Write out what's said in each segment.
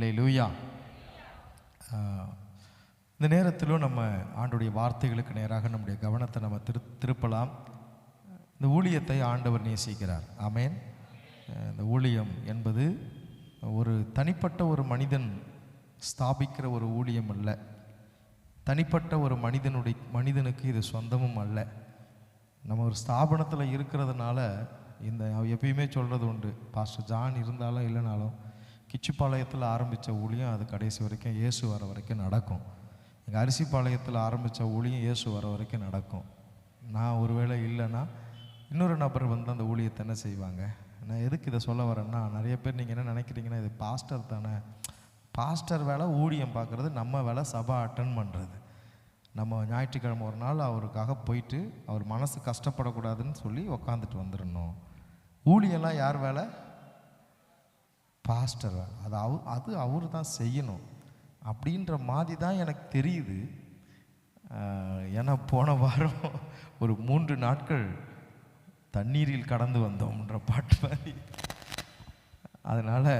அல்லேலூயா. இந்த நேரத்திலும் நம்ம ஆண்டுடைய வார்த்தைகளுக்கு நேராக நம்முடைய கவனத்தை நம்ம திருப்பலாம். இந்த ஊழியத்தை ஆண்டவர் நேசிக்கிறார். ஆமேன். இந்த ஊழியம் என்பது ஒரு தனிப்பட்ட ஒரு மனிதன் ஸ்தாபிக்கிற ஒரு ஊழியம் அல்ல. தனிப்பட்ட ஒரு மனிதனுக்கு இது சொந்தமும் அல்ல. நம்ம ஒரு ஸ்தாபனத்தில் இருக்கிறதுனால இந்த எப்பயுமே சொல்கிறது உண்டு, பாஸ்டர் ஜான் இருந்தாலும் இல்லைனாலும் கிச்சிப்பாளையத்தில் ஆரம்பித்த ஊழியம் அது கடைசி வரைக்கும் இயேசு வர வரைக்கும் நடக்கும். எங்கள் அரிசிப்பாளையத்தில் ஆரம்பித்த ஊழியம் இயேசு வர வரைக்கும் நடக்கும். நான் ஒருவேளை இல்லைன்னா இன்னொரு நபர் வந்து அந்த ஊழியத்தை என்ன செய்வாங்க. நான் எதுக்கு இதை சொல்ல வரேன்னா, நிறைய பேர் நீங்கள் என்ன நினைக்கிறீங்கன்னா, இது பாஸ்டர் தானே, பாஸ்டர் வேலை ஊழியம் பார்க்குறது, நம்ம வேலை சபை அட்டன் பண்ணுறது. நம்ம ஞாயிற்றுக்கிழமை ஒரு நாள் அவருக்காக போயிட்டு அவர் மனசு கஷ்டப்படக்கூடாதுன்னு சொல்லி உக்காந்துட்டு வந்துடணும். ஊழியெல்லாம் யார் வேலை? பாஸ்டர் வேலை. அது அவர் தான் செய்யணும் அப்படின்ற மாதிரி தான் எனக்கு தெரியுது. ஏன்னா போன வாரம் ஒரு 3 நாட்கள் தண்ணீரில் கடந்து வந்தோம்ன்ற பாட்டு மாதிரி. அதனால்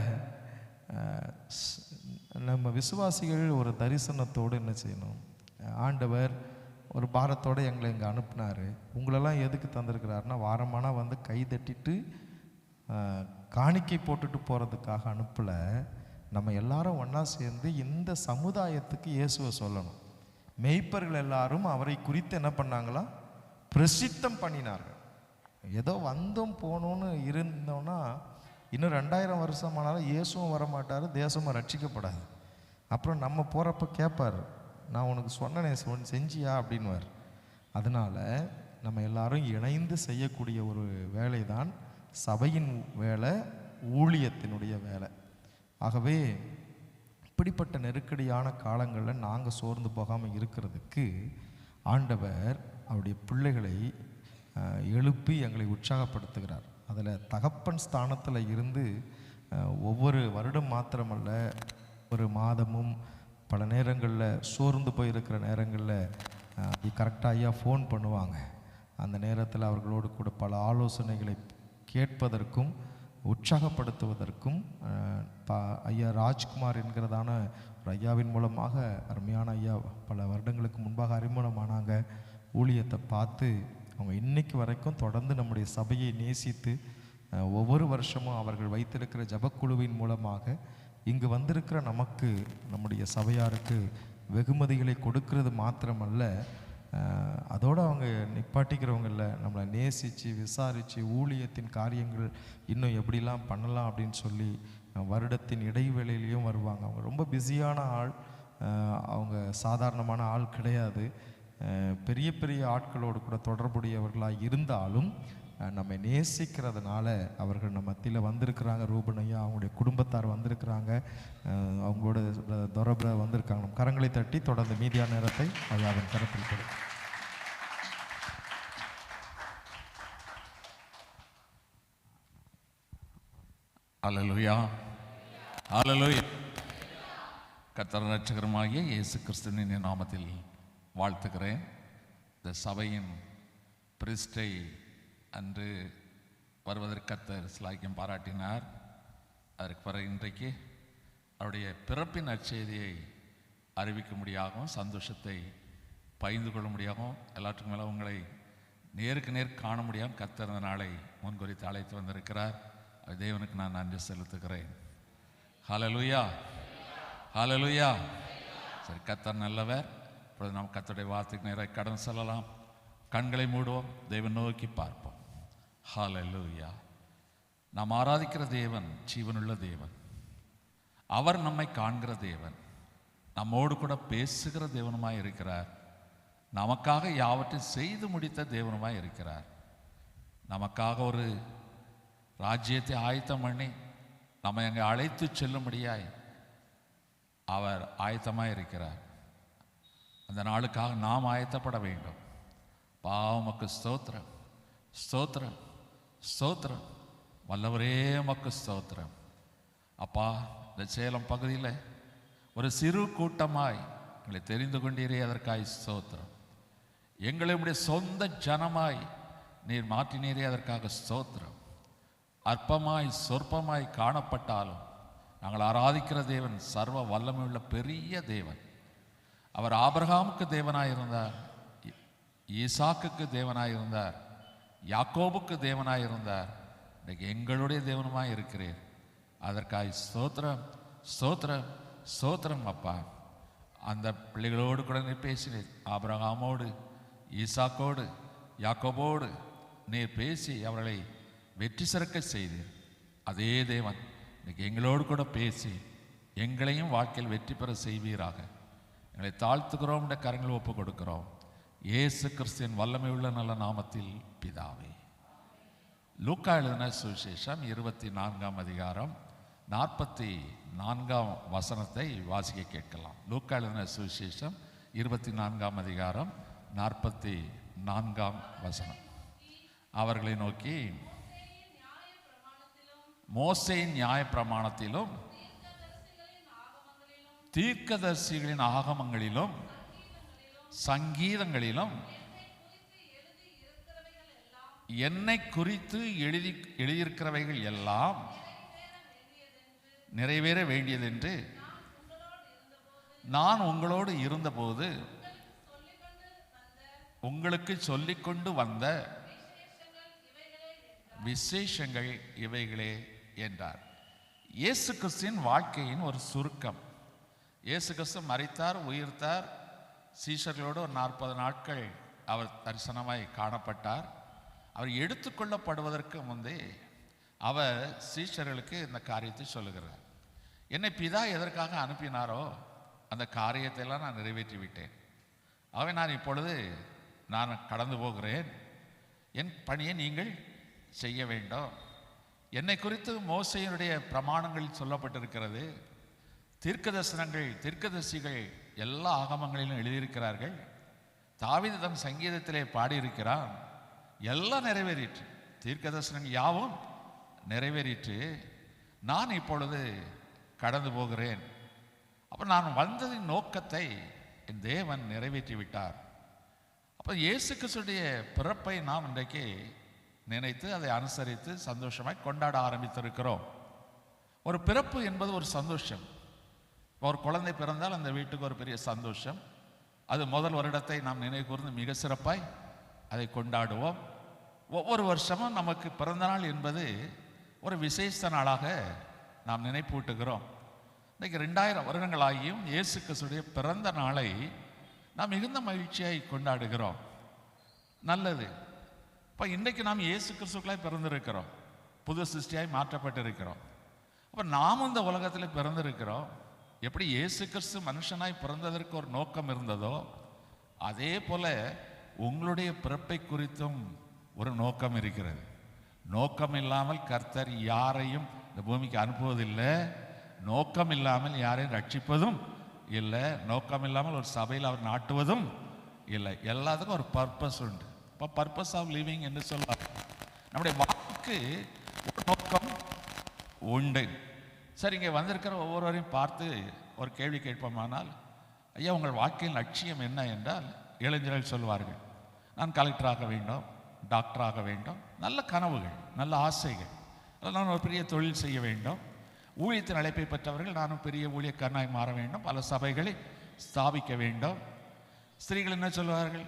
நம்ம விசுவாசிகள் ஒரு தரிசனத்தோடு என்ன செய்யணும், ஆண்டவர் ஒரு பாரத்தோடு எங்களை இங்கே அனுப்புனார். உங்களெல்லாம் எதுக்கு தந்திருக்கிறாருன்னா, வாரமானால் வந்து கை தட்டிட்டு காணிக்கை போட்டுட்டு போகிறதுக்காக அனுப்பலை. நம்ம எல்லாரும் ஒன்றா சேர்ந்து இந்த சமுதாயத்துக்கு இயேசுவை சொல்லணும். மெய்ப்பர்கள் எல்லாரும் அவரை குறித்து என்ன பண்ணாங்களா, பிரசித்தம் பண்ணினார்கள். ஏதோ வந்தோம் போனோன்னு இருந்தோன்னா இன்னும் 2000 வருஷம் ஆனாலும் இயேசுவும் வரமாட்டார், தேசமும் ரட்சிக்கப்படாது. அப்புறம் நம்ம போகிறப்ப கேட்பார், நான் உனக்கு சொன்னனே செஞ்சியா அப்படின்வார். அதனால் நம்ம எல்லாரும் இணைந்து செய்யக்கூடிய ஒரு வேலை தான் சபையின் வேலை, ஊழியத்தினுடைய வேலை. ஆகவே இப்படிப்பட்ட நெருக்கடியான காலங்களில் நாங்கள் சோர்ந்து போகாமல் இருக்கிறதுக்கு ஆண்டவர் அவருடைய பிள்ளைகளை எழுப்பி எங்களை உற்சாகப்படுத்துகிறார். அதில் தகப்பன் ஸ்தானத்தில் இருந்து ஒவ்வொரு வருடம் மாத்திரமல்ல, ஒரு மாதமும் பல நேரங்களில் சோர்ந்து போயிருக்கிற நேரங்களில் கரெக்டாக ஐயா ஃபோன் பண்ணுவாங்க. அந்த நேரத்தில் அவர்களோடு கூட பல ஆலோசனைகளை கேட்பதற்கும் உற்சாகப்படுத்துவதற்கும் ஐயா ராஜ்குமார் என்கிறதான ஒரு ஐயாவின் மூலமாக, அருமையான ஐயா பல வருடங்களுக்கு முன்பாக அறிமுகமானாங்க. ஊழியத்தை பார்த்து அவங்க இன்னைக்கு வரைக்கும் தொடர்ந்து நம்முடைய சபையை நேசித்து ஒவ்வொரு வருஷமும் அவர்கள் வைத்திருக்கிற ஜபக்குழுவின் மூலமாக இங்கு வந்திருக்கிற நமக்கு, நம்முடைய சபையாருக்கு வெகுமதிகளை கொடுக்கறது மாத்திரமல்ல, அதோடு அவங்க நிப்பாட்டிக்கிறவங்கள நம்மளை நேசித்து விசாரித்து ஊழியத்தின் காரியங்கள் இன்னும் எப்படிலாம் பண்ணலாம் அப்படின்னு சொல்லி வருடத்தின் இடைவேளையிலையும் வருவாங்க. அவங்க ரொம்ப பிஸியான ஆள், அவங்க சாதாரணமான ஆள் கிடையாது. பெரிய பெரிய ஆட்களோடு கூட தொடர்புடையவர்களாக இருந்தாலும் நம்மை நேசிக்கிறதுனால அவர்கள் நம்ம மத்தியில் வந்திருக்கிறாங்க. ரூபனையா அவங்களுடைய குடும்பத்தார் வந்திருக்கிறாங்க, அவங்களோட தொரபுர வந்திருக்காங்க. நம்ம கரங்களை தட்டி தொடர்ந்து மீதியான நேரத்தை ஐயாவின் கரத்தில் கொடு. அல்லேலூயா, அல்லேலூயா. கர்த்தர் இரட்சகருமாகிய இயேசு கிறிஸ்துவின் நாமத்தில் வாழ்த்துக்கிறேன். இந்த சபையின் பிரிஸ்டை அன்று வருவதற்கு கர்த்தர் சிலாக்கியம் பாராட்டினார். அதற்கு பிறகு இன்றைக்கு அவருடைய பிறப்பின் நற்செய்தியை அறிவிக்க முடியாகவும் சந்தோஷத்தை பகிர்ந்து கொள்ள முடியாகவும் எல்லாத்துக்கும் மேலே உங்களை நேருக்கு நேர் காண முடியாமல் கர்த்தர் இந்த நாளை முன்குறித்து அழைத்து வந்திருக்கிறார். அது தேவனுக்கு நான் நன்றி செலுத்துகிறேன். ஹல்லேலூயா, ஹல்லேலூயா. சரி, கர்த்தர் நல்லவர். இப்பொழுது நாம் கர்த்தருடைய வார்த்தைக்கு நேராக கடந்து செல்லலாம். கண்களை மூடுவோம், தேவன் நோக்கி பார்ப்போம். ஹல்லேலூயா. நாம் ஆராதிக்கிற தேவன் ஜீவனுள்ள தேவன். அவர் நம்மை காண்கிற தேவன், நம்மோடு கூட பேசுகிற தேவனுமாய் இருக்கிறார். நமக்காக யாவற்றையும் செய்து முடித்த தேவனுமாய் இருக்கிறார். நமக்காக ஒரு ராஜ்யத்தை ஆயத்தம் பண்ணி நம்மை அங்கே அழைத்து செல்லும்படியாய் அவர் ஆயத்தமாய் இருக்கிறார். அந்த நாளுக்காக நாம் ஆயத்தப்பட வேண்டும். பாவமக்கு ஸ்தோத்திரம், ஸ்தோத்திரம், ஸ்தோத்திரம். வல்லவரே மக்கு ஸ்தோத்திரம். அப்பா, இந்த சேலம் பகுதியில் ஒரு சிறு கூட்டமாய் எங்களை தெரிந்து கொண்டீரே, அதற்காய் ஸ்தோத்திரம். எங்களை உடைய சொந்த ஜனமாய் நீர் மாற்றினீரே, அதற்காக ஸ்தோத்திரம். அற்பமாய் சொற்பமாய் காணப்பட்டாலும் நாங்கள் ஆராதிக்கிற தேவன் சர்வ வல்லமையுள்ள பெரிய தேவன். அவர் ஆபிரகாமுக்கு தேவனாயிருந்தார், ஈசாக்குக்கு தேவனாயிருந்தார், யாக்கோபுக்கு தேவனாயிருந்தார். இன்றைக்கு எங்களுடைய தேவனுமாய் இருக்கிறீர். அதற்காய் ஸ்தோத்திரம், ஸ்தோத்திரம், ஸ்தோத்திரம் அப்பா. அந்த பிள்ளைகளோடு கூட நீர் பேசினீர். ஆபிரகாமோடு, ஈசாக்கோடு, யாக்கோபோடு நீர் பேசி அவர்களை வெற்றி சிறக்க செய்தீர். அதே தேவன் இன்னைக்கு எங்களோடு கூட பேசி எங்களையும் வாழ்க்கையில் வெற்றி பெற செய்வீராக. எங்களை தாழ்த்துக்கிறோம், இந்த கரங்களை ஒப்பு கொடுக்கிறோம். இயேசு கிறிஸ்துவின் வல்லமை உள்ள நல்ல நாமத்தில் பிதாவே. லூக்கா எழுதின சுவிசேஷம் 24ஆம் அதிகாரம் 44ஆம் வசனத்தை வாசிக்க கேட்கலாம். லூக்கா எழுதின சுவிசேஷம் 24ஆம் அதிகாரம் 44ஆம் வசனம். அவர்களை நோக்கி, மோசேயின் நியாய பிரமாணத்திலும் தீர்க்கதரிசிகளின் ஆகமங்களிலும் சங்கீதங்களிலும் என்னை குறித்து எழுதியிருக்கிறவைகள் எல்லாம் நிறைவேற வேண்டியதென்று நான் உங்களோடு இருந்தபோது உங்களுக்கு சொல்லிக்கொண்டு வந்த விசேஷங்கள் இவைகளே என்றார். இயேசு கிறிஸ்துவின் வாழ்க்கையின் ஒரு சுருக்கம். இயேசு கிறிஸ்து மரித்தார், உயிர்த்தார். சீஷர்களோடு ஒரு 40 நாட்கள் அவர் தரிசனமாய் காணப்பட்டார். அவர் எடுத்துக்கொள்ளப்படுவதற்கு முன்பே அவர் சீஷர்களுக்கு இந்த காரியத்தை சொல்லுகிறார். என்னை பிதா எதற்காக அனுப்பினாரோ அந்த காரியத்தை எல்லாம் நான் நிறைவேற்றி விட்டேன். ஆகவே நான் இப்பொழுது நான் கடந்து போகிறேன். என் பணியை நீங்கள் செய்ய வேண்டும். என்னை குறித்து மோசேயினுடைய பிரமாணங்கள் சொல்லப்பட்டிருக்கிறது. தீர்க்கதரிசிகள் எல்லா ஆகமங்களிலும் எழுதியிருக்கிறார்கள். தாவீது தன் சங்கீதத்திலே பாடியிருக்கிறான். எல்லாம் நிறைவேறிற்று. தீர்க்கதரிசனங்கள் யாவும் நிறைவேறிற்று. நான் இப்பொழுது கடந்து போகிறேன். அப்போ நான் வந்ததின் நோக்கத்தை என் தேவன் நிறைவேற்றி விட்டார். அப்போ இயேசு கிறிஸ்துடைய பிறப்பை நாம் இன்றைக்கு நினைத்து அதை அனுசரித்து சந்தோஷமாய் கொண்டாட ஆரம்பித்திருக்கிறோம். ஒரு பிறப்பு என்பது ஒரு சந்தோஷம். ஒரு குழந்தை பிறந்தால் அந்த வீட்டுக்கு ஒரு பெரிய சந்தோஷம். அது முதல் வருடத்தை நாம் நினைவு கூர்ந்து மிக சிறப்பாய் அதை கொண்டாடுவோம். ஒவ்வொரு வருஷமும் நமக்கு பிறந்த நாள் என்பது ஒரு விசேஷ நாளாக நாம் நினைப்பூட்டுகிறோம். இன்றைக்கு 2000 வருடங்களாகியும் இயேசு கிறிஸ்துடைய பிறந்த நாளை நாம் மிகுந்த மகிழ்ச்சியாய் கொண்டாடுகிறோம். நல்லது. இப்போ இன்றைக்கு நாம் இயேசு கிறிஸ்துக்களாய் பிறந்திருக்கிறோம், புது சிருஷ்டியாய் மாற்றப்பட்டிருக்கிறோம். அப்போ நாம் இந்த உலகத்தில் பிறந்திருக்கிறோம். எப்படி இயேசு கிறிஸ்து மனுஷனாய் பிறந்ததற்கு ஒரு நோக்கம் இருந்ததோ அதே போல உங்களுடைய பிறப்பை குறித்தும் ஒரு நோக்கம் இருக்கிறது. நோக்கம் இல்லாமல் கர்த்தர் யாரையும் இந்த பூமிக்கு அனுப்புவதில்லை. நோக்கம் இல்லாமல் யாரையும் ரட்சிப்பதும் இல்லை. நோக்கம் இல்லாமல் ஒரு சபையில் அவர் நாட்டுவதும் இல்லை. எல்லாத்துக்கும் ஒரு பர்பஸ் உண்டு. இப்போ பர்பஸ் ஆஃப் லிவிங் என்று சொல்வார். நம்முடைய வாழ்க்கைக்கு ஒரு நோக்கம் உண்டு. சரி, இங்கே வந்திருக்கிற ஒவ்வொருவரையும் பார்த்து ஒரு கேள்வி கேட்போமானால், ஐயா உங்கள் வாழ்க்கையின் லட்சியம் என்ன என்றால், இளைஞர்கள் சொல்வார்கள், நான் கலெக்டராக வேண்டும், டாக்டராக வேண்டும். நல்ல கனவுகள், நல்ல ஆசைகள். நான் ஒரு பெரிய தொழில் செய்ய வேண்டும். ஊழியத்தின் அழைப்பை பெற்றவர்கள், நானும் பெரிய ஊழியக்காரனாய் மாற வேண்டும், பல சபைகளை ஸ்தாபிக்க வேண்டும். ஸ்திரீகள் என்ன சொல்வார்கள்,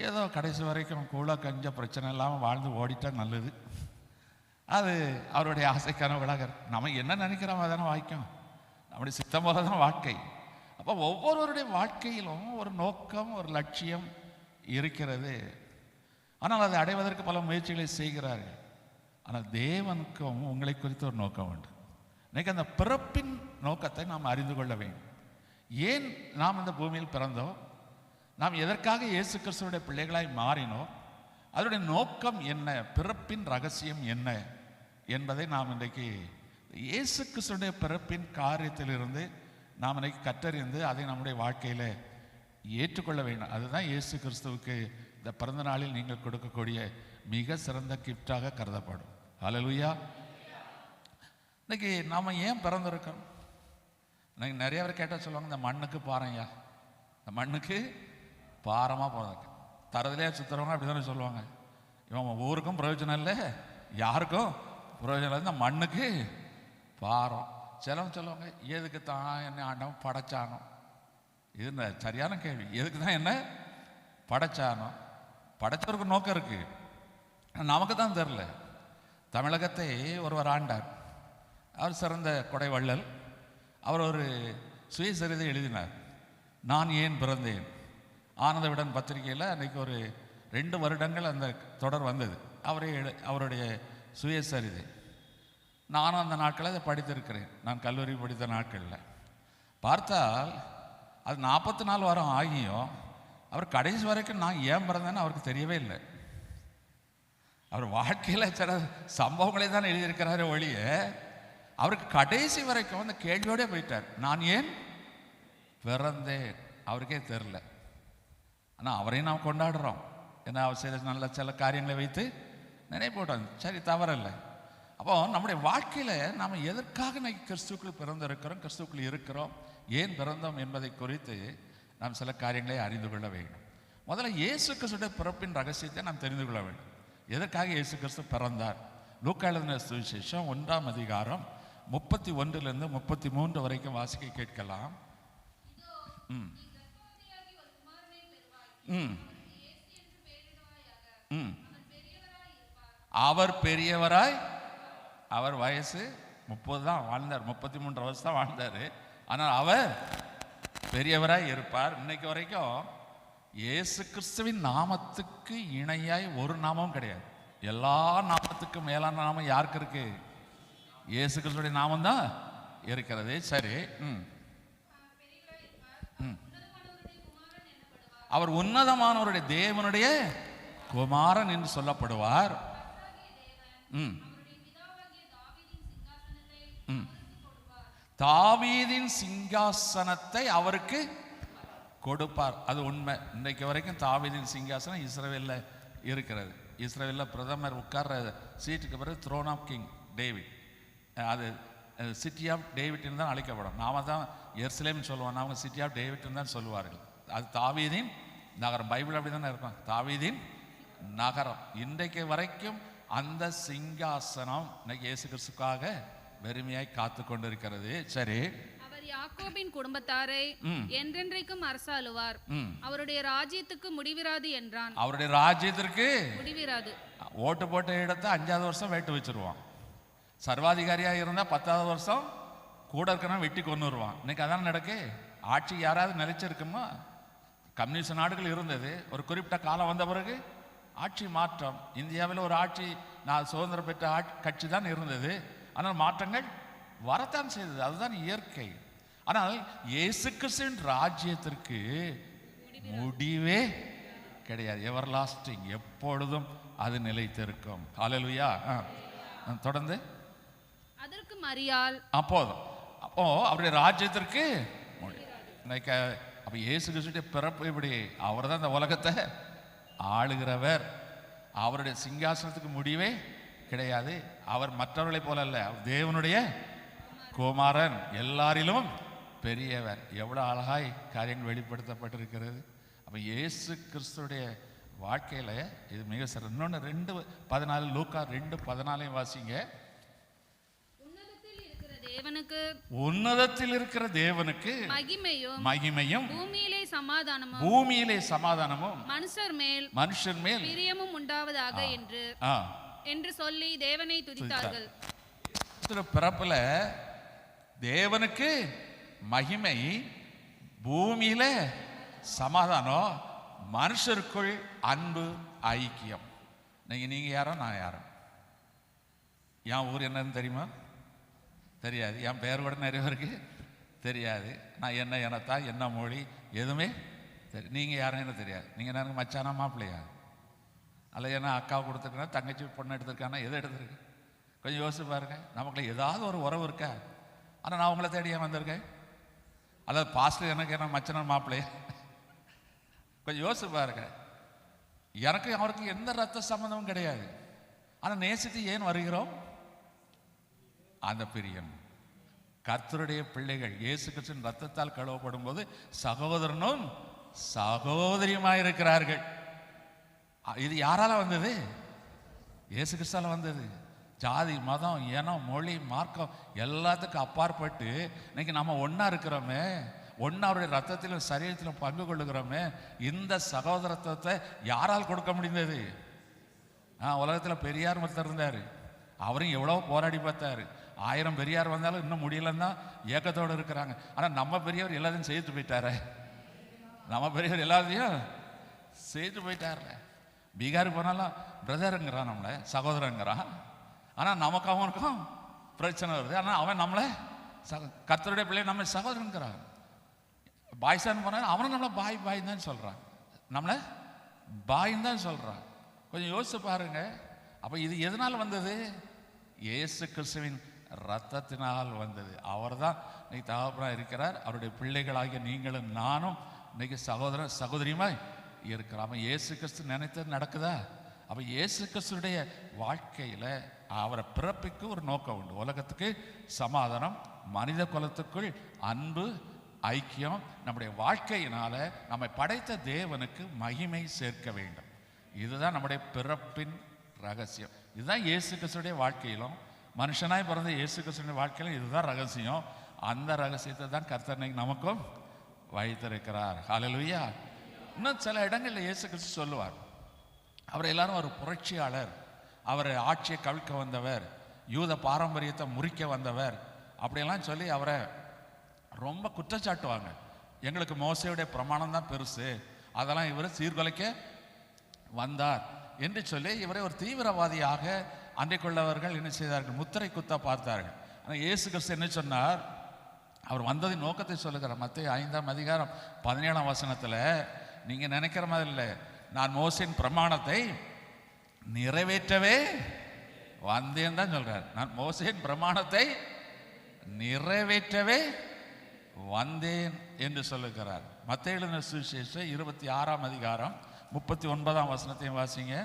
ஏதோ கடைசி வரைக்கும் கூட கஞ்ச பிரச்சனை இல்லாமல் வாழ்ந்து ஓடிட்டா நல்லது. அது அவருடைய ஆசை கனவுகளாக. நம்ம என்ன நினைக்கிறோம் அதான வாய்க்கும். நம்முடைய சித்தம் போல தான் வாழ்க்கை. அப்போ ஒவ்வொருவருடைய வாழ்க்கையிலும் ஒரு நோக்கம், ஒரு லட்சியம் இருக்கிறது. ஆனால் அதை அடைவதற்கு பல முயற்சிகளை செய்கிறார்கள். ஆனால் தேவனுக்கும் உங்களை குறித்து ஒரு நோக்கம் உண்டு. இன்னைக்கு அந்த பிறப்பின் நோக்கத்தை நாம் அறிந்து கொள்ள வேண்டும். ஏன் நாம் இந்த பூமியில் பிறந்தோம், நாம் எதற்காக இயேசு கிறிஸ்துவுடைய பிள்ளைகளாய் மாறினோம், அதனுடைய நோக்கம் என்ன, பிறப்பின் ரகசியம் என்ன என்பதை நாம் இன்றைக்கு இயேசு கிறிஸ்துவுடைய பிறப்பின் காரியத்திலிருந்து நாம் இன்றைக்கு கற்றறிந்து அதை நம்முடைய வாழ்க்கையில் ஏற்றுக்கொள்ள வேண்டும். அதுதான் இயேசு கிறிஸ்துவுக்கு இந்த பிறந்த நாளில் நீங்கள் கொடுக்கக்கூடிய மிக சிறந்த கிஃப்டாக கருதப்படும். ஹல்லேலூயா. இன்னைக்கு நாம் ஏன் பிறந்திருக்கோம்? இன்னைக்கு நிறைய பேர் கேட்டால் சொல்லுவாங்க, இந்த மண்ணுக்கு பாறையா, இந்த மண்ணுக்கு பாரமாக போகிறதுக்கு. தரதுலேயே சுற்றுறவங்க அப்படி தானே சொல்லுவாங்க. இவன் ஊருக்கும் பிரயோஜனம் இல்லை, யாருக்கும் பிரயோஜனம் இல்லை, இந்த மண்ணுக்கு பாரம். சிலவங்க சொல்லுவாங்க, எதுக்கு தான் என்ன ஆண்டவன் படைச்சானோ? இது சரியான கேள்வி. எதுக்கு தான் என்ன படைச்சானோ? படைச்சவருக்கு நோக்கம் இருக்கு, நமக்கு தான் தெரில. தமிழகத்தை ஒருவர் ஆண்டார். அவர் சிறந்த கொடை வள்ளல். அவர் ஒரு சுயசரிதை எழுதினார், நான் ஏன் பிறந்தேன். ஆனந்த விடன் பத்திரிகையில் அன்றைக்கி ஒரு 2 வருடங்கள் அந்த தொடர் வந்தது. அவருடைய சுயசரிதை. நானும் அந்த நாட்களில் அதை படித்திருக்கிறேன். நான் கல்லூரி படித்த நாட்களில் பார்த்தால் அது 44 வாரம் ஆகியும் அவர் கடைசி வரைக்கும் நான் ஏன் பிறந்தேன்னு அவருக்கு தெரியவே இல்லை. அவர் வாழ்க்கையில் சில சம்பவங்களை தான் எழுதியிருக்கிறாரு ஒழிய அவருக்கு கடைசி வரைக்கும் அந்த கேள்வியோடே போயிட்டார், நான் ஏன் பிறந்தேன். அவருக்கே தெரில. ஆனால் அவரையும் நாம் கொண்டாடுறோம். ஏன்னா அவர் செய்த நல்ல சில காரியங்களை வைத்து நினைப்போட்டோம். சரி, தவறில்லை. அப்போ நம்முடைய வாழ்க்கையில் நாம் எதற்காக கிறிஸ்துக்குள் பிறந்திருக்கிறோம், கிறிஸ்துக்குள் இருக்கிறோம், ஏன் பிறந்தோம் என்பதை குறித்து நாம் சில காரியங்களை அறிந்து கொள்ள வேண்டும். முதல்ல இயேசு கிறிஸ்துடைய பிறப்பின் ரகசியத்தை நாம் தெரிந்து கொள்ள வேண்டும். எதற்காக இயேசு கிறிஸ்து பிறந்தார்? லூக்கா எழுதின சுவிசேஷம் 1ஆம் அதிகாரம் 31 33 வரைக்கும் வாசிக்க கேட்கலாம். அவர் பெரியவராய், அவர் வயசு 30 தான் வாழ்ந்தார், 33 வயசு தான் வாழ்ந்தார். ஆனால் அவர் பெரியவராய் இருப்பார். இன்னைக்கு வரைக்கும் இயேசு கிறிஸ்துவின் நாமத்துக்கு இணையாய் ஒரு நாமம் கிடையாது. எல்லா நாமத்துக்கும் மேலான நாமம் யாருக்கு இருக்கு? இயேசு கிறிஸ்துடைய நாமம் தான் இருக்கிறது. சரி, அவர் உன்னதமானவருடைய தேவனுடைய குமாரன் என்று சொல்லப்படுவார். தாவீதின் சிங்காசனத்தை அவருக்கு கொடுப்பார். அது உண்மை. இன்றைக்கு வரைக்கும் தாவீதின் சிங்காசனம் இஸ்ரவேலில் இருக்கிறது. இஸ்ரவேலில் பிரதமர் உட்கார்ற சீட்டுக்கு பிறகு த்ரோன் ஆஃப் கிங் டேவிட், அது சிட்டி ஆஃப் டேவிட்னு தான் அழைக்கப்படும். நாம தான் எருசலேம்னு சொல்லுவோம், அவங்க சிட்டி ஆஃப் டேவிட்னு தான் சொல்லுவார்கள். அது தாவீதின் நகரம். பைபிள் அப்படி தானே இருக்கும், தாவீதின் நகரம். இன்றைக்கு வரைக்கும் அந்த சிங்காசனம் இன்னைக்கு இயேசு கிறிஸ்துக்காக வெறுமையாய் காத்து கொண்டிருக்கிறது. சரி, அவர் யாக்கோபின் குடும்பத்தாரை என்றென்றைக்கும் அரசாளுவார். அவருடைய ராஜ்யத்துக்கு முடிவிராது என்றான். அவருடைய ராஜ்யத்திற்கு முடிவிராது. ஓட்டு போட்ட இடத்தை 5வது வருஷம் வெட்டு வச்சிருவான். சர்வாதிகாரியா இருந்தா 10வது வருஷம் கூட இருக்கணும் வெட்டி கொண்டு வருவான். இன்னைக்கு அதான் நடக்கு. ஆட்சி யாராவது நிலைச்சிருக்குமா? கம்யூனிஸ்ட் நாடுகள் இருந்தது, ஒரு குறிப்பிட்ட காலம் வந்த பிறகு ஆட்சி மாற்றம். இந்தியாவில் ஒரு ஆட்சி, நான் சுதந்திரம் பெற்ற கட்சி தான் இருந்தது. ஆனால் மாற்றங்கள் வரத்தான் செய்தது, அதுதான் இயற்கை. ஆனால் இயேசு கிறிஸ்துவின் ராஜ்யத்திற்கு முடிவே கிடையாது. எவர் லாஸ்டிங், எப்பொழுதும் அது நிலைத்திருக்கும். ஹல்லேலூயா. தொடர்ந்து அதற்கு மரியாள் அப்போ அவருடைய ராஜ்யத்திற்கு இன்னைக்கு அப்போ இயேசு கிறிஸ்துடைய பிறப்பு இப்படி. அவர் தான் இந்த உலகத்தை ஆளுகிறவர். அவருடைய சிங்காசனத்துக்கு முடிவே கிடையாது. அவர் மற்றவர்களை போல அல்ல, அவர் தேவனுடைய குமாரன், எல்லாரிலும் பெரியவர். எவ்வளோ அழகாய் காரியங்கள் வெளிப்படுத்தப்பட்டிருக்கிறது. அப்போ இயேசு கிறிஸ்துடைய வாழ்க்கையில் இது மிக சிறந்த. இன்னொன்று 2:14, லூக்கா 2:14 வாசிங்க. உன்னதத்தில் இருக்கிற தேவனுக்கு மகிமையும் பூமியிலே சமாதானமும் மனுஷர் மேல் பிரியமும் உண்டாவதாக என்று சொல்லி தேவனை துதித்தார்கள். பிறப்புல தேவனுக்கு மகிமை, பூமியில சமாதானம், மனுஷருக்குள் அன்பு, ஐக்கியம். நீங்க யாரோ நான் யாரோ? என் ஊர் என்னன்னு தெரியுமா? தெரியாது. என் பெயர் கூட நிறைய பேருக்கு தெரியாது. நான் என்ன இனத்தா, என்ன மொழி, எதுவுமே தெரியும். நீங்கள் யாருன்னு தெரியாது. நீங்கள் எனக்கு மச்சானா மாப்பிள்ளையா, அல்ல என்ன அக்காவை கொடுத்துருக்கா, தங்கச்சி பொண்ணு எடுத்திருக்கானா, எதை எடுத்துருக்கு? கொஞ்சம் யோசிச்சு பாருங்க. நமக்குள்ள ஏதாவது ஒரு உறவு இருக்கா? ஆனால் நான் உங்களை தேடி ஏன் வந்திருக்கேன்? அதாவது பாஸ்டர் எனக்கு என்ன மச்சனா மாப்பிள்ளையா? கொஞ்சம் யோசிச்சு பாருங்க. எனக்கு அவருக்கு எந்த ரத்த சம்பந்தமும் கிடையாது. ஆனால் நேசித்து ஏன் வருகிறோம்? அந்த பிரியம். கர்த்தருடைய பிள்ளைகள் இயேசு கிறிஸ்துவின் ரத்தத்தால் கழுவப்படும் போது சகோதரனும் சகோதரியுமாயிருக்கிறார்கள். இது யாரால வந்தது? இயேசு கிறிஸ்துவால வந்தது. ஜாதி, மதம், இனம், மொழி, மார்க்கம் எல்லாத்துக்கும் அப்பாற்பட்டு இன்னைக்கு நம்ம ஒன்றா இருக்கிறோமே, ஒன்றா அவருடைய ரத்தத்திலும் சரீரத்திலும் பங்கு கொள்ளுகிறோமே. இந்த சகோதரத்துவத்தை யாரால் கொடுக்க முடிந்தது? உலகத்தில் பெரியார் ஒருத்தர் இருந்தார். அவரும் எவ்வளோ போராடி பார்த்தாரு. 1000 பெரியார் வந்தாலும் இன்னும் முடியலன்னா ஏக்கத்தோடு இருக்கிறாங்க. ஆனால் நம்ம பெரியவர் எல்லாத்தையும் செய்து போயிட்டார. நம்ம பெரியவர் எல்லாத்தையும் செய்து போயிட்டார்ல. பீகாருக்கு போனாலும் பிரதருங்கிறான், நம்மளை சகோதரங்கிறான். ஆனால் நமக்கு அவனுக்கும் பிரச்சனை வருது. ஆனால் அவன் நம்மளை கர்த்தருடைய பிள்ளை நம்மளை சகோதரங்கிறான். பாய்ஸான்னு போனாலும் அவனும் நம்மளை பாய் பாய் தான் சொல்கிறான், நம்மளை பாயின்னு தான் சொல்கிறான். கொஞ்சம் யோசிச்சு பாருங்க. அப்போ இது எதனால் வந்தது? இயேசு கிறிஸ்துவின் ரத்தத்தினால் வந்தது. அவர் தான் இன்னைக்கு தகப்பனாக இருக்கிறார். அவருடைய பிள்ளைகளாகிய நீங்களும் நானும் இன்னைக்கு சகோதர சகோதரியுமாய் இருக்கிறோம். இயேசு கிறிஸ்து நினைத்தது நடக்குதா? அப்போ இயேசு கிறிஸ்துடைய வாழ்க்கையில் அவரை பிறப்பிக்கு ஒரு நோக்கம் உண்டு. உலகத்துக்கு சமாதானம், மனித குலத்துக்குள் அன்பு, ஐக்கியம், நம்முடைய வாழ்க்கையினால நம்மை படைத்த தேவனுக்கு மகிமை சேர்க்க வேண்டும். இதுதான் நம்முடைய பிறப்பின் ரகசியம். இதுதான் இயேசு கிறிஸ்துடைய வாழ்க்கையிலும், மனுஷனாய் பிறந்த இயேசு கிறிஸ்துடைய வாழ்க்கையிலும் இதுதான் ரகசியம். அந்த ரகசியத்தை தான் கர்த்தர் நமக்கும் வைத்திருக்கிறார். ஹல்லேலூயா. இன்னும் சில இடங்களில் இயேசு கிறிஸ்து சொல்லுவார், அவர் எல்லாரும் ஒரு புரட்சியாளர், அவர் ஆட்சியை கவிழ்க்க வந்தவர், யூத பாரம்பரியத்தை முறிக்க வந்தவர் அப்படியெல்லாம் சொல்லி அவரை ரொம்ப குற்றச்சாட்டுவாங்க. எங்களுக்கு மோசேயுடைய பிரமாணம் தான் பெருசு, அதெல்லாம் இவர் சீர்குலைக்க வந்தார் என்று சொல்லி இவரை ஒரு தீவிரவாதியாக அன்றைக்குள்ளவர்கள் என்ன செய்தார்கள்? முத்திரை குத்த பார்த்தார்கள். ஆனால் இயேசு கிறிஸ்து என்ன சொன்னார்? அவர் வந்ததின் நோக்கத்தை சொல்லுகிறார். மத்தேயு 5ஆம் அதிகாரம் 17ஆம் வசனத்தில், நீங்கள் நினைக்கிற மாதிரி இல்லை, நான் மோசேயின் பிரமாணத்தை நிறைவேற்றவே வந்தேன் தான் சொல்றார். நான் மோசேயின் பிரமாணத்தை நிறைவேற்றவே வந்தேன் என்று சொல்லுகிறார். மத்தேயு எழுதின சுவிசேஷம் 26ஆம் அதிகாரம் 39ஆம் வசனத்தையும் வாசிங்க.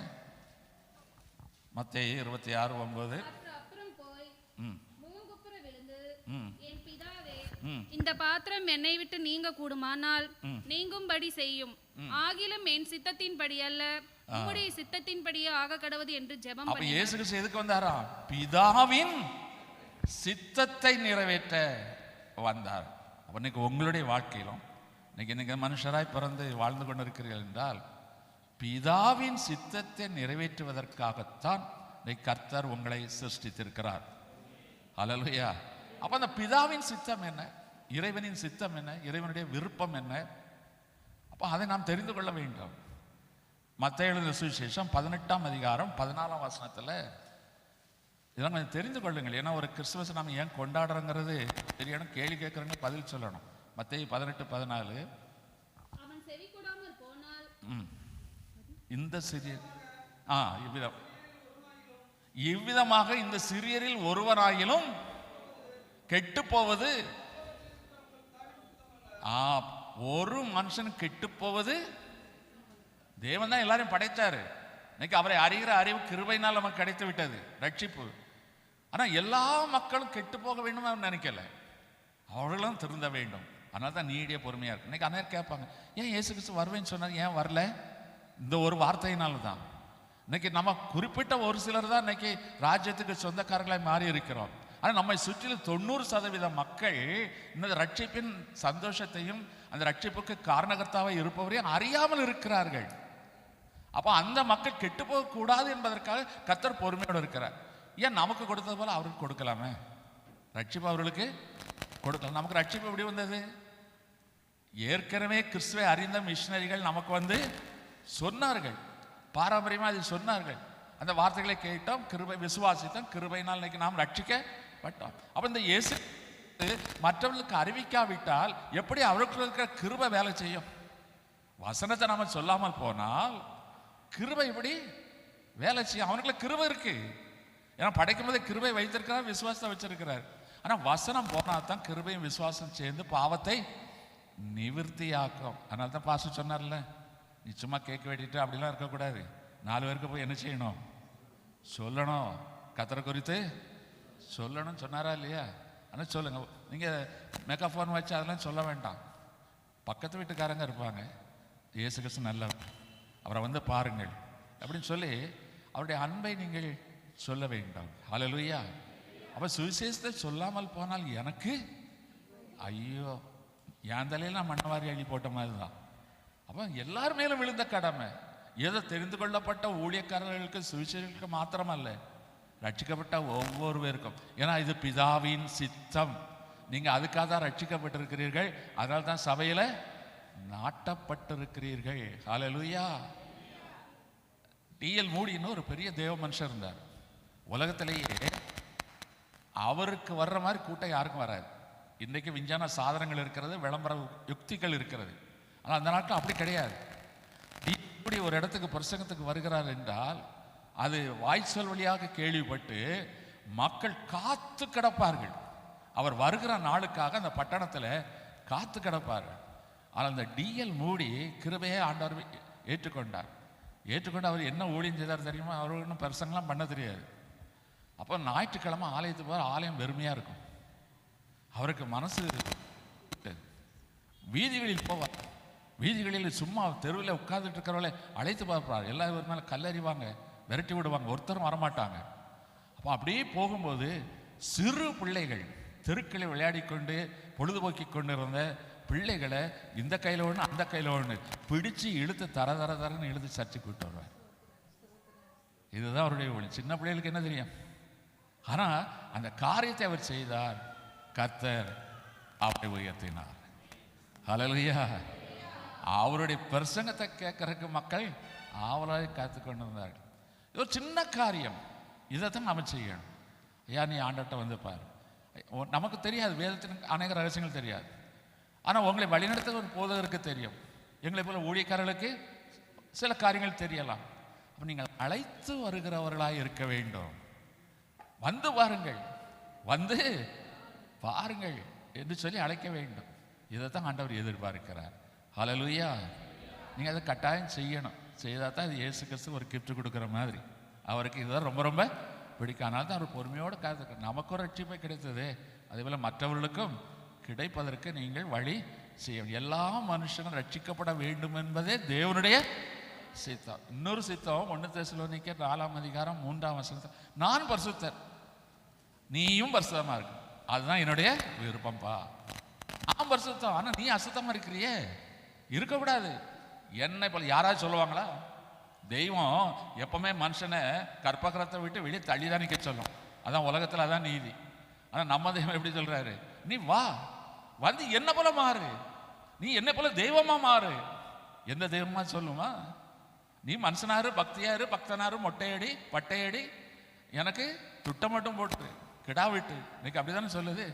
மத்தேயு 26:9. அப்புறம் போய் முகங்குப்புற விழுந்து, என் பிதாவே, இந்த பாத்திரம் என்னை விட்டு நீங்க கூடுமானால் நீங்கும்படி செய்யும், ஆகிலும் என் சித்தத்தின்படி அல்ல உம்முடைய சித்தத்தின்படியே ஆக கடவுது என்று ஜெபம் பண்ணி. அப்ப இயேசு கிறிஸ்து எதுக்கு வந்தாரா? பிதாவின் சித்தத்தை நிறைவேற்ற வந்தார். இன்னைக்கு உங்களுடைய வாழ்க்கையிலும் இன்னைக்கு மனுஷராய் பிறந்து வாழ்ந்து கொண்டிருக்கிறீர்கள் என்றால் பிதாவின் சித்தத்தை நிறைவேற்றுவதற்காகத்தான் கர்த்தர் உங்களை சிருஷ்டித்திருக்கிறார். ஹல்லேலூயா. அப்ப அந்த பிதாவின் சித்தம் என்ன, இறைவனின் சித்தம் என்ன, இறைவனுடைய விருப்பம் என்ன, அப்ப அதை நாம் தெரிந்து கொள்ள வேண்டும். மத்தேயு எழுதின சுவிசேஷம் 18ஆம் அதிகாரம் 14ஆம் வசனத்தில் இதெல்லாம் கொஞ்சம் தெரிந்து கொள்ளுங்கள். ஏன்னா ஒரு கிறிஸ்துமஸ் நம்ம ஏன் கொண்டாடுறோங்கிறது தெரியணும். கேள்வி கேட்குறவங்க பதில் சொல்லணும். மத்தேயு 18:14. அவன் செவி கொடாமல் போனால் இந்த சிறியர் இவ்விதமாக இந்த சிறியரில் ஒருவராயிலும் கெட்டு போவது, ஒரு மனுஷன் கெட்டு போவது, தேவன் தான் எல்லாரையும் படைத்தாரு. இன்னைக்கு அவரை அறிகிற அறிவு கிருபையினால் நமக்கு கிடைத்து விட்டது ரட்சிப்பு. ஆனா எல்லா மக்களும் கெட்டு போக வேண்டும் அவர் நினைக்கல, அவர்களும் திருந்த வேண்டும். அதனால தான் நீடிய பொறுமையா இருக்கு. இன்னைக்கு அநேகம் கேட்பாங்க, ஏன் இயேசு கிறிஸ்து வருவேன்னு சொன்னார், ஏன் வரல? இந்த ஒரு வார்த்தையினால தான். இன்னைக்கு நம்ம குறிப்பிட்ட ஒரு சிலர் தான் இன்னைக்கு ராஜ்யத்துக்கு சொந்தக்காரர்களாய் மாறி இருக்கிறோம். ஆனால் நம்மை சுற்றிலும் 90% மக்கள் இந்த ரட்சிப்பின் சந்தோஷத்தையும் அந்த ரட்சிப்புக்கு காரணகர்த்தாவை இருப்பவரையும் அறியாமல் இருக்கிறார்கள். அப்போ அந்த மக்கள் கெட்டு போக கூடாது என்பதற்காக கர்த்தர் பொறுமையோடு இருக்கிறார். ஏன் நமக்கு கொடுத்தது போல அவருக்கு கொடுக்கலாமே? ரட்சிப்பு அவர்களுக்கு கொடுக்கலாம். நமக்கு ரட்சிப்பு எப்படி வந்தது? ஏற்கனவே கிறிஸ்துவை அறிந்த மிஷினரிகள் நமக்கு வந்து சொன்னார்கள், பாரம்பரியமா அது சொன்னார்கள். அந்த வார்த்தைகளை கேட்டோம், கிருபை விசுவாசித்தோம், கிருபையினால் இன்னைக்கு நாம் ரட்சிக்கப்பட்டோம். அப்ப இந்த இயேசு மற்றவர்களுக்கு அறிவிக்காவிட்டால் எப்படி அவர்களுக்கு இருக்கிற கிருபை வேலை செய்யும்? வசனத்தை நாம சொல்லாமல் போனால் கிருபை எப்படி வேலை செய்யும்? அவனுக்குள்ள கிருபை இருக்கு. ஏன்னா படைக்கும் போதே கிருபை வைத்திருக்கிறார், விசுவாசத்தை வச்சிருக்கிறார். ஆனா வசனம் போனா தான் கிருபையும் விசுவாசம் சேர்ந்து பாவத்தை நிவர்த்தியாக்கும். அதனால தான் பாஸ்டர் சொன்னார்ல, நீ சும்மா கேட்க வேண்டிட்டு அப்படிலாம் இருக்கக்கூடாது. 4 பேருக்கு போய் என்ன செய்யணும்? சொல்லணும். கர்த்தரை குறித்து சொல்லணும் சொன்னாரா இல்லையா? ஆனால் சொல்லுங்க. நீங்கள் மெகாஃபோன் வச்சு அதெல்லாம் சொல்ல வேண்டாம். பக்கத்து வீட்டுக்காரங்க இருப்பாங்க, இயேசு கிறிஸ்து நல்லவர், அவரை வந்து பாருங்கள் அப்படின்னு சொல்லி அவருடைய அன்பை நீங்கள் சொல்ல வேண்டும். ஹல்லேலூயா. அப்ப சுவிசேஷத்தை சொல்லாமல் போனால் எனக்கு ஐயோ, என் தலையில நான் மண்ணவாரி அள்ளி போட்ட மாதிரி தான். அப்ப எல்லார் மேலும் விழுந்த கடமை. ஏதோ தெரிந்து கொள்ளப்பட்ட ஊழியக்காரர்களுக்கு சுவிசேஷர்களுக்கு மாத்திரமல்ல, ரட்சிக்கப்பட்ட ஒவ்வொருவருக்கும். ஏன்னா இது பிதாவின் சித்தம். நீங்க அதுக்காக தான் ரட்சிக்கப்பட்டிருக்கிறீர்கள். அதனால தான் சபையில நாட்டப்பட்டிருக்கிறீர்கள். ஹல்லேலூயா. டிஎல் மூடின்னு ஒரு பெரிய தேவ மனுஷர் இருந்தார். உலகத்திலேயே அவருக்கு வர்ற மாதிரி கூட்டம் யாருக்கும் வராது. இன்றைக்கு விஞ்ஞான சாதனங்கள் இருக்கிறது, விளம்பர யுக்திகள் இருக்கிறது. ஆனால் அந்த நாட்கள் அப்படி கிடையாது. இப்படி ஒரு இடத்துக்கு பிரசங்கத்துக்கு வருகிறார் என்றால் அது வாய்ச்சொல் வழியாக கேள்விப்பட்டு மக்கள் காத்து கிடப்பார்கள். அவர் வருகிற நாளுக்காக அந்த பட்டணத்தில் காத்து கிடப்பார்கள். ஆனால் அந்த டிஎல் மூடி கிருபையை ஆண்டவர் ஏற்றுக்கொண்டார். ஏற்றுக்கொண்டு அவர் என்ன ஊழியம் செய்தார் தெரியுமா? அவருக்கு இன்னும் பிரசங்கெல்லாம் பண்ண தெரியாது. அப்போ ஞாயிற்றுக்கிழமை ஆலயத்துக்கு போகிற ஆலயம் வெறுமையாக இருக்கும். அவருக்கு மனசு வீதிகளில் போவார். வீதிகளில் சும்மா தெருவில் உட்கார்ந்துட்டு இருக்கிறவளை அழைத்து பார்ப்பார். எல்லாரும் ஒரு மேலே கல்லறிவாங்க, விரட்டி விடுவாங்க, ஒருத்தரும் வரமாட்டாங்க. அப்போ அப்படியே போகும்போது சிறு பிள்ளைகள் தெருக்களை விளையாடி கொண்டு பொழுதுபோக்கி கொண்டு இருந்த பிள்ளைகளை இந்த கையில் ஒன்று அந்த கையில் ஒன்று பிடிச்சு இழுத்து தரன்னு இழுத்து சர்ச்சைக்கு விட்டு வருவார். இதுதான் அவருடைய ஒளி. சின்ன பிள்ளைகளுக்கு என்ன தெரியும்? ஆனால் அந்த காரியத்தை அவர் செய்தார். கர்த்தர் அவரை உயர்த்தினார். ஹல்லேலூயா. அவருடைய பிரசங்கத்தை கேட்கறதுக்கு மக்கள் ஆவலாக காத்து கொண்டு இருந்தார்கள். இது ஒரு சின்ன காரியம், இதைத்தான் நம்ம செய்யணும். ஐயா, நீ ஆண்டவர்கிட்ட வந்து பாரு. நமக்கு தெரியாது, வேதத்தின் அநேக ரகசியங்கள் தெரியாது. ஆனால் உங்களை வழிநடத்த ஒரு போதகருக்கு தெரியும். எங்களை போல ஊழியக்காரர்களுக்கு சில காரியங்கள் தெரியலாம். அப்போ நீங்கள் அழைத்து வருகிறவர்களாக இருக்க வேண்டும். வந்து பாருங்கள், வந்து பாருங்கள் என்று சொல்லி அழைக்க வேண்டும். இதைத்தான் ஆண்டவர் எதிர்பார்க்கிறார். ஹல்லேலூயா. நீங்கள் அதை கட்டாயம் செய்யணும். செய்தால் தான் இது இயேசு கிறிஸ்து ஒரு கிஃப்ட் கொடுக்குற மாதிரி. அவருக்கு இதுதான் ரொம்ப ரொம்ப பிடிக்கும். அதனால தான் அவர் பொறுமையோடு காத்துக்க. நமக்கு ஒரு ரட்சிப்பை கிடைத்தது, அதேபோல் மற்றவர்களுக்கும் கிடைப்பதற்கு நீங்கள் வழி செய்ய. எல்லா மனுஷனும் ரட்சிக்கப்பட வேண்டும் என்பதே தேவனுடைய சித்தம். இன்னொரு சித்தம் 1 தெசலோனிக்கேயர் 4:3 நான் பரிசுத்தர், நீயும் பரிசுத்தமா இருக்கு. அதுதான் என்னுடைய விருப்பம்பா. நான் பரிசுத்தம், ஆனா நீ அசுத்தமா இருக்கிறியே, இருக்கக்கூடாது. என்னை போல யாராவது சொல்லுவாங்களா? தெய்வம் எப்பவுமே மனுஷனை கற்பகரத்தை விட்டு வெளியே தள்ளிதான் நிற்க சொல்லும். அதான் உலகத்தில் அதான் நீதி. ஆனா நம்ம தெய்வம் எப்படி சொல்றாரு? நீ வா, வந்து என்ன போல மாறு, நீ என்ன போல தெய்வமா மாறு. எந்த தெய்வமா சொல்லுமா? நீ மனுஷனாரு, பக்தியாரு, பக்தனாரு, மொட்டையடி பட்டையடி, எனக்கு துட்டை மட்டும் போட்டு கிடா விட்டு, இன்னைக்கு அப்படிதானே சொல்லுது.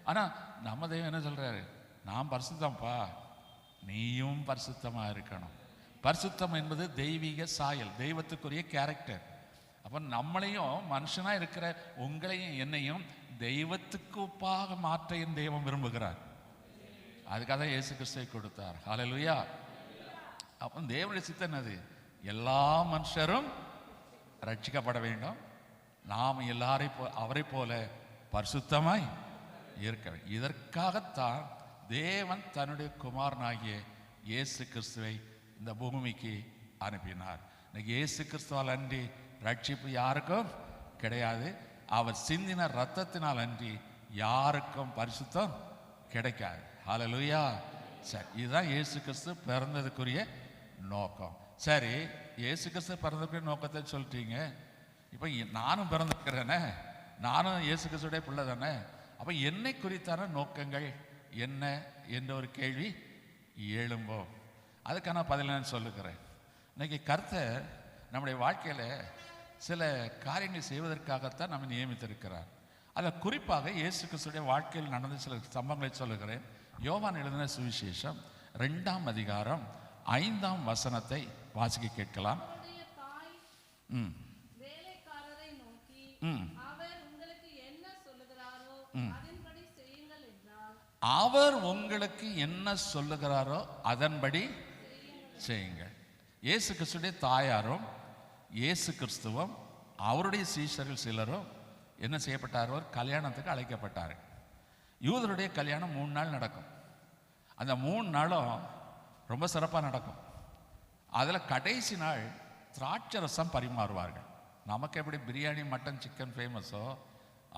ஆனா நம்ம தெய்வம் என்ன சொல்றாரு? நான் பரிசுத்தம்பா, நீயும் பரிசுத்தமா இருக்கணும். பரிசுத்தம் என்பது தெய்வீக சாயல், தெய்வத்துக்குரிய கேரக்டர். அப்ப நம்மளையும் மனுஷனா இருக்கிற உங்களையும் என்னையும் தெய்வத்துக்கு ஒப்பாக மாற்ற என் தெய்வம் விரும்புகிறார். அதுக்காக இயேசு கிறிஸ்துவை கொடுத்தார். ஹல்லேலூயா. அப்போ தேவனுடைய சித்தம் என்னது? எல்லா மனுஷரும் ரட்சிக்கப்பட வேண்டும். நாம் எல்லாரையும் அவரை போல பரிசுத்தமாய் இருக்க வேண்டும். இதற்காகத்தான் தேவன் தன்னுடைய குமாரனாகிய இயேசு கிறிஸ்துவை இந்த பூமிக்கு அனுப்பினார். இன்னைக்கு இயேசு கிறிஸ்துவால் அன்றி ரட்சிப்பு யாருக்கும் கிடையாது. அவர் சிந்தின ரத்தத்தினால் அன்றி யாருக்கும் பரிசுத்தம் கிடைக்காது. ஹல்லேலூயா. சரி, இதுதான் இயேசு கிறிஸ்து பிறந்ததுக்குரிய நோக்கம். சரி, இயேசு கிறிஸ்து பிறந்ததுக்குரிய நோக்கத்தை சொல்லிட்டீங்க. இப்போ நானும் பிறந்திருக்கிறேனே, நானும் இயேசு கிறிஸ்துடைய பிள்ளை தானே. அப்போ என்னை குறித்தான நோக்கங்கள் என்ன என்ற ஒரு கேள்வி எழும்போம். அதுக்கான பதில் நான் சொல்லுகிறேன். இன்னைக்கு கர்த்தர் நம்முடைய வாழ்க்கையில் சில காரியங்கள் செய்வதற்காகத்தான் நம்ம நியமித்திருக்கிறார். அதில் குறிப்பாக இயேசு கிறிஸ்துடைய வாழ்க்கையில் நடந்த சில சம்பவங்களை சொல்லுகிறேன். யோவான் எழுதின சுவிசேஷம் 2ஆம் அதிகாரம் 5ஆம் வசனத்தை வாசிக்க கேட்கலாம். அவர் உங்களுக்கு என்ன சொல்லுகிறாரோ அதன்படி செய்யுங்கள். இயேசு கிறிஸ்துடைய தாயாரும் இயேசு கிறிஸ்துவும் அவருடைய சீஷர்கள் சிலரும் என்ன செய்யப்பட்டாரோ, கல்யாணத்துக்கு அழைக்கப்பட்டார்கள். யூதருடைய கல்யாணம் 3 நாள் நடக்கும். அந்த 3 நாளும் ரொம்ப சிறப்பாக நடக்கும். அதில் கடைசி நாள் திராட்சை ரசம் பரிமாறுவார்கள். நமக்கு எப்படி பிரியாணி மட்டன் சிக்கன் ஃபேமஸோ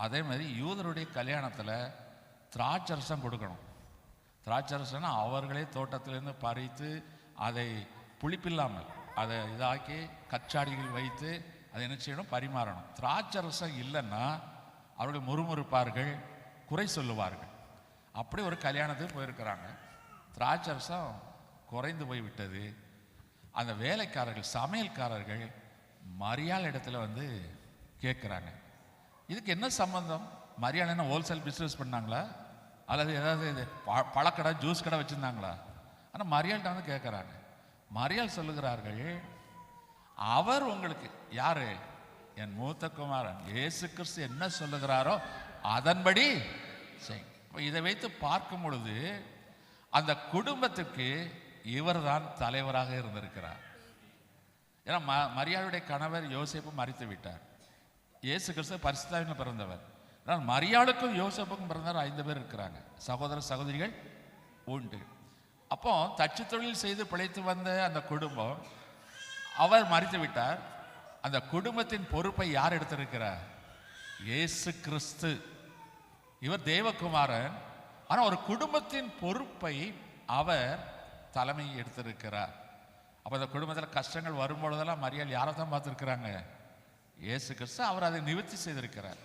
அதே மாதிரி யூதருடைய கல்யாணத்தில் திராட்சரசம் கொடுக்கணும். திராட்சரசம்னா அவர்களே தோட்டத்திலேருந்து பறித்து அதை புளிப்பில்லாமல் அதை இதாக்கி கச்சாடிகள் வைத்து அதை என்ன செய்யணும், பரிமாறணும். திராட்சரசம் இல்லைன்னா அவர்கள் முறுமுறுப்பார்கள், குறை சொல்லுவார்கள். அப்படி ஒரு கல்யாணத்துக்கு போயிருக்கிறாங்க. திராட்சரசம் குறைந்து போய்விட்டது. அந்த வேலைக்காரர்கள், சமையல்காரர்கள் மரியாள் இடத்துல வந்து கேட்குறாங்க, இதுக்கு என்ன சம்பந்தம்? மரியாள் என்ன ஹோல்சேல் பிஸ்னஸ் பண்ணாங்களா அல்லது ஏதாவது இது பழக்கடை ஜூஸ் கடை வச்சுருந்தாங்களா? ஆனால் மரியாள்கிட்ட வந்து கேட்குறாங்க. மரியாள் சொல்லுகிறார்கள், அவர் உங்களுக்கு யாரு? என் மூத்த குமாரன் இயேசு கிறிஸ்து என்ன சொல்லுகிறாரோ அதன்படி செய். இதை வைத்து பார்க்கும் பொழுது அந்த குடும்பத்துக்கு இவர் தான் தலைவராக இருந்திருக்கிறார். ஏன்னா மரியாளுடைய கணவர் யோசேப்பு மரித்து விட்டார். இயேசு கிறிஸ்து பரிசுத்தாவியில் பிறந்தவர். ஆனால் மரியாளுக்கும் யோசேப்புக்கும் பிறந்தவர் 5 பேர் இருக்கிறாங்க, சகோதர சகோதரிகள் உண்டு. அப்போ தச்சு தொழில் செய்து பிழைத்து வந்த அந்த குடும்பம், அவர் மரித்து விட்டார். அந்த குடும்பத்தின் பொறுப்பை யார் எடுத்திருக்கிறார்? இயேசு கிறிஸ்து. இவர் தேவகுமாரன். ஆனால் ஒரு குடும்பத்தின் பொறுப்பை அவர் தலைமை எடுத்திருக்கிறார். அப்போ அந்த குடும்பத்தில் கஷ்டங்கள் வரும்பொழுதெல்லாம் மரியாள் யாரை தான் பார்த்துருக்கிறாங்க? இயேசு கிறிஸ்து. அவர் அதை நிவர்த்தி செய்திருக்கிறார்.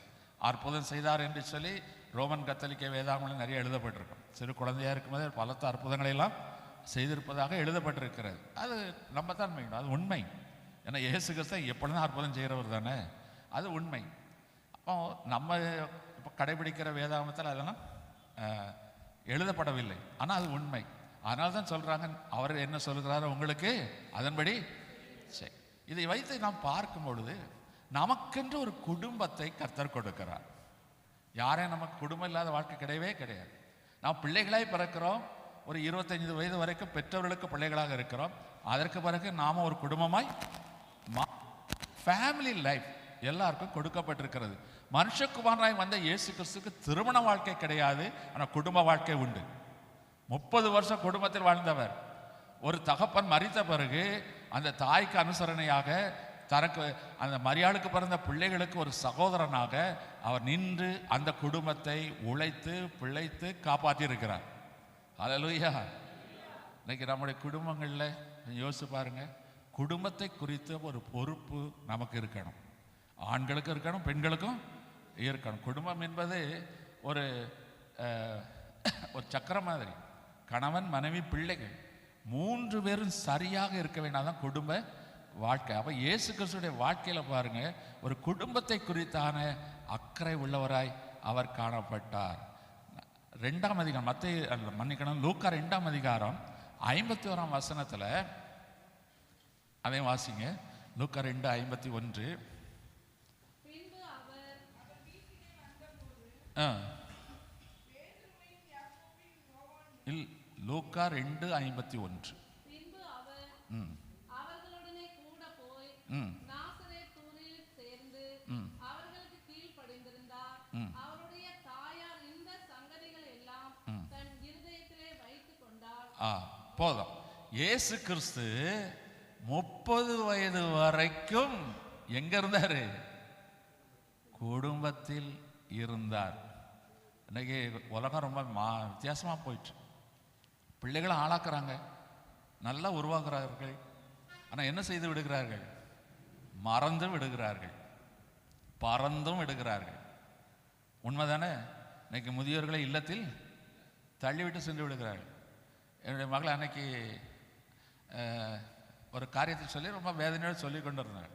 அற்புதம் செய்தார் என்று சொல்லி ரோமன் கத்தோலிக்க வேதாகமத்தில் நிறைய எழுதப்பட்டிருக்கும். சிறு குழந்தையாக இருக்கும்போது பலத்த அற்புதங்களை எல்லாம் செய்திருப்பதாக எழுதப்பட்டிருக்கிறது. அது நம்ம தான் மெயின், அது உண்மை. ஏன்னா இயேசு கிறிஸ்து எப்பொழுதும் அற்புதம் செய்கிறவர் தானே, அது உண்மை. அப்போ நம்ம இப்போ கடைபிடிக்கிற வேதாகமத்தில் அதெல்லாம் எழுதப்படவில்லை, ஆனால் அது உண்மை. அதனால தான் சொல்கிறாங்க, அவர் என்ன சொல்கிறாரோ உங்களுக்கு அதன்படி சரி. இதை வைத்து நாம் பார்க்கும் பொழுது நமக்கென்று ஒரு குடும்பத்தை கர்த்தர் கொடுக்கிறார். யாரையும் நமக்கு குடும்பம் இல்லாத வாழ்க்கை கிடையவே கிடையாது. நாம் பிள்ளைகளாய் பிறக்கிறோம். ஒரு 25 வயது வரைக்கும் பெற்றவர்களுக்கு பிள்ளைகளாக இருக்கிறோம். அதற்கு பிறகு நாம் ஒரு குடும்பமாய் ஃபேமிலி லைஃப் எல்லாருக்கும் கொடுக்கப்பட்டிருக்கிறது. மனுஷகுமாரனாய் வந்த இயேசு கிறிஸ்துக்கு திருமண வாழ்க்கை கிடையாது, ஆனால் குடும்ப வாழ்க்கை உண்டு. 30 வருஷம் குடும்பத்தில் வாழ்ந்தவர். ஒரு தகப்பன் மரித்த பிறகு அந்த தாய்க்கு அனுசரணையாக தனக்கு அந்த மரியாளுக்கு பிறந்த பிள்ளைகளுக்கு ஒரு சகோதரனாக அவர் நின்று அந்த குடும்பத்தை உழைத்து பிழைத்து காப்பாற்றி இருக்கிறார். ஹல்லேலூயா. இன்னைக்கு நம்முடைய குடும்பங்களில் யோசிச்சு பாருங்க, குடும்பத்தை குறித்த ஒரு பொறுப்பு நமக்கு இருக்கணும். ஆண்களுக்கும் இருக்கணும், பெண்களுக்கும் இருக்கணும். குடும்பம் என்பது ஒரு சக்கரம் மாதிரி. கணவன், மனைவி, பிள்ளைகள் 3 பேரும் சரியாக இருக்க வேண்டாதான் குடும்ப வாழ்க்கை. அப்போ இயேசு கிறிஸ்துடைய வாழ்க்கையில் பாருங்க, ஒரு குடும்பத்தை குறித்தான அக்கறை உள்ளவராய் அவர் காணப்பட்டார். 2ஆம் அதிகாரம் மன்னிக்கணும், லூக்கா 2ஆம் அதிகாரம் 51ஆம் வசனத்தில் அதையும் வாசிங்க. லூக்கா 2:51. லூக்கா 2:51. அவர்களுக்கு கீழ்ப்படிந்திருந்தார். அவருடைய தாயார் இந்த சங்கதிகள் எல்லாம் தன் இருதயத்திலே வைத்துக் கொண்டார். போதும். இயேசு கிறிஸ்து 30 வயது வரைக்கும் எங்க இருந்தாரு? குடும்பத்தில் இருந்தார். இன்னைக்கு உலகம் ரொம்ப வித்தியாசமா போயிட்டு, பிள்ளைகளை ஆளாக்குறாங்க, நல்லா உருவாக்குறார்கள். ஆனால் என்ன செய்து விடுகிறார்கள்? மறந்து விடுகிறார்கள், பறந்தும் விடுகிறார்கள். உண்மைதானே? இன்னைக்கு முதியோர்களை இல்லத்தில் தள்ளிவிட்டு சென்று விடுகிறார்கள். என்னுடைய மகள் அன்னைக்கு ஒரு காரியத்தை சொல்லி ரொம்ப வேதனையோடு சொல்லி கொண்டு இருந்தாள்.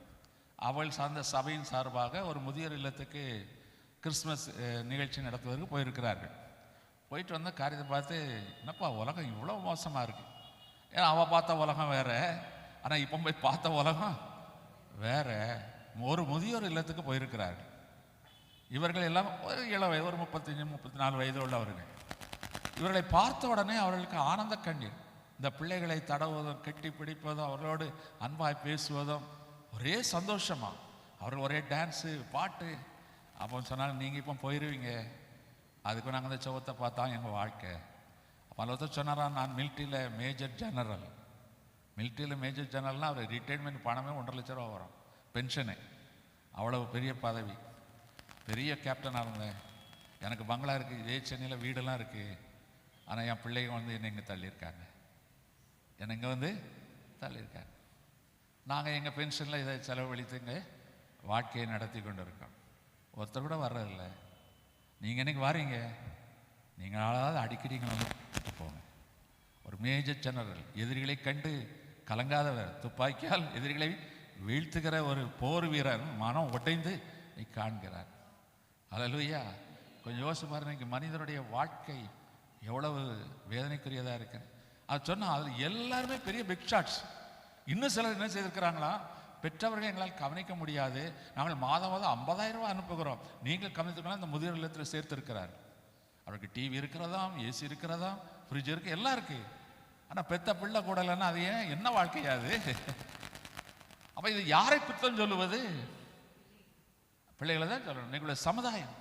அவள் சார்ந்த சபையின் சார்பாக ஒரு முதியோர் இல்லத்துக்கு கிறிஸ்மஸ் நிகழ்ச்சி நடத்துவதற்கு போயிருக்கிறார்கள். போயிட்டு வந்த காரியத்தை பார்த்து, என்னப்பா உலகம் இவ்வளோ மோசமாக இருக்குது. ஏன்னா அவள் பார்த்த உலகம் வேற, ஆனால் இப்போ போய் பார்த்த உலகம் வேற. ஒரு முதியோர் இல்லத்துக்கு போயிருக்கிறார்கள். இவர்கள் எல்லாம் ஒரு இளம் வயது, ஒரு 35-34 வயது உள்ளவர்கள். இவர்களை பார்த்த உடனே அவர்களுக்கு ஆனந்த கண்ணீர். இந்த பிள்ளைகளை தடவுவதும் கெட்டி பிடிப்பதும் அவர்களோடு அன்பாய் பேசுவதும் ஒரே சந்தோஷமா. அவர்கள் ஒரே டான்ஸு பாட்டு. அப்போ சொன்னாலும் நீங்கள் இப்போ போயிடுவீங்க, அதுக்கு நாங்கள் அந்த சோகத்தை பார்த்தா எங்கள் வாழ்க்கை. அப்போ ஒருத்தர் சொன்னாரா, நான் மிலிட்ரியில் மேஜர் ஜெனரல். மிலிட்ரியில் மேஜர் ஜெனரல்னால் அவர் ரிட்டைர்மெண்ட் பணமே 1.5 லட்ச ரூபா வரும் பென்ஷனு. அவ்வளவு பெரிய பதவி, பெரிய கேப்டனாக இருந்தேன். எனக்கு பங்களா இருக்குது, இதே சென்னையில் வீடெல்லாம் இருக்குது. ஆனால் என் பிள்ளைங்க வந்து என்னை இங்கே தள்ளியிருக்காங்க, என்னை இங்கே வந்து தள்ளியிருக்காங்க. நாங்கள் எங்கள் பென்ஷனில் இதை செலவழித்துங்க வாழ்க்கையை நடத்தி கொண்டு இருக்கோம். ஒருத்தர் கூட வர்றதில்லை. நீங்கள் என்னைக்கு வாரீங்க? நீங்களாவது அடிக்கடி போங்க. ஒரு மேஜர் ஜெனரல், எதிரிகளை கண்டு கலங்காதவர், துப்பாக்கியால் எதிரிகளை வீழ்த்துகிற ஒரு போர் வீரர் மனம் உடைந்து நீ காண்கிறார். அல்லேலூயா. கொஞ்சம் யோசிச்சு பாருங்க, இன்னைக்கு மனிதனுடைய வாழ்க்கை எவ்வளவு வேதனைக்குரியதாக இருக்கு. அது சொன்னால் அதில் எல்லாருமே பெரிய பிக் ஷாட்ஸ். இன்னும் சிலர் என்ன செய்திருக்கிறாங்களா, பெற்றவர்கள் எங்களால் கவனிக்க முடியாது, நாங்கள் மாதம் 50,000 ரூபாய் அனுப்புகிறோம், நீங்கள் கவனித்துக்கலாம். இந்த முதியோர் இல்லத்தில் சேர்த்திருக்கிறார். அவருக்கு டிவி இருக்கிறதாம், ஏசி இருக்கிறதாம், ஃப்ரிட்ஜ் இருக்கு, எல்லாம் இருக்கு. ஆனால் பெத்த பிள்ளை கூட இல்லைன்னா அது ஏன், என்ன வாழ்க்கையாது? அப்போ இது யாரை குற்றம் சொல்லுவது? பிள்ளைகளை தான் சொல்லணும். எங்களுடைய சமுதாயம்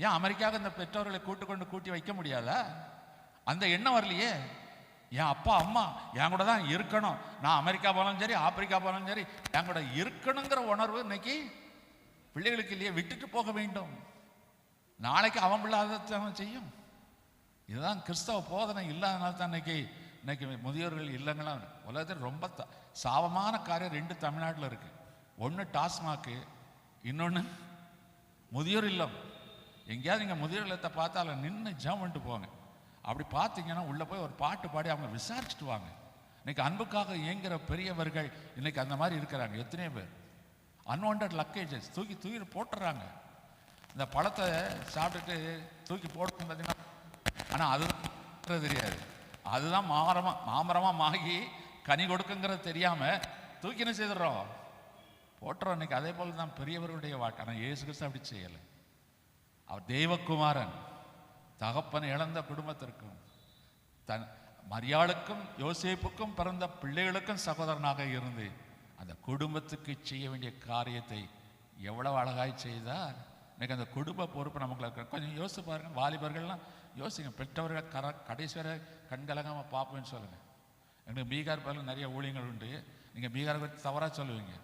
ஏன் அமெரிக்காவுக்கு இந்த பெற்றோர்களை கூட்டி வைக்க முடியாதா? அந்த எண்ணம் வரலையே. என் அப்பா அம்மா என் கூட தான் இருக்கணும், நான் அமெரிக்கா போனாலும் சரி ஆப்பிரிக்கா போனாலும் சரி என் கூட இருக்கணுங்கிற உணர்வு இன்னைக்கு பிள்ளைகளுக்கு இல்லையே. விட்டுட்டு போக வேண்டும், நாளைக்கு அவன் பிள்ளை அதை செய்யும். இதுதான் கிறிஸ்தவ போதனை இல்லாதனால தான் இன்னைக்கு முதியோர்கள் இல்லைங்களாம் உலகத்தில் ரொம்ப சாபமான காரியம் 2 தமிழ்நாட்டில் இருக்கு. ஒன்று டாஸ்மாக்கு, இன்னொன்று முதியோர் இல்லம். எங்கேயாவது நீங்கள் முதியோர் இல்லத்தை பார்த்தா அதில் நின்று ஜெபம் பண்ணிட்டு போங்க. அப்படி பார்த்தீங்கன்னா உள்ளே போய் ஒரு பாட்டு பாடி அவங்க விசாரிச்சுட்டு வாங்க. இன்னைக்கு அன்புக்காக இயங்குகிற பெரியவர்கள் இன்னைக்கு அந்த மாதிரி இருக்கிறாங்க. எத்தனையோ பேர் அன்வான்ட் லக்கேஜஸ் தூக்கி போட்டுறாங்க. இந்த பழத்தை சாப்பிட்டுட்டு தூக்கி போட்டு பார்த்தீங்கன்னா, ஆனால் அது தெரியாது, அதுதான் மாமரமாக மாகி கனி கொடுக்குங்கிறது தெரியாமல் தூக்கி என்ன செய்துடுறோம், போட்டுறோம். இன்னைக்கு அதே போல் தான் பெரியவர்களுடைய வாழ்க்கை. ஆனால் இயேசு கிறிஸ்து அப்படி செய்யலை. அவர் தெய்வகுமாரன், தகப்பனை இழந்த குடும்பத்திற்கும் மரியாளுக்கும் யோசேப்புக்கும் பிறந்த பிள்ளைகளுக்கும் சகோதரனாக இருந்து அந்த குடும்பத்துக்கு செய்ய வேண்டிய காரியத்தை எவ்வளவு அழகாய் செய்தார். இன்னைக்கு அந்த குடும்ப பொறுப்பு நமக்கு கொஞ்சம் யோசிச்சு பாருங்க. வாலிபர்கள்லாம் யோசிங்க, பெற்றவர்கள் கடைசி வரை கண்கலங்காமல் பார்ப்பேன்னு சொல்லுங்க. எங்களுக்கு பீகார் பயில நிறைய ஊழியங்கள் உண்டு. நீங்கள் பீகாரை பற்றி தவறாக சொல்லுவீங்க.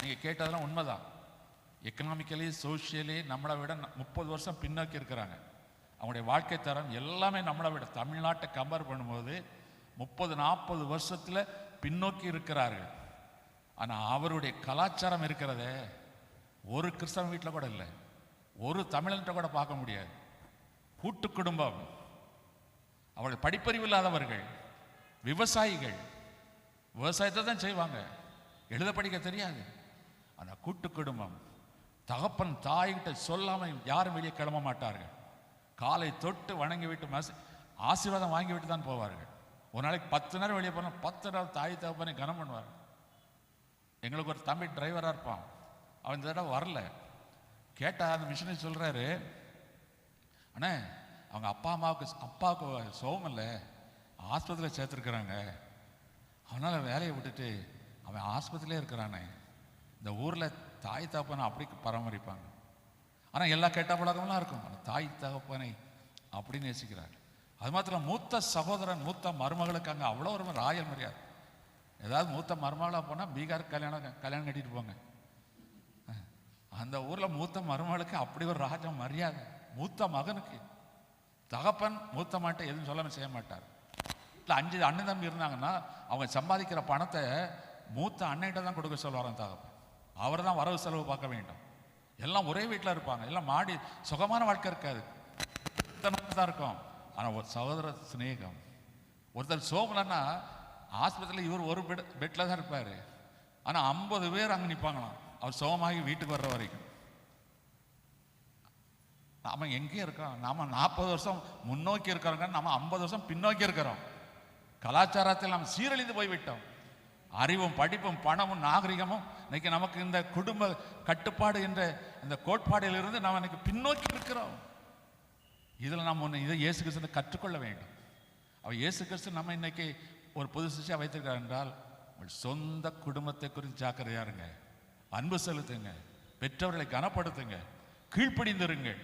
நீங்கள் கேட்டதெல்லாம் உண்மைதான். எக்கனாமிக்கலி சோஷியலி நம்மளை விட 30 வருஷம் பின்னோக்கி இருக்கிறாங்க. அவங்களுடைய வாழ்க்கை தரம் எல்லாமே நம்மளை விட, தமிழ்நாட்டை கம்பேர் பண்ணும்போது 30-40 வருஷத்தில் பின்னோக்கி இருக்கிறார்கள். ஆனால் அவருடைய கலாச்சாரம் இருக்கிறதே ஒரு கிறிஸ்தவ வீட்டில் கூட இல்லை, ஒரு தமிழன்கிட்ட கூட பார்க்க முடியாது. கூட்டு குடும்பம், அவர்கள் படிப்பறிவு இல்லாதவர்கள், விவசாயிகள், விவசாயத்தை தான் செய்வாங்க, எழுத படிக்க தெரியாது. ஆனால் கூட்டு குடும்பம், தகப்பன் தாய்கிட்ட சொல்லாமல் யாரும் வெளியே கிளம்ப மாட்டார்கள். காலை தொட்டு வணங்கி விட்டு ஆசீர்வாதம் வாங்கி விட்டு தான் போவார்கள். ஒரு நாளைக்கு 10 நேரம் வெளியே போனால் 10 நேரம் தாய் தகப்பனை கனம் பண்ணுவார். எங்களுக்கு ஒரு தம்பி டிரைவராக இருப்பான், அவன் இந்த தடவை வரல. கேட்டால் அந்த மிஷினை சொல்கிறாரு, அண்ணே அவங்க அப்பாவுக்கு சோகம் இல்லை, ஆஸ்பத்திரியில் சேர்த்துருக்குறாங்க, அவனால் வேலையை விட்டுட்டு அவன் ஆஸ்பத்திரியிலே இருக்கிறானே. இந்த ஊரில் தாய் தகப்பனை அப்படி பராமரிப்பாங்க. ஆனால் எல்லா கெட்ட பழக்கம்லாம் இருக்கும், ஆனால் தாய் தகப்பனை அப்படி நேசிக்கிறார். அது மாத்திரம் மூத்த சகோதரன் மூத்த மருமகளுக்கு அங்கே அவ்வளோ ஒரு ராயல் மரியாதை. ஏதாவது மூத்த மருமகளாக போனால் பீகார் கல்யாணம் கட்டிட்டு போங்க. அந்த ஊரில் மூத்த மருமகளுக்கு அப்படி ஒரு ராஜ மரியாதை. மூத்த மகனுக்கு தகப்பன் மூத்த மாட்டை எதுவும் சொல்லாமல் செய்ய மாட்டார். இல்லை 5 அண்ணன் தம்பி இருந்தாங்கன்னா அவங்க சம்பாதிக்கிற பணத்தை மூத்த அண்ணன்கிட்ட தான் கொடுக்க சொல்லுவாராம் தகப்பன். அவர் தான் வரவு செலவு பார்க்க வேண்டும். எல்லாம் ஒரே வீட்டில் இருப்பாங்க, எல்லாம் மாடி சுகமான வாழ்க்கை இருக்காது, தான் இருக்கும். ஆனால் ஒரு சகோதர சிநேகம். ஒருத்தர் சோமலன்னா ஆஸ்பத்திரியில் இவர் ஒரு பெட்டில் தான் இருப்பார், ஆனால் 50 பேர் அங்கே நிற்பாங்களாம் அவர் சோகமாகி வீட்டுக்கு வர்ற வரைக்கும். நாம எங்கே இருக்கோம்? நாம 40 வருஷம் முன்னோக்கி இருக்கிறோங்க, நம்ம 50 வருஷம் பின்னோக்கி இருக்கிறோம். கலாச்சாரத்தில் நாம் சீரழிந்து போய்விட்டோம். அறிவும் படிப்பும் பணமும் நாகரிகமும் இன்னைக்கு நமக்கு இந்த குடும்ப கட்டுப்பாடு என்ற இந்த கோட்பாடிலிருந்து நாம் இன்னைக்கு பின்னோக்கி இருக்கிறோம். இதில் நாம் இதை இயேசு கிறிஸ்து கற்றுக்கொள்ள வேண்டும். அவர் இயேசு கிறிஸ்து நம்ம இன்னைக்கு ஒரு புது சிஷ்யா வைத்திருக்கிறார் என்றால் உங்கள் சொந்த குடும்பத்தை குறித்து ஜாக்கிரதையா இருங்க, அன்பு செலுத்துங்க, பெற்றவர்களை கனப்படுத்துங்க, கீழ்ப்படிந்திருங்கள்.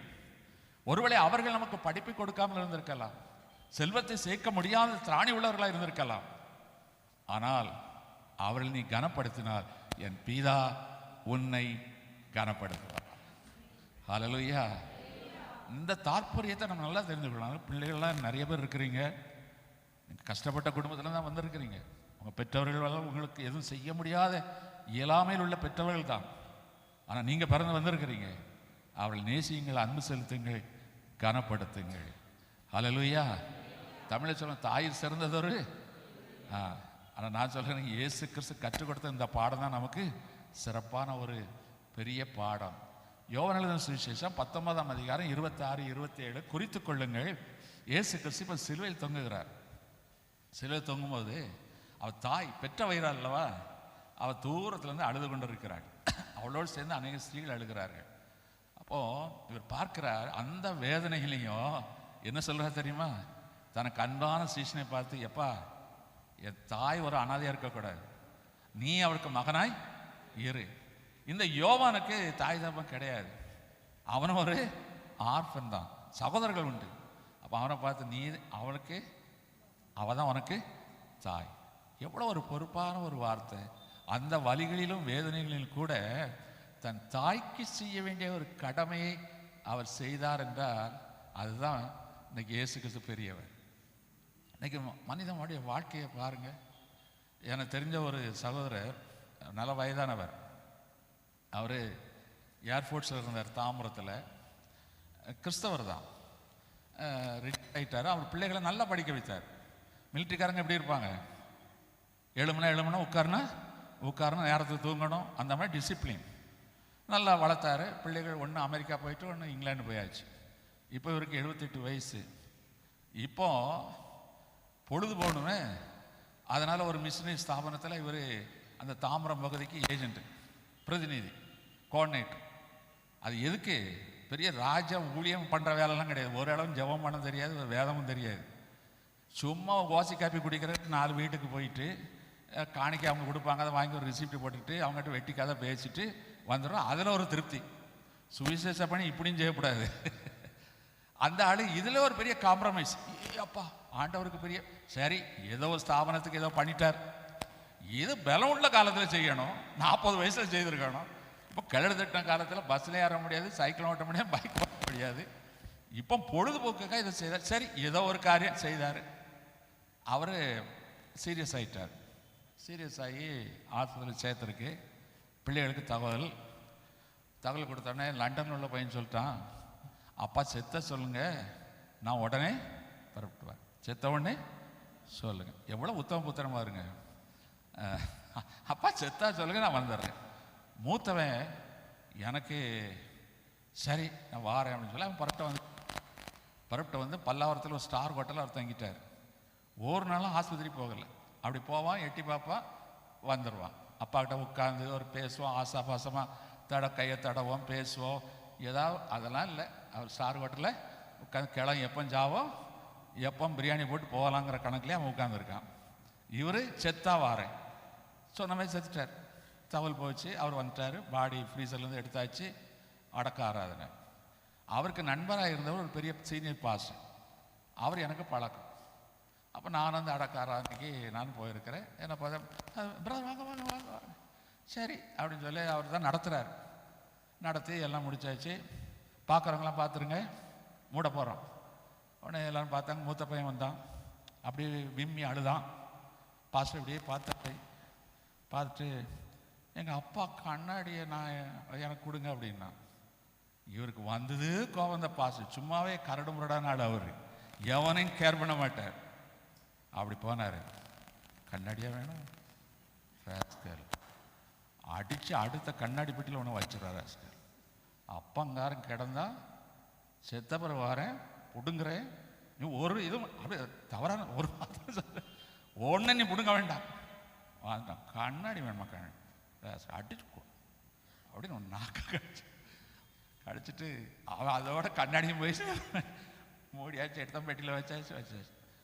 ஒருவேளை அவர்கள் நமக்கு படிப்பை கொடுக்காமல் இருந்திருக்கலாம், செல்வத்தை சேர்க்க முடியாத திராணி உள்ளவர்களாக இருந்திருக்கலாம். ஆனால் அவர்கள் நீ கனப்படுத்தினால் என் பிதா உன்னை கனப்படுத்துவார். ஹல்லேலூயா. இந்த தாற்பயத்தை நம்ம நல்லா தெரிஞ்சுக்கணும். பிள்ளைகள்லாம் நிறைய பேர் இருக்கிறீங்க, கஷ்டப்பட்ட குடும்பத்தில் தான் வந்திருக்கிறீங்க. உங்கள் பெற்றவர்கள் உங்களுக்கு எதுவும் செய்ய முடியாத இயலாமையில் உள்ள பெற்றவர்கள் தான். ஆனால் நீங்கள் பிறந்து வந்திருக்கிறீங்க. அவர்கள் நேசியுங்கள், அன்பு செலுத்துங்கள், கனப்படுத்துங்கள். ஹல்லேலூயா. தமிழை சொல்ல தாய் சிறந்ததொரு. ஆனால் நான் சொல்கிறேன், இயேசு கிறிஸ்து கற்றுக் கொடுத்த இந்த பாடம் தான் நமக்கு சிறப்பான ஒரு பெரிய பாடம். யோவான் எழுதின சுவிசேஷம் 19ஆம் அதிகாரம் 26, 27 குறித்து கொள்ளுங்கள். இயேசு கிறிஸ்து இப்போ சிலுவையில் தொங்குகிறார். சிலுவையில் தொங்கும்போது அவள் தாய் பெற்ற வயிறா அல்லவா, அவள் தூரத்துலேருந்து அழுது கொண்டு இருக்கிறாள். அவளோடு சேர்ந்து அநேக ஸ்திரீகள் அழுகிறார்கள். அப்போது இவர் பார்க்கிறார், அந்த வேதனைகளையும் என்ன சொல்கிறார் தெரியுமா? தனக்கு அன்பான சீஷனை பார்த்து, எப்பா என் தாய் ஒரு அனாதையாக இருக்கக்கூடாது, நீ அவளுக்கு மகனாய் இரு. இந்த யோவானுக்கு தாய் தப்பம் கிடையாது, அவனும் ஒரு ஆர்ஃபன் தான், சகோதரர்கள் உண்டு. அப்போ அவனை பார்த்து, நீ அவளுக்கு அவள் தான் உனக்கு தாய். எவ்வளோ ஒரு பொறுப்பான ஒரு வார்த்தை. அந்த வலிகளிலும் வேதனைகளிலும் கூட தன் தாய்க்கு செய்ய வேண்டிய ஒரு கடமையை அவர் செய்தார் என்றால் அதுதான் இன்னைக்கு இயேசு கிறிஸ்து பெரியவர். இன்னைக்கு மனிதனுடைய வாழ்க்கையை பாருங்க. எனக்கு தெரிஞ்ச ஒரு சகோதரர், நல்ல வயதானவர், அவர் ஏர்ஃபோர்ஸில் இருந்தார், தாம்பரத்தில், கிறிஸ்தவர் தான், ரிட்டையர் ஆகிட்டார். அவர் பிள்ளைகளை நல்லா படிக்க வைத்தார். மிலிட்ரிக்காரங்க எப்படி இருப்பாங்க? 7 மணி உட்காரணும், நேரத்துக்கு தூங்கணும், அந்த மாதிரி டிசிப்ளின் நல்லா வளர்த்தாரு. பிள்ளைகள் ஒன்று அமெரிக்கா போயிட்டு ஒன்று இங்கிலாந்து போயாச்சு. இப்போ இவருக்கு 78 வயசு. இப்போ பொழுது போகணுமே, அதனால் ஒரு மிஷினரி ஸ்தாபனத்தில் இவர் அந்த தாம்பரம் பகுதிக்கு ஏஜென்ட்டு, பிரதிநிதி, கோஆர்டினேட்டர். அது எதுக்கு? பெரிய ராஜ ஊழியம் பண்ணுற வேலைலாம் கிடையாது. ஒரு இடம் ஜெபம் பண்ண தெரியாது, ஒரு வேதமும் தெரியாது. சும்மா ஓசி காப்பி குடிக்கிறதுக்கு 4 வீட்டுக்கு போயிட்டு காணிக்கை அவங்க கொடுப்பாங்க, அதை வாங்கி ஒரு ரிசிப்ட் போட்டுக்கிட்டு அவங்ககிட்ட வெட்டி கதை பேசிட்டு வந்துடும். அதில் ஒரு திருப்தி. சுவிசேஷ பணி இப்படியும் செய்யக்கூடாது. அந்த ஆள் இதில் ஒரு பெரிய காம்ப்ரமைஸ். அப்பா ஆண்டவருக்கு பெரிய சரி, ஏதோ ஒரு ஸ்தாபனத்துக்கு ஏதோ பண்ணிட்டார், இது பலம் உள்ள காலத்தில் செய்யணும், 40 வயசில் செய்திருக்கணும். இப்போ கிளறு திட்ட காலத்தில் பஸ்ஸில் ஏற முடியாது, சைக்கிள் ஓட்ட முடியாது, பைக் ஓட்ட முடியாது. இப்போ பொழுதுபோக்குக்காக இதை செய்தார். சரி, ஏதோ ஒரு காரியம் செய்தார். அவர் சீரியஸ் ஆகிட்டார். சீரியஸ் ஆகி ஆஸ்பத்திரியில் சேர்த்துருக்கு. பிள்ளைகளுக்கு தகவல் கொடுத்தோடனே லண்டனில் உள்ள பையன் சொல்லிட்டான், அப்பா செத்த சொல்லுங்க, நான் உடனே பரப்பிட்டுவேன், செத்த உடனே சொல்லுங்க. எவ்வளோ உத்தம புத்திரமா இருங்க. அப்பா செத்தா சொல்லுங்க, நான் வந்துடுறேன். மூத்தவன் எனக்கு சரி நான் வாரேன் அப்படின்னு சொல்லி அவன் பரப்பிட்ட வந்து பல்லாவரத்தில் ஒரு ஸ்டார் ஹோட்டலில் அவர் தங்கிட்டார். ஒரு நாளும் ஆஸ்பத்திரி போகலை. அப்படி போவான், எட்டி பார்ப்பான், வந்துடுவான். அப்பாக்கிட்ட உட்காந்து ஒரு பேசுவோம், ஆசாபாசமாக கையை தடவோம், பேசுவோம், ஏதாவது அதெல்லாம் இல்லை. அவர் ஸ்டார் ஹோட்டலில் உட்காந்து கிளம்பி எப்போ ஜாவோம், எப்போ பிரியாணி போட்டு போகலாங்கிற கணக்குலேயே அவன் உட்காந்துருக்கான். இவர் செத்தா வாரேன் சொன்ன மாதிரி செத்துட்டார். தகவல் போச்சு, அவர் வந்துட்டார். பாடி ஃப்ரீசர்லேருந்து எடுத்தாச்சு, அடக்க ஆராதனை. அவருக்கு நண்பராக இருந்தவர் ஒரு பெரிய சீனியர் பாஸ்டர், அவர் எனக்கு பழக்கம். அப்போ நான் வந்து அடக்க ஆராதனைக்கு நான் போயிருக்கிறேன். என்ன பார்த்தேன், பிரதர் வாங்க வாங்க வாங்க வாங்க, சரி அப்படின்னு சொல்லி அவர் தான் நடத்துகிறார். நடத்தி எல்லாம் முடிச்சாச்சு. பார்க்குறவங்களாம் பார்த்துருங்க, மூட போகிறோம். உடனே எல்லோரும் பார்த்தாங்க. மூத்த பையன் வந்தான், அப்படியே விம்மி அழுதான். பாஸ்டர் இப்படியே பார்த்துட்டு எங்கள் அப்பா கண்ணாடியை எனக்கு கொடுங்க அப்படின்னா. இவருக்கு வந்தது கோவம். தான் பாஸ்டர் சும்மாவே கரடு முரடான ஆள், அவர் எவனையும் கேர் பண்ண மாட்டார். அப்படி போனார். கண்ணாடியாக வேணும், அடித்து அடுத்த கண்ணாடி பெட்டியில் ஒன்று வச்சுருவார். அப்பங்காரன் கிடந்தா செத்த பிறகு வரேன் பிடுங்குறேன், நீ ஒரு இதுவும் அப்படியே தவறான ஒரு மாத்திரம் சொல்ல, ஒன்று நீ பிடுங்க வேண்டாம், வாண்டாம், கண்ணாடி வேணுமா, கண்ணாடி அடிச்சு அப்படின்னு ஒன்று நாக்க கடிச்சிட்டு அவன் அதோட கண்ணாடியும் போயிடுச்சு. மூடியாச்சு, எடுத்த பெட்டியில் வச்சாச்சு.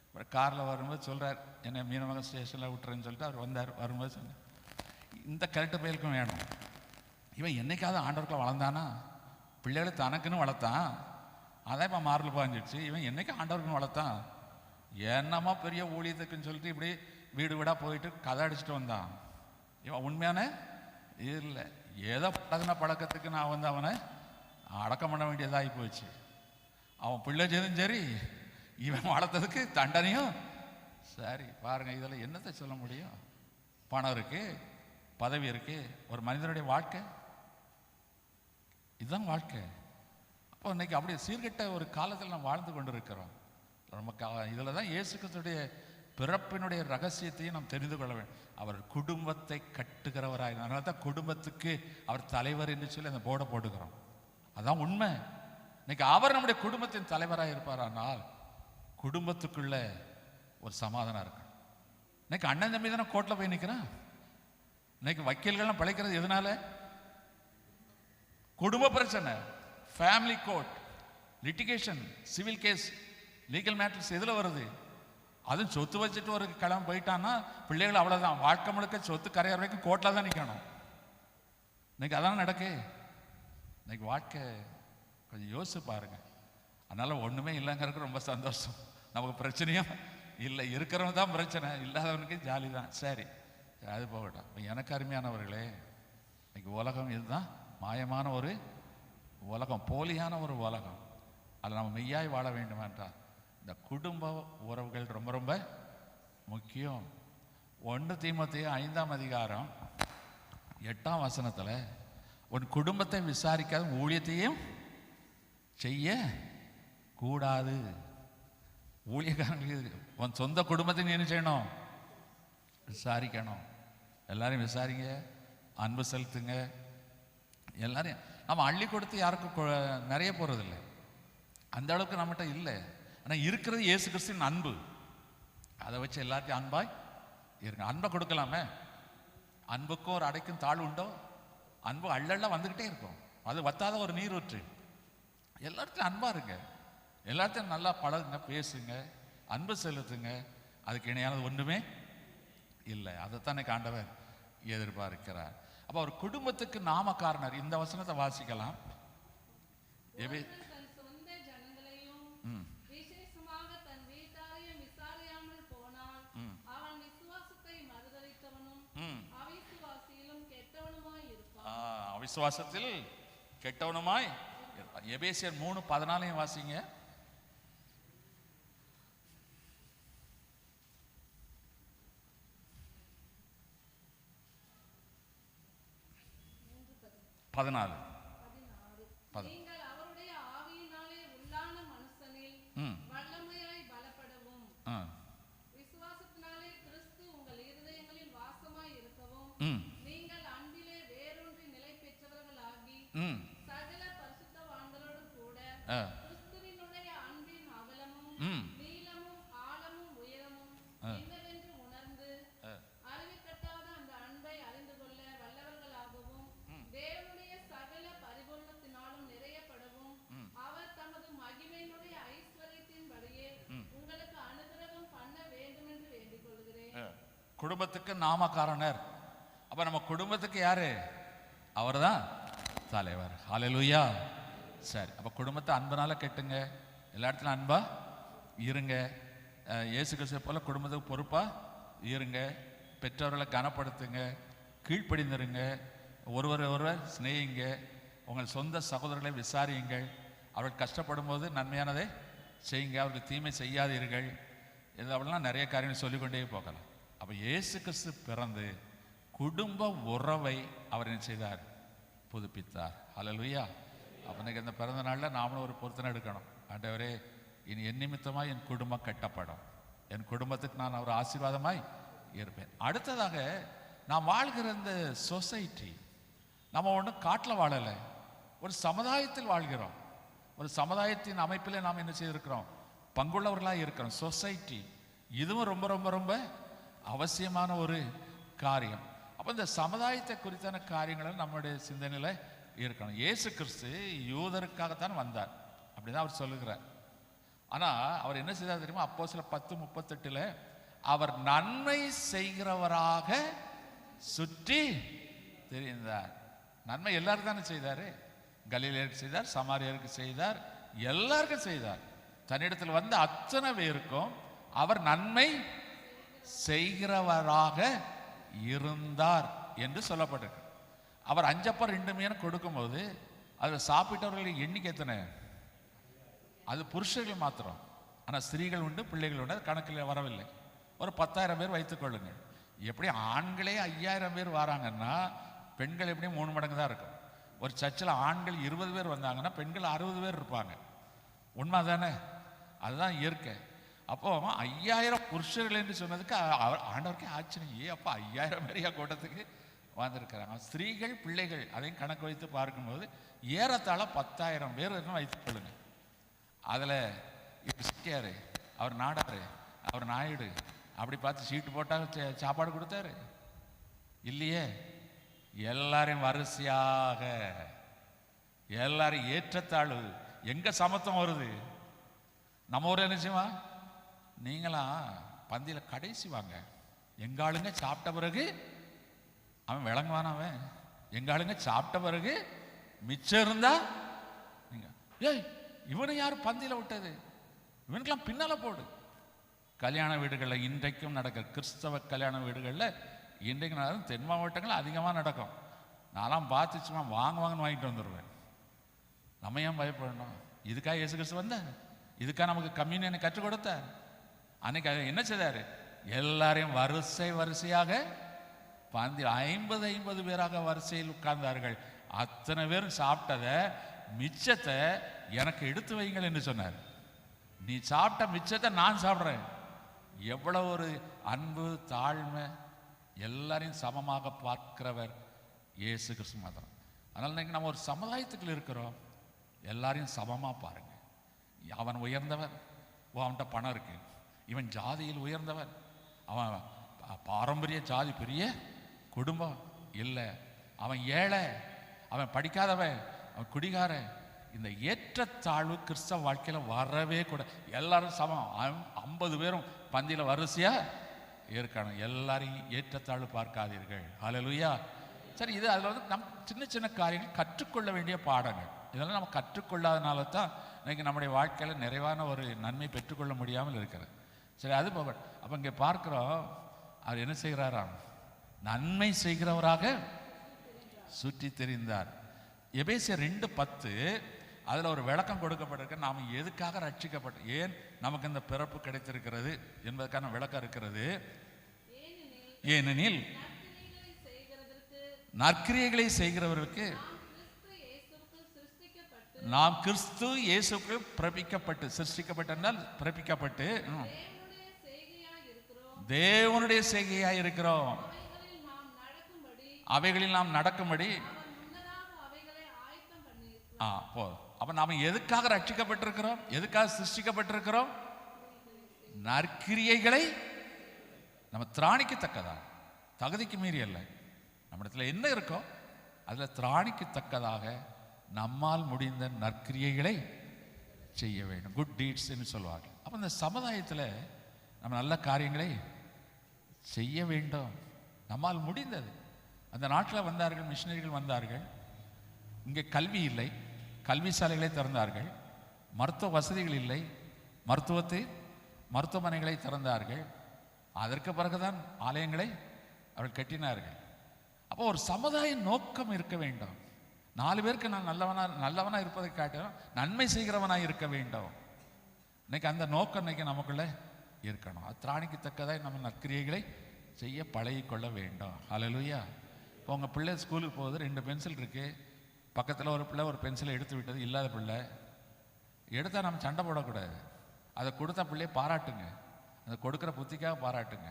அப்புறம் காரில் வரும்போது சொல்கிறார், என்னை மீனவகம் ஸ்டேஷனில் விட்டுறேன்னு சொல்லிட்டு அவர் வந்தார். வரும்போது சொன்னார், இந்த கரெக்டு பயலுக்கும் வேணும். இவன் என்னைக்காவது ஆண்டவர்களை வளர்ந்தானா? பிள்ளைகளை தனக்குன்னு வளர்த்தான், அதான் இப்போ மாறில் பாஞ்சிடுச்சு. இவன் என்னைக்கு ஆண்டவருக்குன்னு வளர்த்தான், என்னம்மா பெரிய ஊழியத்துக்குன்னு சொல்லிட்டு இப்படி வீடு வீடாக போயிட்டு கதை அடிச்சுட்டு வந்தான். இவன் உண்மையான இல்லை, ஏதோ பழக்கத்துக்கு நான் வந்து அவனை அடக்கம் பண்ண வேண்டியதாகி போச்சு. அவன் பிள்ளை செய்தும் சரி, இவன் வளர்த்ததுக்கு தண்டனையும் சரி. பாருங்க, இதில் என்னத்தை சொல்ல முடியும்? பணம் இருக்கு, பதவி இருக்கு, ஒரு மனிதனுடைய வாழ்க்கை இதுதான் வாழ்க்கை. அப்போ இன்னைக்கு அப்படி சீர்கெட்ட ஒரு காலத்தில் நாம் வாழ்ந்து கொண்டு இருக்கிறோம். நமக்கு இதில் தான் இயேசு கிறிஸ்துவுடைய பிறப்பினுடைய ரகசியத்தையும் நாம் தெரிந்து கொள்ள வேண்டும். அவர் குடும்பத்தை கட்டுகிறவராய், அதனால தான் குடும்பத்துக்கு அவர் தலைவர் என்று சொல்லி அந்த போர்டை போட்டுக்கிறோம். அதான் உண்மை. இன்னைக்கு அவர் நம்முடைய குடும்பத்தின் தலைவராக இருப்பாரானால் குடும்பத்துக்குள்ள ஒரு சமாதானம் இருக்கு. இன்னைக்கு அண்ணன் தம்பி தானே கோர்ட்டில் போய் நிற்கிறான். இன்னைக்கு வக்கீல்கள்லாம் பிழைக்கிறது எதனால? குடும்ப பிரச்சனை, family court, litigation, civil case, legal matters எதில் வருது? அதுவும் சொத்து வச்சுட்டு ஒரு கிளம்பி போயிட்டான்னா பிள்ளைகள் அவ்வளோதான், வாழ்க்கை முழுக்க சொத்து கரையாற வரைக்கும் கோர்ட்டில் தான் நிற்கணும். இன்னைக்கு அதான் நடக்கு. இன்னைக்கு வாழ்க்கை கொஞ்சம் யோசிச்சு பாருங்க. அதனால ஒன்றுமே இல்லைங்கிறதுக்கு ரொம்ப சந்தோஷம். நமக்கு பிரச்சனையும் இல்லை, இருக்கிறவங்க தான் பிரச்சனை, இல்லாதவனுக்கு ஜாலி தான். சரி, அது போகட்டும். எனக்கு அருமையானவர்களே, இன்னைக்கு உலகம் இதுதான் மாயமான ஒரு உலகம், போலியான ஒரு உலகம். அதில் நம்ம மெய்யாய் வாழ வேண்டும் என்றால் இந்த குடும்ப உறவுகள் ரொம்ப ரொம்ப முக்கியம். 1 தீமோத்தேயு 5ஆம் அதிகாரம் 8ஆம் வசனத்தில், உன் குடும்பத்தை விசாரிக்காத ஊழியத்தையும் செய்ய கூடாது. ஊழியக்காரங்களுக்கு உன் சொந்த குடும்பத்தை நீ என்ன செய்யணும்? விசாரிக்கணும். எல்லாரையும் விசாரிங்க, அன்பு செலுத்துங்க. எல்லாரையும் நம்ம அள்ளி கொடுத்து யாருக்கும் நிறைய போகிறதில்லை, அந்த அளவுக்கு நம்மகிட்ட இல்லை. ஆனால் இருக்கிறது இயேசு கிறிஸ்துவின் அன்பு. அதை வச்சு எல்லாத்தையும் அன்பாய் இருங்க. அன்பை கொடுக்கலாமே. அன்புக்கும் ஒரு அடைக்கும் தாழ்வு உண்டோ? அன்பு அள்ளெல்லாம் வந்துக்கிட்டே இருக்கும். அது வத்தாத ஒரு நீர் ஊற்று. எல்லாத்தையும் அன்பா இருங்க, எல்லாத்தையும் நல்லா பழகுங்க, பேசுங்க, அன்பு செலுத்துங்க. அதுக்கு இணையானது ஒன்றுமே இல்லை. அதைத்தானே ஆண்டவர் எதிர்பார்க்கிறார். அப்போ அவர் குடும்பத்துக்கு நாமக்காரனர். இந்த வசனத்தை வாசிக்கலாம். அவிசுவாசத்தில் கெட்டவனுமாய் எபேசியர் 3:14 வாசிங்க. நீங்கள் அவருடைய ஆவியினாலே உள்ளான மனுஷனில் வல்லமையாய் பலப்படவும், விசுவாசத்தினாலே கிறிஸ்து உங்கள் இருதயங்களில் வாசமாய் இருக்கவும், நீங்கள் அன்பிலே வேரூன்றி நிலை பெற்றவர்களாகி சகல பரிசுத்தவான்களோடு கூட கிறிஸ்துவினுடைய அன்பின் அகலமும் நீளமும் ஆழமும் உயரமும் என்னவென்று உணர்ந்து அறிவிக்கட்டாத அந்த அன்பை அறிந்து கொள்ள வல்லவர்களாகவும், தேவனுடைய சகல பரிபூரணத்தினாலும் நிறையப்படவும், அவர் தமது மகிமையினுடைய ஐஸ்வர்யத்தின்படியே உங்களுக்கு அனுகிரகம் பண்ண வேண்டும் என்று வேண்டிக் கொள்கிறேன். குடும்பத்துக்கு நாமக்காரனர். அப்ப நம்ம குடும்பத்துக்கு யாரு? அவர்தான் தலைவர். ஹல்லேலூயா. சரி, அப்ப குடும்பத்தை அன்பனால கெட்டுங்க, எல்லா இடத்துலையும் அன்பா இருங்க. இயேசு கிறிஸ்துவை போல குடும்பத்துக்கு பொறுப்பா இருங்க. பெற்றோர்களை கனப்படுத்துங்க, கீழ்ப்படிந்திருங்க, ஒருவர் சிநேகிங்க, உங்கள் சொந்த சகோதரர்களை விசாரியுங்கள். அவர்கள் கஷ்டப்படும் போது நன்மையானதை செய்யுங்க, அவர்கள் தீமை செய்யாதீர்கள். இதெல்லாம் நிறைய காரியங்கள் சொல்லிக்கொண்டே போகலாம். அப்போ இயேசு கிறிஸ்து பிறந்து குடும்ப உறவை அவர் என்ன செய்தார்? புதுப்பித்தார். ஹல்லேலூயா. அப்போ இன்னைக்கு இந்த பிறந்த நாளில் நாமளும் ஒரு பொருத்தனை எடுக்கணும். ஆண்டவரே, இனி என் நிமித்தமாய் என் குடும்பம் கட்டப்படும், என் குடும்பத்துக்கு நான் ஒரு ஆசீர்வாதமாய் இருப்பேன். அடுத்ததாக, நாம் வாழ்கிற இந்த சொசைட்டி, நம்ம ஒன்றும் காட்டில் வாழலை, ஒரு சமுதாயத்தில் வாழ்கிறோம். ஒரு சமுதாயத்தின் அமைப்பில் நாம் என்ன செய்திருக்கிறோம்? பங்குள்ளவர்களாக இருக்கிறோம். சொசைட்டி இதுவும் ரொம்ப ரொம்ப ரொம்ப அவசியமான ஒரு காரியம். அப்போ இந்த சமுதாயத்தை குறித்தான காரியங்களை நம்முடைய சிந்தனையில் இருக்கணும். இயேசு கிறிஸ்து யூதருக்காகத்தான் வந்தார், அப்படிதான் அவர் சொல்லுகிறார். ஆனால் அவர் என்ன செய்தார் தெரியுமா? அப்போஸ்தலர் 10:38 அவர் நன்மை செய்கிறவராக சுற்றி தெரிந்தார். நன்மை எல்லாரும் தானே செய்தார். கலிலேயருக்கு செய்தார், சமாரியருக்கு செய்தார், எல்லாருக்கும் செய்தார். தன்னிடத்தில் வந்த அத்தனை பேருக்கும் அவர் நன்மை செய்கிறவராக இருந்தார் என்று சொல்லப்பட்டிருக்கு. அவர் 5 அப்பம் 2 மீன் கொடுக்கும்போது அதில் சாப்பிட்டவர்கள் எண்ணிக்கை எத்தனை? அது புருஷர்கள் மாத்திரம். ஆனால் ஸ்திரீகள் உண்டு, பிள்ளைகள் உண்டு, அது கணக்கில் வரவில்லை. ஒரு 10,000 பேர் வைத்துக்கொள்ளுங்கள். எப்படி ஆண்களே 5,000 பேர் வராங்கன்னா பெண்கள் எப்படியும் 3 மடங்கு தான் இருக்கும். ஒரு சர்ச்சில் ஆண்கள் 20 பேர் வந்தாங்கன்னா பெண்கள் 60 பேர் இருப்பாங்க. உண்மை தானே? அதுதான் இயற்கை. அப்போ 5,000 புருஷர்கள் என்று சொன்னதுக்கு ஆண்டவருக்கே ஆச்சரியம். அப்போ 5,000 பேரையா கூட்டத்துக்கு வந்திருக்கிறாங்க. ஸ்திரீகள் பிள்ளைகள் அதையும் கணக்கு வைத்து பார்க்கும்போது ஏறத்தாழ 10,000 பேர் வைத்துக் கொள்ளுங்க. அதில் சிக்கியாரு, அவர் நாடாரு, அவர் நாயுடு அப்படி பார்த்து சீட்டு போட்டால் சாப்பாடு கொடுத்தாரு இல்லையே. எல்லாரையும் வரிசையாக, எல்லாரும் ஏற்றத்தாழ்வு. எங்க சமத்துவம் வருது? நம்ம ஊர் என்ன செய்வா? நீங்களாம் பந்தியில் கடைசி வாங்க. எங்க ஆளுங்க சாப்பிட்ட பிறகு அவன் விளங்குவான். அவன் எங்க ஆளுங்க சாப்பிட்ட பிறகு மிச்சம் இருந்தா நீங்க ஏய் இவனை யார் பந்தியில் விட்டது? இவனுக்கெல்லாம் பின்னால போடு. கல்யாண வீடுகளில் இன்றைக்கும் நடக்கிற கிறிஸ்தவ கல்யாண வீடுகளில் இன்றைக்கு நடக்கும். தென் மாவட்டங்கள் அதிகமாக நடக்கும். நான்லாம் பார்த்து சும்மா வாங்குன்னு வாங்கிட்டு வந்துடுவேன். நம்ம ஏன் பயப்படணும்? இதுக்காக இயேசு கிறிஸ்து வந்தார்? இதுக்காக நமக்கு கம்யூனியனை கற்றுக் கொடுத்தார்? அன்னைக்கு என்ன செய்தார்? எல்லாரையும் வரிசையாக பந்தி 50 பேராக வரிசையில் உட்கார்ந்தார்கள். அத்தனை பேரும் சாப்பிட்டதை மிச்சத்தை எனக்கு எடுத்து வைங்கள் என்று சொன்னார். நீ சாப்பிட்ட மிச்சத்தை நான் சாப்பிட்றேன். எவ்வளவு ஒரு அன்பு, தாழ்மை, எல்லாரையும் சமமாக பார்க்கிறவர் இயேசு கிறிஸ்து மாத்திரம். அதனால இன்னைக்கு நம்ம ஒரு சமுதாயத்துக்குள்ள இருக்கிறோம். எல்லாரையும் சமமாக பாருங்க. அவன் உயர்ந்தவன், அவன்கிட்ட பணம் இருக்கு. இவன் ஜாதியில் உயர்ந்தவன், அவன் பாரம்பரிய ஜாதி, பெரிய குடும்பம் இல்லை. அவன் ஏழை, அவன் படிக்காதவன், அவன் குடிகாரன். இந்த ஏற்றத்தாழ்வு கிறிஸ்தவ வாழ்க்கையில் வரவே கூட. எல்லாரும் சமம். 50 பேரும் பந்தியில் வரிசையா இருக்கணும். எல்லாரையும் ஏற்றத்தாழ்வு பார்க்காதீர்கள். ஹல்லேலூயா. சரி, இது அதில் வந்து நம் சின்ன காரியங்கள் கற்றுக்கொள்ள வேண்டிய பாடங்கள். இதெல்லாம் நம்ம கற்றுக்கொள்ளாதனால தான் இன்னைக்கு நம்முடைய வாழ்க்கையில் நிறைவான ஒரு நன்மை பெற்றுக்கொள்ள முடியாமல் இருக்கிறது. சரி, அது போக அப்போ இங்கே பார்க்குறோம், அவர் என்ன செய்கிறாராம்? நன்மை செய்கிறவராக சுற்றி தெரிந்தார். எபேசியர் 2:10 அதில் ஒரு விளக்கம் கொடுக்கப்பட்டிருக்கு. நாம் எதுக்காக ரட்சிக்கப்பட்ட, ஏன் நமக்கு இந்த பிறப்பு கிடைத்திருக்கிறது என்பதற்கான விளக்கம் இருக்கிறது. ஏனெனில் நற்கிரியைகளை செய்கிறவர்களுக்கு நாம் கிறிஸ்து இயேசுக்குள் பிறப்பிக்கப்பட்டு, சிருஷ்டிக்கப்பட்டால் பிறப்பிக்கப்பட்டு தேவனுடைய செய்கையாய் இருக்கிறோம். அவைகளில் நாம் நடக்கும்படி போதும். அப்ப நாம எதுக்காக ரட்சிக்கப்பட்டிருக்கிறோம்? எதுக்காக சிருஷ்டிக்கப்பட்டிருக்கிறோம்? நற்கிரியைகளை நம்ம திராணிக்கத்தக்கதா, தகுதிக்கு மீறி அல்ல. நம்ம இடத்துல என்ன இருக்கோ அதுல திராணிக்கத்தக்கதாக நம்மால் முடிந்த நற்கிரியைகளை செய்ய வேண்டும். குட் டீட்ஸ் என்று சொல்லுவாங்க. அப்ப இந்த சமுதாயத்தில் நம்ம நல்ல காரியங்களை செய்ய வேண்டும். நம்மால் முடிந்தது. அந்த நாட்டில் வந்தார்கள், மிஷினரிகள் வந்தார்கள். இங்கே கல்வி இல்லை, கல்வி சாலைகளை திறந்தார்கள். மருத்துவ வசதிகள் இல்லை, மருத்துவமனைகளை திறந்தார்கள். அதற்கு பிறகுதான் ஆலயங்களை அவர்கள் கட்டினார்கள். அப்போ ஒரு சமுதாய நோக்கம் இருக்க வேண்டும். 4 பேருக்கு நான் நல்லவனா இருப்பதை காட்டிலும் நன்மை செய்கிறவனாக இருக்க வேண்டும். இன்னைக்கு அந்த நோக்கம் இன்னைக்கு நமக்குள்ள இருக்கணும். அது திராணிக்கத்தக்கதாக நம்ம நற்கிரியைகளை செய்ய பழகிக்கொள்ள வேண்டும். ஹல்லேலூயா. இப்போ உங்கள் பிள்ளை ஸ்கூலுக்கு போகுது, 2 பென்சில் இருக்கு, பக்கத்தில் ஒரு பிள்ளை ஒரு பென்சிலை எடுத்து விட்டது, இல்லாத பிள்ளை எடுத்தால் நம்ம சண்டை போடக்கூடாது. அதை கொடுத்த பிள்ளையை பாராட்டுங்க, அதை கொடுக்குற புத்திக்காக பாராட்டுங்க.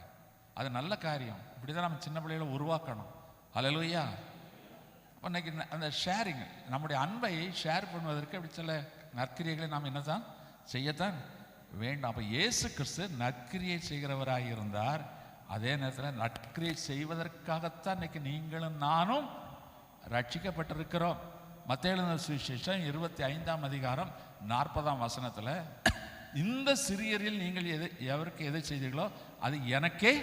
அது நல்ல காரியம். இப்படி தான் நம்ம சின்ன பிள்ளைகளை உருவாக்கணும். ஹல்லேலூயா. இன்னைக்கு அந்த ஷேரிங், நம்முடைய அன்பை ஷேர் பண்ணுவதற்கு அப்படி சில நற்கிரியைகளை நாம் என்னதான் செய்யத்தான் வேண்டும். அப்போ இயேசு கிறிஸ்து நற்கிரியை செய்கிறவராக இருந்தார். அதே நேரத்தில் நற்கிரியை செய்வதற்காகத்தான் இன்னைக்கு நீங்களும் நானும் ரட்சிக்கப்பட்டிருக்கிறோம். மத்தேயு எழுதின சுவிசேஷம் 25ஆம் அதிகாரம் 40ஆம் வசனத்தில், இந்த சிறியரில் நீங்கள் எவருக்கு எதை செய்தீர்களோ அது எனக்கே.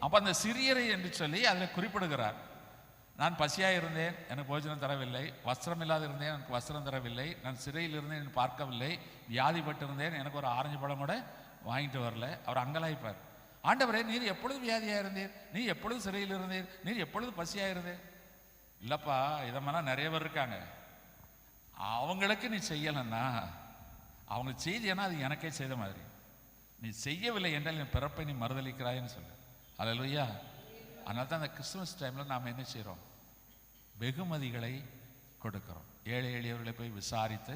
அப்போ அந்த சிறியரை என்று சொல்லி அதில் குறிப்பிடுகிறார். நான் பசியாக இருந்தேன், எனக்கு போஜனம் தரவில்லை. வஸ்திரம் இல்லாத இருந்தேன், எனக்கு வஸ்திரம் தரவில்லை. நான் சிறையில் இருந்தேன், எனக்கு பார்க்கவில்லை. வியாதிப்பட்டு இருந்தேன், எனக்கு ஒரு ஆரஞ்சு பழம் கூட வாங்கிட்டு வரல. அவர் அங்கலாய்ப்பார். ஆண்டவரே, நீர் எப்பொழுது வியாதியாக இருந்தீர்? நீர் எப்பொழுது சிறையில் இருந்தீர்? நீர் எப்பொழுது பசியாக இருந்தீர்? இல்லைப்பா இதை மாதிரிலாம் நிறைய பேர் இருக்காங்க, அவங்களுக்கு நீ செய்யலைன்னா அவங்களுக்கு செய்தியன்னா அது எனக்கே செய்த மாதிரி, நீ செய்யவில்லை என்றால் என் பிறப்பை நீ மறுதளிக்கிறாயின்னு சொல்லு. அல்லேலூயா. அதனால தான் அந்த கிறிஸ்துமஸ் டைமில் நாம் என்ன செய்கிறோம்? வெகுமதிகளை கொடுக்கிறோம். ஏழை எளியவர்களை போய் விசாரித்து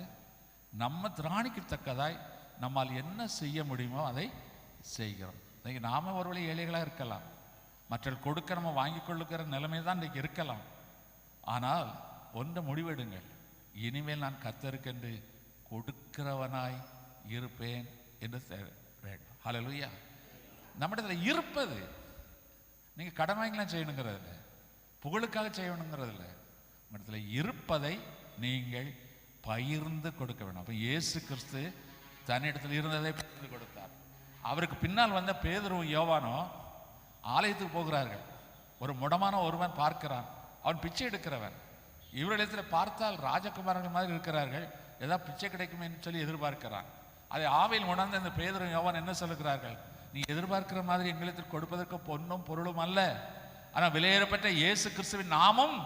நம்ம திராணிக்கு தக்கதாய் நம்மால் என்ன செய்ய முடியுமோ அதை செய்கிறோம். இன்றைக்கி நாம் ஒருவேளை ஏழைகளாக இருக்கலாம், மற்றவர்கள் கொடுக்க நம்ம வாங்கி கொள்ளுக்கிற நிலைமை தான் இன்றைக்கு இருக்கலாம். ஆனால் ஒன்றை முடிவெடுங்கள், இனிமேல் நான் கர்த்தருக்கென்று கொடுக்கிறவனாய் இருப்பேன் என்று வேண்டும். ஹல்லேலூயா. நம்மிடத்தில் இருப்பது நீங்கள் கடன் வாங்கிலாம் செய்யணுங்கிறது இல்லை, புகழுக்காக செய்யணுங்கிறது இல்லை, நம்மிடத்தில் இருப்பதை நீங்கள் பகிர்ந்து கொடுக்க வேண்டும். அப்போ இயேசு கிறிஸ்து தன்னிடத்தில் இருந்ததை பகிர்ந்து கொடுத்தார். அவருக்கு பின்னால் வந்த பேதுருவும் யோவானும் ஆலயத்துக்கு போகிறார்கள். ஒரு முடமான ஒருவன் பார்க்கிறான், அவன் பிச்சை எடுக்கிறவன். இவரிடத்தில் பார்த்தால் ராஜகுமாரர்கள் மாதிரி இருக்கிறார்கள், ஏதாவது பிச்சை கிடைக்குமே சொல்லி எதிர்பார்க்கிறான். அதை ஆவையில் உணர்ந்த இந்த பேதுரு யோவான் என்ன சொல்லுகிறார்கள்? நீ எதிர்பார்க்கிற மாதிரி எங்களுக்கு கொடுப்பதற்கு பொன்னும் பொருளும் அல்ல, ஆனால் விலையேறப்பட்ட இயேசு கிறிஸ்துவின் நாமம்,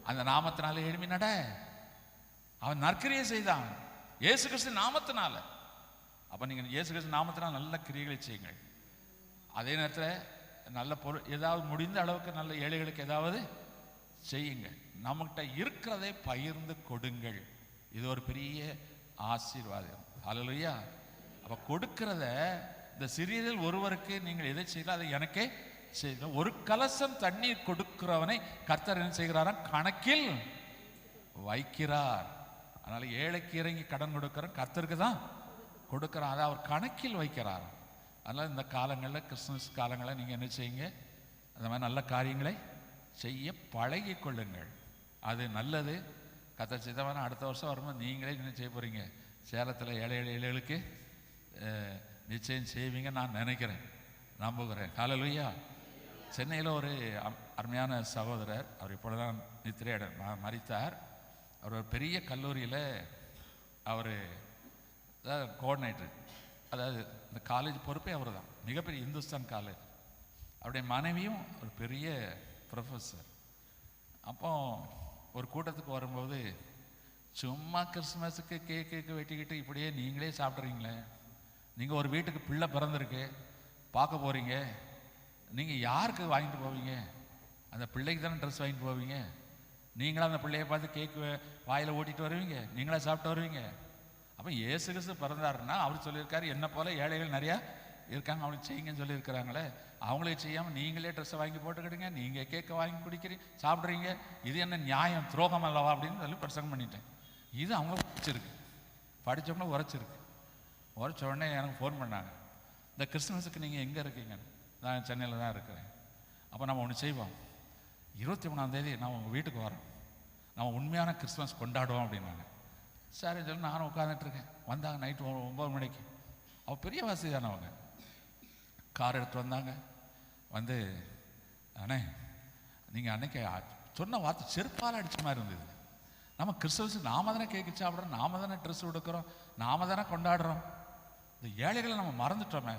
அந்த நாமத்தினால எழுப்பி நட. அவன் நற்கிரியை செய்தான் இயேசு கிறிஸ்து நாமத்தினால. அப்போ நீங்கள் இயேசு கிறிஸ்து நாமத்தினால் நல்ல கிரியைகளை செய்யுங்கள். அதே நேரத்தில் நல்ல பொருள் ஏதாவது முடிந்த அளவுக்கு நல்ல ஏழைகளுக்கு ஏதாவது செய்யுங்கள். நம்மகிட்ட இருக்கிறதை பகிர்ந்து கொடுங்கள். இது ஒரு பெரிய ஆசீர்வாதம். ஹல்லேலூயா. அப்போ கொடுக்கிறத இந்த சிறியதில் ஒருவருக்கு நீங்கள் எதை செய்யலாம் அதை எனக்கே செய்யணும். ஒரு கலசம் தண்ணீர் கொடுக்கிறவனை கர்த்தர் என்ன செய்கிறாரா? கணக்கில் வைக்கிறார். அதனால ஏழைக்கு இறங்கி கடன் கொடுக்கிற கர்த்தருக்கு தான் கொடுக்கிறார், அதை அவர் கணக்கில் வைக்கிறார். அதனால் இந்த காலங்களில் கிறிஸ்துமஸ் காலங்களில் நீங்கள் என்ன செய்யுங்க? அந்த மாதிரி நல்ல காரியங்களை செய்ய பழகி கொள்ளுங்கள். அது நல்லது. கர்த்தர் சித்தமான அடுத்த வருஷம் வரும்போது நீங்களே என்ன செய்ய போகிறீங்க? சேலத்தில் ஏழைகளுக்கு நிச்சயம் செய்வீங்க நான் நினைக்கிறேன், நம்புகிறேன். ஹல்லேலூயா. சென்னையில் ஒரு அருமையான சகோதரர், அவர் இப்பொழுதுதான் நித்திரையிட மரித்தார். அவர் ஒரு பெரிய கல்லூரியில் அவர் அதாவது கோஆர்டினேட்டர், அதாவது இந்த காலேஜ் பொறுப்பே அவர் தான், மிகப்பெரிய இந்துஸ்தான் காலேஜ். அவருடைய மனைவியும் ஒரு பெரிய ப்ரொஃபஸர். அப்போ ஒரு கூட்டத்துக்கு வரும்போது, சும்மா கிறிஸ்மஸுக்கு கேக்கு வெட்டிக்கிட்டு இப்படியே நீங்களே சாப்பிட்றீங்களே, நீங்கள் ஒரு வீட்டுக்கு பிள்ளை பிறந்திருக்கு பார்க்க போகிறீங்க, நீங்கள் யாருக்கு வாங்கிட்டு போவீங்க? அந்த பிள்ளைக்கு தானே ட்ரெஸ் வாங்கிட்டு போவீங்க. நீங்களா அந்த பிள்ளையை பார்த்து கேக்கு வாயில் ஓட்டிட்டு வருவீங்க, நீங்களா சாப்பிட்டு வருவீங்க. அப்போ இயேசு கிறிஸ்து பிறந்தாருன்னா அவர் சொல்லியிருக்காரு, என்ன போல ஏழைகள் நிறையா இருக்காங்க, அவங்களுக்கு செய்யுங்கன்னு சொல்லியிருக்கிறாங்களே, அவங்களே செய்யாமல் நீங்களே ட்ரெஸ்ஸை வாங்கி போட்டுக்கிடுங்க, நீங்கள் கேக்கை வாங்கி குடிக்கிறீங்க சாப்பிட்றீங்க, இது என்ன நியாயம், துரோகம் அல்லவா அப்படின்னு சொல்லி பிரசங்கம் பண்ணிட்டேன். இது அவங்க உரைச்சிருக்கு, படித்தவங்களும் உரைச்சிருக்கு. உரைச்ச உடனே எனக்கு ஃபோன் பண்ணாங்க, இந்த கிறிஸ்துமஸுக்கு நீங்கள் எங்கே இருக்கீங்க? நான் சென்னையில் தான் இருக்கிறேன். அப்போ நம்ம ஒன்று செய்வோம், 23ஆம் நான் உங்கள் வீட்டுக்கு வரேன், நம்ம உண்மையான கிறிஸ்துமஸ் கொண்டாடுவோம் அப்படின்னாங்க. சரின்னு சொல்லி நானும் உட்காந்துட்ருக்கேன். வந்தாங்க நைட்டு 9 மணிக்கு. அவள் பெரிய வசதி தானவங்க, கார் எடுத்து வந்தாங்க. வந்து அண்ணே நீங்கள் அன்னைக்கு சொன்ன வார்த்தை செருப்பால் அடித்த மாதிரி இருந்தது. நம்ம கிறிஸ்துமஸ் நாம தானே கேக்கு சாப்பிட்றோம், நாம தானே ட்ரெஸ் கொடுக்குறோம், நாம தானே கொண்டாடுறோம். இந்த ஏழைகளை நம்ம மறந்துட்டோமே,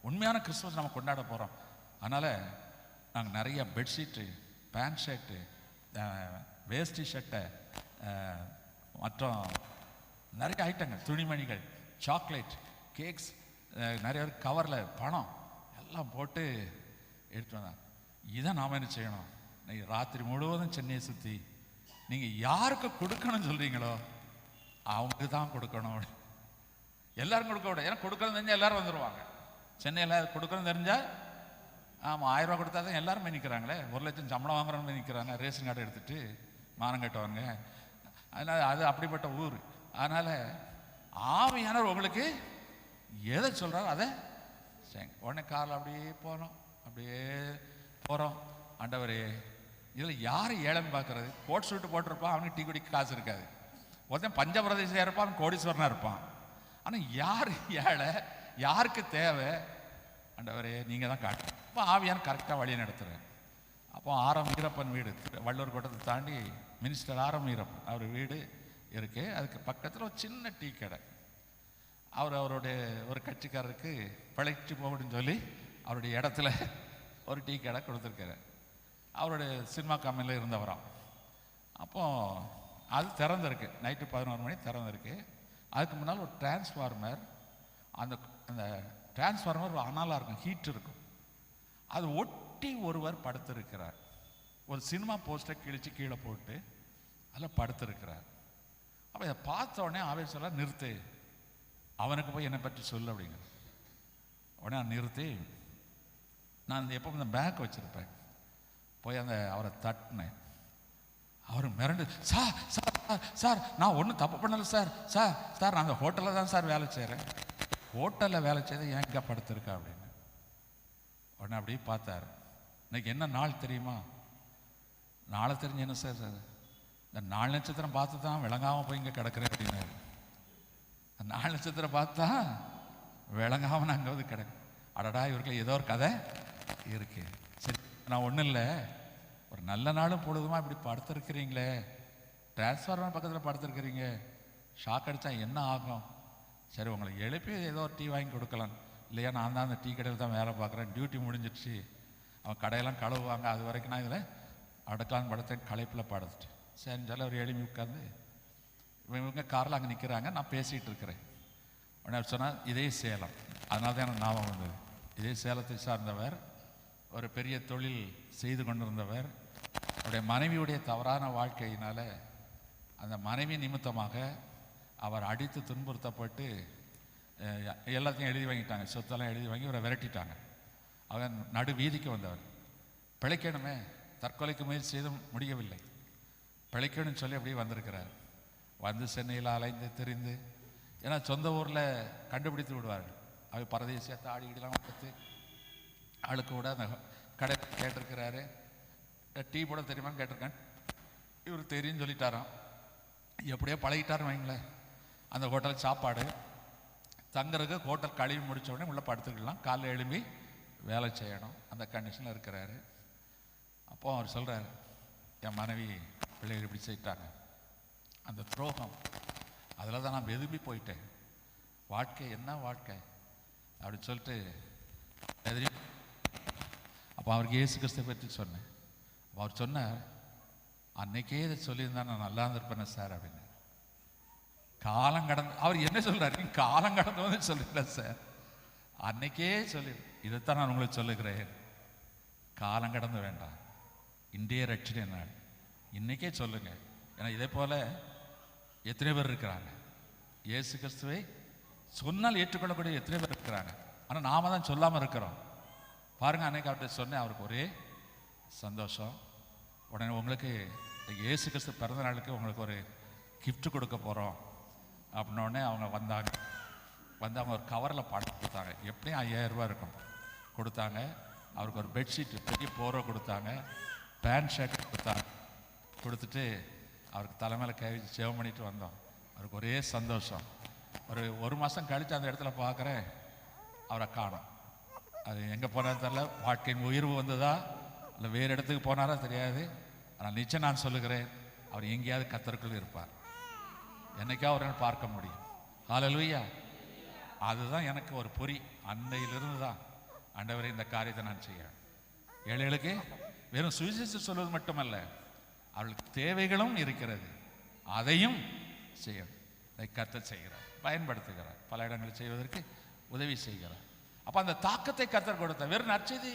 உண்மையான கிறிஸ்துமஸ் நம்ம கொண்டாட போகிறோம். அதனால் நாங்கள் நிறைய பெட்ஷீட்டு, பேண்ட் ஷர்ட்டு, வேஷ்டி ஷர்ட்டை, மற்றும் நிறைய ஐட்டங்கள், துணிமணிகள், சாக்லேட், கேக்ஸ், நிறைய கவரில் பணம் எல்லாம் போட்டு எடுத்து வந்தாங்க. இதை நாம் என்ன செய்யணும்? நீங்கள் ராத்திரி முழுவதும் சென்னையை சுற்றி நீங்கள் யாருக்கு கொடுக்கணும்னு சொல்கிறீங்களோ அவங்களுக்கு தான் கொடுக்கணும். எல்லாரும் கொடுக்க விட, ஏன்னா கொடுக்கணும் தெரிஞ்சால் எல்லோரும் வந்துடுவாங்க. சென்னையில் கொடுக்கணும் தெரிஞ்சால் ஆமாம் 1000 ரூபா கொடுத்தா தான் எல்லாரும் போய் நிற்கிறாங்களே, 1 லட்சம் சம்பளம் வாங்குறவங்க போய் நிற்கிறாங்க, ரேஷன் கார்டு எடுத்துகிட்டு மானம் கட்டுவாங்க. அதனால் அது அப்படிப்பட்ட ஊர். அதனால் ஆவியானவர் உங்களுக்கு எதை சொல்கிறாரோ அதை செய்யுங்க. உடனே காரில் அப்படியே போகிறோம், அப்படியே போகிறோம். ஆண்டவரே, இதில் யார் ஏழைன்னு பார்க்குறது? கோட் சூட்டு போட்டிருப்பான், அவனுக்கு டீ குடிக்க காசு இருக்காது. ஒருத்தன் பஞ்சபிரதேசியாக இருப்பான், அவன் கோடீஸ்வரனாக இருப்பான். ஆனால் யார் ஏழை, யாருக்கு தேவை? ஆண்டவரே நீங்கள் தான் காட்டு. இப்போ ஆவியான கரெக்டாக வழி நடத்துகிறேன். அப்போ ஆரம் வீரப்பன் வீடு, வள்ளூர் கோட்டத்தை தாண்டி மினிஸ்டர் ஆரம் வீரப்பன் அவர் வீடு இருக்குது. அதுக்கு பக்கத்தில் ஒரு சின்ன டீ கடை. அவருடைய ஒரு கட்சிக்காரருக்கு பழைச்சு போகணும்னு சொல்லி அவருடைய இடத்துல ஒரு டீ கடை கொடுத்துருக்காரு. அவருடைய சினிமா கம்பெனியில் இருந்தவராம். அப்போ அது திறந்துருக்கு, நைட்டு 11 மணி திறந்துருக்கு. அதுக்கு முன்னால் ஒரு டிரான்ஸ்ஃபார்மர், அந்த அந்த டிரான்ஸ்ஃபார்மர் அனலாக இருக்கும், ஹீட் இருக்கும். அது ஒட்டி ஒருவர் படுத்திருக்கிறார். ஒரு சினிமா போஸ்டரை கிழிச்சு கீழே போட்டு அதில் படுத்திருக்கிறார். அப்போ இதை பார்த்த உடனே ஆவேசம் நிறுத்து, அவனுக்கு போய் என்னை பற்றி சொல்லு அப்படிங்க. உடனே நான் நிறுத்தி, நான் எப்போ இந்த பேக் வச்சுருப்பேன், போய் அந்த அவரை தட்டினேன். அவர் மிரண்டு, சார் சார் சார் நான் ஒன்றும் தப்பு பண்ணலை சார், சார் சார் நான் அந்த ஹோட்டலில் தான் சார் வேலை செய்கிறேன், ஹோட்டலில் வேலை செய்து ஏன் இங்கே படுத்திருக்கா அப்படின்னு. உடனே அப்படியே பார்த்தார். இன்னைக்கு என்ன நாள் தெரியுமா? நாளை தெரிஞ்சு என்ன சார், சார் இந்த 4 நட்சத்திரம் பார்த்து தான் விளங்காமல் போய் இங்கே கிடக்கிறேன் அப்படின்னாரு. 4 நட்சத்திரம் பார்த்தா விளங்காமல் நான் அங்கே வந்து கிடக்கு. அடடா, இவருக்கு ஏதோ ஒரு கதை இருக்கு. சரி, நான் ஒன்றும் இல்லை, ஒரு நல்ல நாளும் பொழுதுமா இப்படி படுத்திருக்கிறீங்களே, டிரான்ஸ்ஃபார்மர் பக்கத்தில் படுத்திருக்கிறீங்க, ஷாக் அடித்தா என்ன ஆகும்? சரி, உங்களை எழுப்பி ஏதோ ஒரு டீ வாங்கி கொடுக்கலாம். இல்லையா, நான் தான் அந்த டீ கடையில் தான் வேலை பார்க்குறேன், டியூட்டி முடிஞ்சிடுச்சு, அவன் கடையெல்லாம் கழுவுவாங்க, அது வரைக்கும் நான் இதில் அடக்கலான்னு படுத்தேன், களைப்பில் படுத்துட்டு. சரிஞ்சாலும் ஒரு எளிமை உட்காந்து இவங்க காரில் அங்கே நிற்கிறாங்க, நான் பேசிகிட்டு இருக்கிறேன். உடனே சொன்னால் இதே சேலம், அதனால தான் எனக்கு ஞாபகம் வந்தது. இதே சேலத்தை சார்ந்தவர், ஒரு பெரிய தொழில் செய்து கொண்டிருந்தவர். அவருடைய மனைவியுடைய தவறான வாழ்க்கையினால் அந்த மனைவி நிமித்தமாக அவர் அடித்து துன்புறுத்தப்பட்டு எல்லாத்தையும் எழுதி வாங்கிட்டாங்க, சொத்தெல்லாம் எழுதி வாங்கி இவரை விரட்டிட்டாங்க. அவர் நடு வீதிக்கு வந்தவர். பிழைக்கணுமே, தற்கொலைக்கு முயற்சி செய்து முடியவில்லை, பிழைக்கணும்னு சொல்லி அப்படியே வந்திருக்கிறார். வந்து சென்னையில் அலைந்து தெரிந்து, ஏன்னா சொந்த ஊரில் கண்டுபிடித்து விடுவார்கள். அவர் பரதேசியத்தை ஆடிக்கிடலாம் பார்த்து ஆளுக்கு கூட அந்த கடை கேட்டிருக்கிறாரு. டீ போட தெரியுமான்னு கேட்டிருக்கேன். இவர் தெரியும்னு சொல்லிட்டாராம். எப்படியோ பழகிட்டாருன்னு வைங்களேன். அந்த ஹோட்டல் சாப்பாடு தங்குறதுக்கு ஹோட்டல் கழுவி முடித்த உடனே உள்ளே படுத்துக்கலாம், காலைல எழும்பி வேலை செய்யணும், அந்த கண்டிஷனில் இருக்கிறாரு. அப்போ அவர் சொல்கிறார், என் மனைவி பிள்ளைகள் இப்படி செய்யிட்டாங்க, அந்த துரோகம், அதில் தான் நான் வெதும்பி போயிட்டேன், வாழ்க்கை என்ன வாழ்க்கை அப்படின்னு சொல்லிட்டு எதிரி. அப்போ அவருக்கு இயேசு கிறிஸ்துவை பற்றி சொன்னேன். அப்போ அவர் சொன்னார், அன்னைக்கே இதை சொல்லியிருந்தா நான் நல்லா இருந்திருப்பேனே சார் அப்படின்னு. காலம் கடந்து அவர் என்ன சொல்கிறார், நீ காலம் கடந்து வந்து சொல்லிடல சார், அன்னைக்கே சொல்லி, இதைத்தான் நான் உங்களுக்கு சொல்லுகிறேன், காலம் கடந்து வேண்டாம், இன்றைய ரட்சணை நாள் இன்னைக்கே சொல்லுங்க. ஏன்னா இதே போல எத்தனை பேர் இருக்கிறாங்க, இயேசு கிறிஸ்துவை சொன்னால் ஏற்றுக்கொள்ளக்கூடிய எத்தனை பேர் இருக்கிறாங்க. ஆனால் நாம தான் சொல்லாமல் இருக்கிறோம். பாருங்க, அன்னைக்கு அவர்கிட்ட சொன்னேன், அவருக்கு ஒரே சந்தோஷம். உடனே உங்களுக்கு இயேசு கிறிஸ்து பிறந்த நாளுக்கு உங்களுக்கு ஒரு கிஃப்ட் கொடுக்க போகிறோம் அப்படின்னோடனே அவங்க வந்தாங்க. வந்து அவங்க ஒரு கவரில் பணம் கொடுத்தாங்க, எப்படியும் 5000 ரூபா இருக்கும், கொடுத்தாங்க. அவருக்கு ஒரு பெட்ஷீட் பெரிய போர்வை கொடுத்தாங்க, பேண்ட் ஷர்ட் கொடுத்தாங்க. கொடுத்துட்டு அவருக்கு தலைமையில் கை வச்சு சேவ் பண்ணிட்டு வந்தோம். அவருக்கு ஒரே சந்தோஷம். ஒரு மாதம் கழித்து அந்த இடத்துல பார்க்குறேன், அவரை காணோம். அது எங்கே போனாலும் தெரில, வாழ்க்கையின் உயர்வு வந்ததா இல்லை வேறு இடத்துக்கு போனாரா தெரியாது. ஆனால் நிச்சயம் நான் சொல்லுகிறேன், அவர் எங்கேயாவது கர்த்தருக்குள் இருப்பார், என்னைக்கா ஒரு நாள் பார்க்க முடியும். ஹல்லேலூயா. அதுதான் எனக்கு ஒரு பொறி. அன்னையிலிருந்து தான் ஆண்டவரே இந்த காரியத்தை நான் செய்கிறேன். ஏழைகளுக்கு வெறும் சுவிசேஷம் சொல்வது மட்டுமல்ல, அவளுக்கு தேவைகளும் இருக்கிறது, அதையும் செய்யணும். அதை கர்த்தர் செய்கிறார், பயன்படுத்துகிறார், பல இடங்களில் செய்வதற்கு உதவி செய்கிறார். அப்போ அந்த தாக்கத்தை கர்த்தர் கொடுத்த, வெறும் நற்செய்தி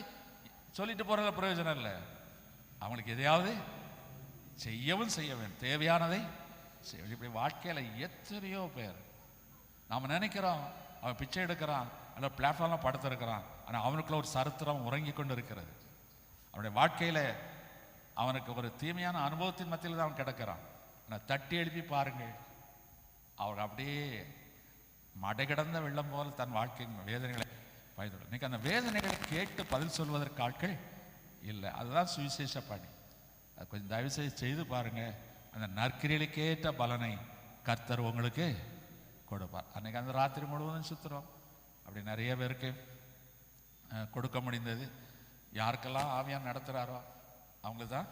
சொல்லிட்டு போகிறத பிரயோஜனம் இல்லை, அவங்களுக்கு எதையாவது செய்யவும் செய்ய வேண்டும், தேவையானதை செய்ய. இப்படி வாழ்க்கையில் எத்தனையோ பேர் நாம் நினைக்கிறோம் அவன் பிச்சை எடுக்கிறான் அல்ல பிளாட்ஃபார்ம்லாம் படுத்திருக்கிறான், ஆனால் அவனுக்குள்ள ஒரு சரித்திரம் உறங்கி கொண்டு இருக்கிறது. அவனுடைய வாழ்க்கையில் அவனுக்கு ஒரு தீமையான அனுபவத்தின் மத்தியில் தான் அவன் கிடக்கிறான். ஆனால் தட்டி எழுப்பி பாருங்கள், அவர் அப்படியே மடை கிடந்த வெள்ளம் போல தன் வாழ்க்கையின் வேதனைகளை பயந்துள்ள. இன்னைக்கு அந்த வேதனைகளை கேட்டு பதில் சொல்வதற்கு ஆட்கள் இல்லை. அதுதான் சுவிசேஷ பணி. அது கொஞ்சம் தயவு செய்து பாருங்க, அந்த நற்கிரியலுக்கேற்ற பலனை கர்த்தர் உங்களுக்கு கொடுப்பார். அன்னைக்கு அந்த ராத்திரி முழுவதும் சுற்றுறோம், அப்படி நிறைய பேருக்கு கொடுக்க முடிந்தது. யாருக்கெல்லாம் ஆவியான் நடத்துகிறாரோ அவங்களுக்கு தான்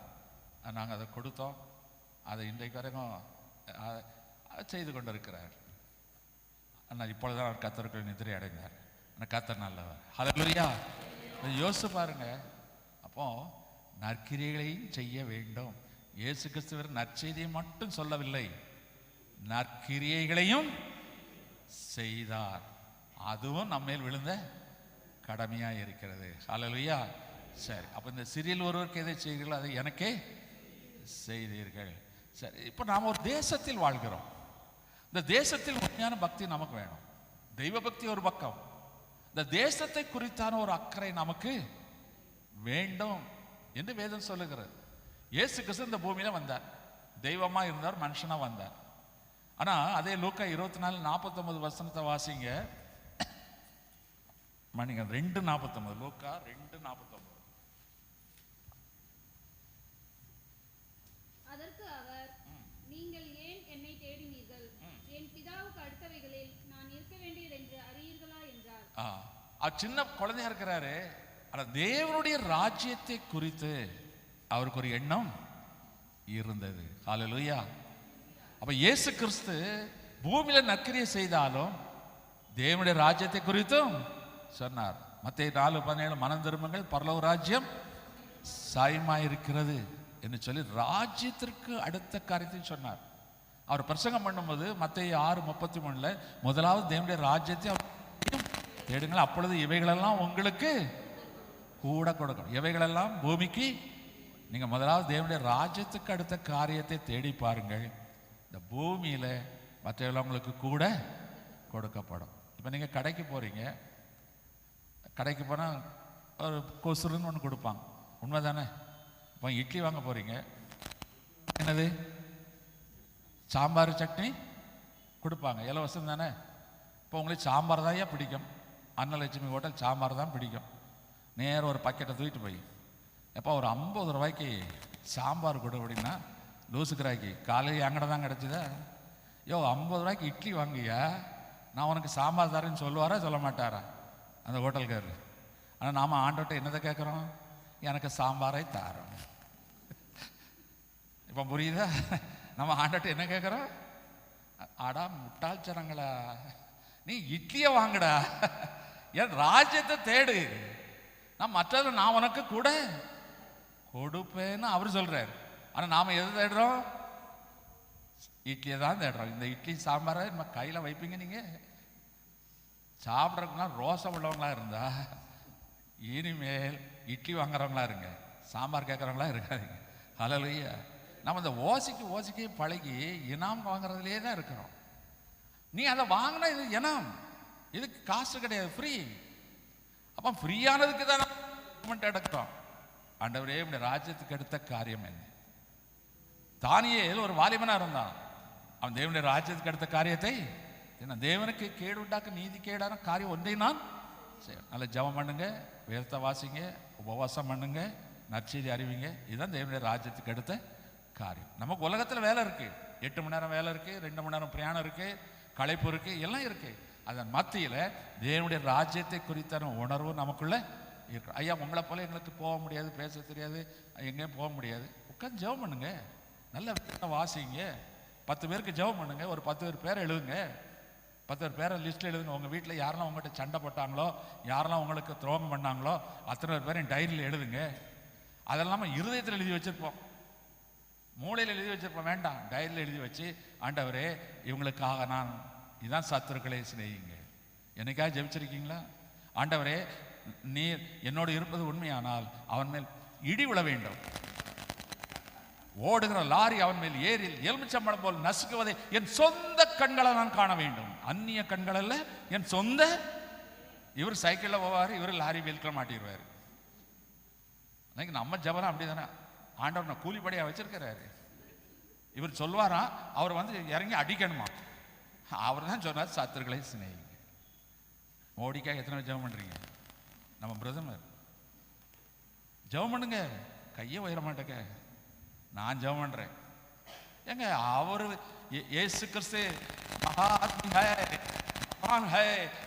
நாங்கள் அதை கொடுத்தோம். அதை இன்றைக்கு வரைக்கும் செய்து கொண்டு இருக்கிறார். ஆனால் இப்பொழுதுதான் அவர் கர்த்தருக்குள் நித்திரை அடைந்தார். ஆனால் கர்த்தர் நல்லவர். ஹல்லேலூயா. யோசிச்சு பாருங்க. அப்போ நற்கிரியைகளையும் செய்ய வேண்டும் இயேசு கிறிஸ்துவர் நற்செய்தியை மட்டும் சொல்லவில்லை, நற்கிரியைகளையும் செய்தார். அதுவும் நம்மேல் விழுந்த கடமையா இருக்கிறது. ஹல்லேலூயா. சரி, அப்ப இந்த சிறியில் ஒருவருக்கு எதை செய்கிறீர்களோ அதை எனக்கே செய்தீர்கள். சரி, இப்போ நாம் ஒரு தேசத்தில் வாழ்கிறோம். இந்த தேசத்தில் உண்மையான பக்தி நமக்கு வேணும். தெய்வ பக்தி ஒரு பக்கம், இந்த தேசத்தை குறித்தான ஒரு அக்கறை நமக்கு வேண்டும் என்று வேதம் சொல்லுகிறது. இயேசு கிறிஸ்து இந்த பூமியில வந்தார், தெய்வமா இருந்தார், மனுஷனா வந்தார். ஆனா அதே லூக்கா 24:49 வாசிங்க. மணிங்க 2:49, லூக்கா 2:49. அதற்கு அவர், நீங்கள் ஏன் என்னை தேடினீர்கள்? என் பிதாவுக்கு அடுத்தவைகளில் நான் இருக்க வேண்டியது என்று அறியீர்களா என்றார். சின்ன குழந்தையா இருக்கிறாரு, ஆனா தேவனுடைய ராஜ்யத்தை குறித்து அவருக்கு ஒரு எண்ணம் இருந்தது. ஹல்லேலூயா. அப்ப இயேசு கிறிஸ்து பூமியில நற்கிரியை செய்தாலும் தேவனுடைய ராஜ்யத்தை குறித்தும் சொன்னார். மத்தேயு 4:17 மனம் திரும்புங்கள், பரலோக ராஜ்யம் சாயமாயிருக்கிறது என்று சொல்லி ராஜ்யத்திற்கு அடுத்த காரியத்தை சொன்னார். அவர் பிரசங்கம் பண்ணும்போது மத்தேயு 6:33 முதலாவது தேவனுடைய ராஜ்யத்தை தேடுங்கள், அப்பொழுது இவைகளெல்லாம் உங்களுக்கு கூட கொடுக்கும். இவைகளெல்லாம் பூமிக்கு, நீங்க முதலாவது தேவனுடைய ராஜ்யத்துக்கு அடுத்த காரியத்தை தேடி பாருங்கள், இந்த பூமியில மற்றவர்கள் உங்களுக்கு கூட கொடுக்கப்படும். இப்போ நீங்க கடைக்கு போறீங்க, கடைக்கு போனால் ஒரு கொசுருன்னு ஒன்று கொடுப்பாங்க, உண்மைதானே? இப்போ இட்லி வாங்க போறீங்க, என்னது சாம்பார் சட்னி கொடுப்பாங்க, இலவசம் தானே. இப்போ உங்களுக்கு சாம்பார் தான் பிடிக்கும், அன்னலட்சுமி ஹோட்டல் சாம்பார் தான் பிடிக்கும். நேரம் ஒரு பக்கெட்டை தூக்கிட்டு போய், எப்போ ஒரு 50 ரூபாய்க்கு சாம்பார் கொடு அப்படின்னா, லூசுக்கிறாய்க்கு காலையில் எங்கட தான் கிடச்சிதா? யோ 50 ரூபாய்க்கு இட்லி வாங்கியா, நான் உனக்கு சாம்பார் தரேன்னு சொல்லுவாரா சொல்ல மாட்டாரா அந்த ஹோட்டல்காரர்? ஆனால் நாம் ஆண்டவர்கிட்ட என்னதை கேட்குறோம்? எனக்கு சாம்பாரை தாரோம். இப்போ புரியுதா? நம்ம ஆண்டவர்கிட்ட என்ன கேட்குறோம்? ஆடா முட்டாள்சரங்களா, நீ இட்லியை வாங்கடா, என் ராஜ்யத்தை தேடு, நான் மற்றது நான் உனக்கு கூட கொடுப்பேன்னு அவர் சொல்றாரு. ஆனால் நாம் எது தேடுறோம்? இட்லியை தான் தேடுறோம். இந்த இட்லி சாம்பாரை நம்ம கையில் வைப்பீங்க, நீங்கள் சாப்பிட்றதுக்குலாம் ரோசம் உள்ளவங்களா இருந்தா இனிமேல் இட்லி வாங்குறவங்களா இருங்க, சாம்பார் கேட்குறவங்களா இருக்காதீங்க. ஹல்லேலூயா. நம்ம இந்த ஓசிக்கு பழகி இனாம் வாங்குறதுலே தான் இருக்கிறோம். நீ அதை வாங்கினா இது இனாம், இதுக்கு காசு கிடையாது, ஃப்ரீ. அப்போ ஃப்ரீயானதுக்கு தான் நம்ம எடுக்கிறோம். ஆண்டவரே இப்படி ராஜ்யத்துக்கு எடுத்த காரியம் என்ன? தானியேல் ஒரு வாலிபனா இருந்தான், அவன் தேவனுடைய ராஜ்யத்துக்கு எடுத்த காரியத்தை என்ன, தேவனுக்கு கேடு உண்டாக்க நீதி கேடான காரியம் ஒன்றை நான் செய்வேன். நல்ல ஜெபம் பண்ணுங்க, வேதத்தை வாசிங்க, உபவாசம் பண்ணுங்க, நற்செய்தி அறிவிங்க. இதுதான் தேவனுடைய ராஜ்யத்துக்கு எடுத்த காரியம். நமக்கு உலகத்தில் வேலை இருக்கு, 8 மணி நேரம் வேலை இருக்கு, 2 மணி நேரம் பிரயாணம் இருக்கு, களைப்பு இருக்கு, எல்லாம் இருக்கு. அதன் மத்தியில் தேவனுடைய ராஜ்யத்தை குறித்தான உணர்வு நமக்குள்ள இருக்கு. ஐயா உங்களை போல எங்களுக்கு போக முடியாது, பேச தெரியாது, எங்கேயும் போக முடியாது. உட்காந்து ஜெபம் பண்ணுங்க, நல்ல வாசிங்க, 10 பேருக்கு ஜெபம் பண்ணுங்க, ஒரு 10 பேர் பேரை எழுதுங்க, 10 பேர் பேரை லிஸ்ட்டில் எழுதுங்க. உங்கள் வீட்டில் யாரெல்லாம் உங்கள்கிட்ட சண்டை போட்டாங்களோ, யாரெல்லாம் உங்களுக்கு துரோகம் பண்ணாங்களோ அத்தனை பேரையும் டைரியில் எழுதுங்க. அதெல்லாம் நம்ம இருதயத்தில் எழுதி வச்சிருப்போம், மூளையில் எழுதி வச்சிருப்போம், வேண்டாம், டைரியில் எழுதி வச்சு, ஆண்டவரே இவங்களுக்காக நான் இதான் சத்துருக்களை சிநேகிங்க. என்னைக்காக ஜெபிச்சிருக்கீங்களா? ஆண்டவரே நீர் என்னோடு இருப்பது உண்மையானால் அவன் மேல் இடி விழ வேண்டும், ஓடுகிற லாரி அவன் மேல் ஏறி எலுமிச்சம்பழம் போல் நசுக்குவதை என் சொந்த கண்களை நான் காண வேண்டும். அந்நிய கண்கள் அல்ல, என் சொந்த. இவர் சைக்கிளில் போவார், இவர் லாரி வீல்கிற மாட்டிடுவார். நம்ம ஜபரம் அப்படிதானே, ஆண்டவர் நான் கூலிப்படியாக வச்சிருக்கிறாரு. இவர் சொல்வாரா, அவர் வந்து இறங்கி அடிக்கணுமா? அவர் தான் சொன்னார் சத்துருக்களை சிநேகிங்க. மோடிக்காக எத்தனை ஜெபம் பண்றீங்க? நம்ம பிரதமர் ஜெபம் பண்ணுங்க, கையை உயர மாட்டேங்க, நான் ஜெபம் பண்றேன். ஏங்க அவரு இயேசு கிறிஸ்து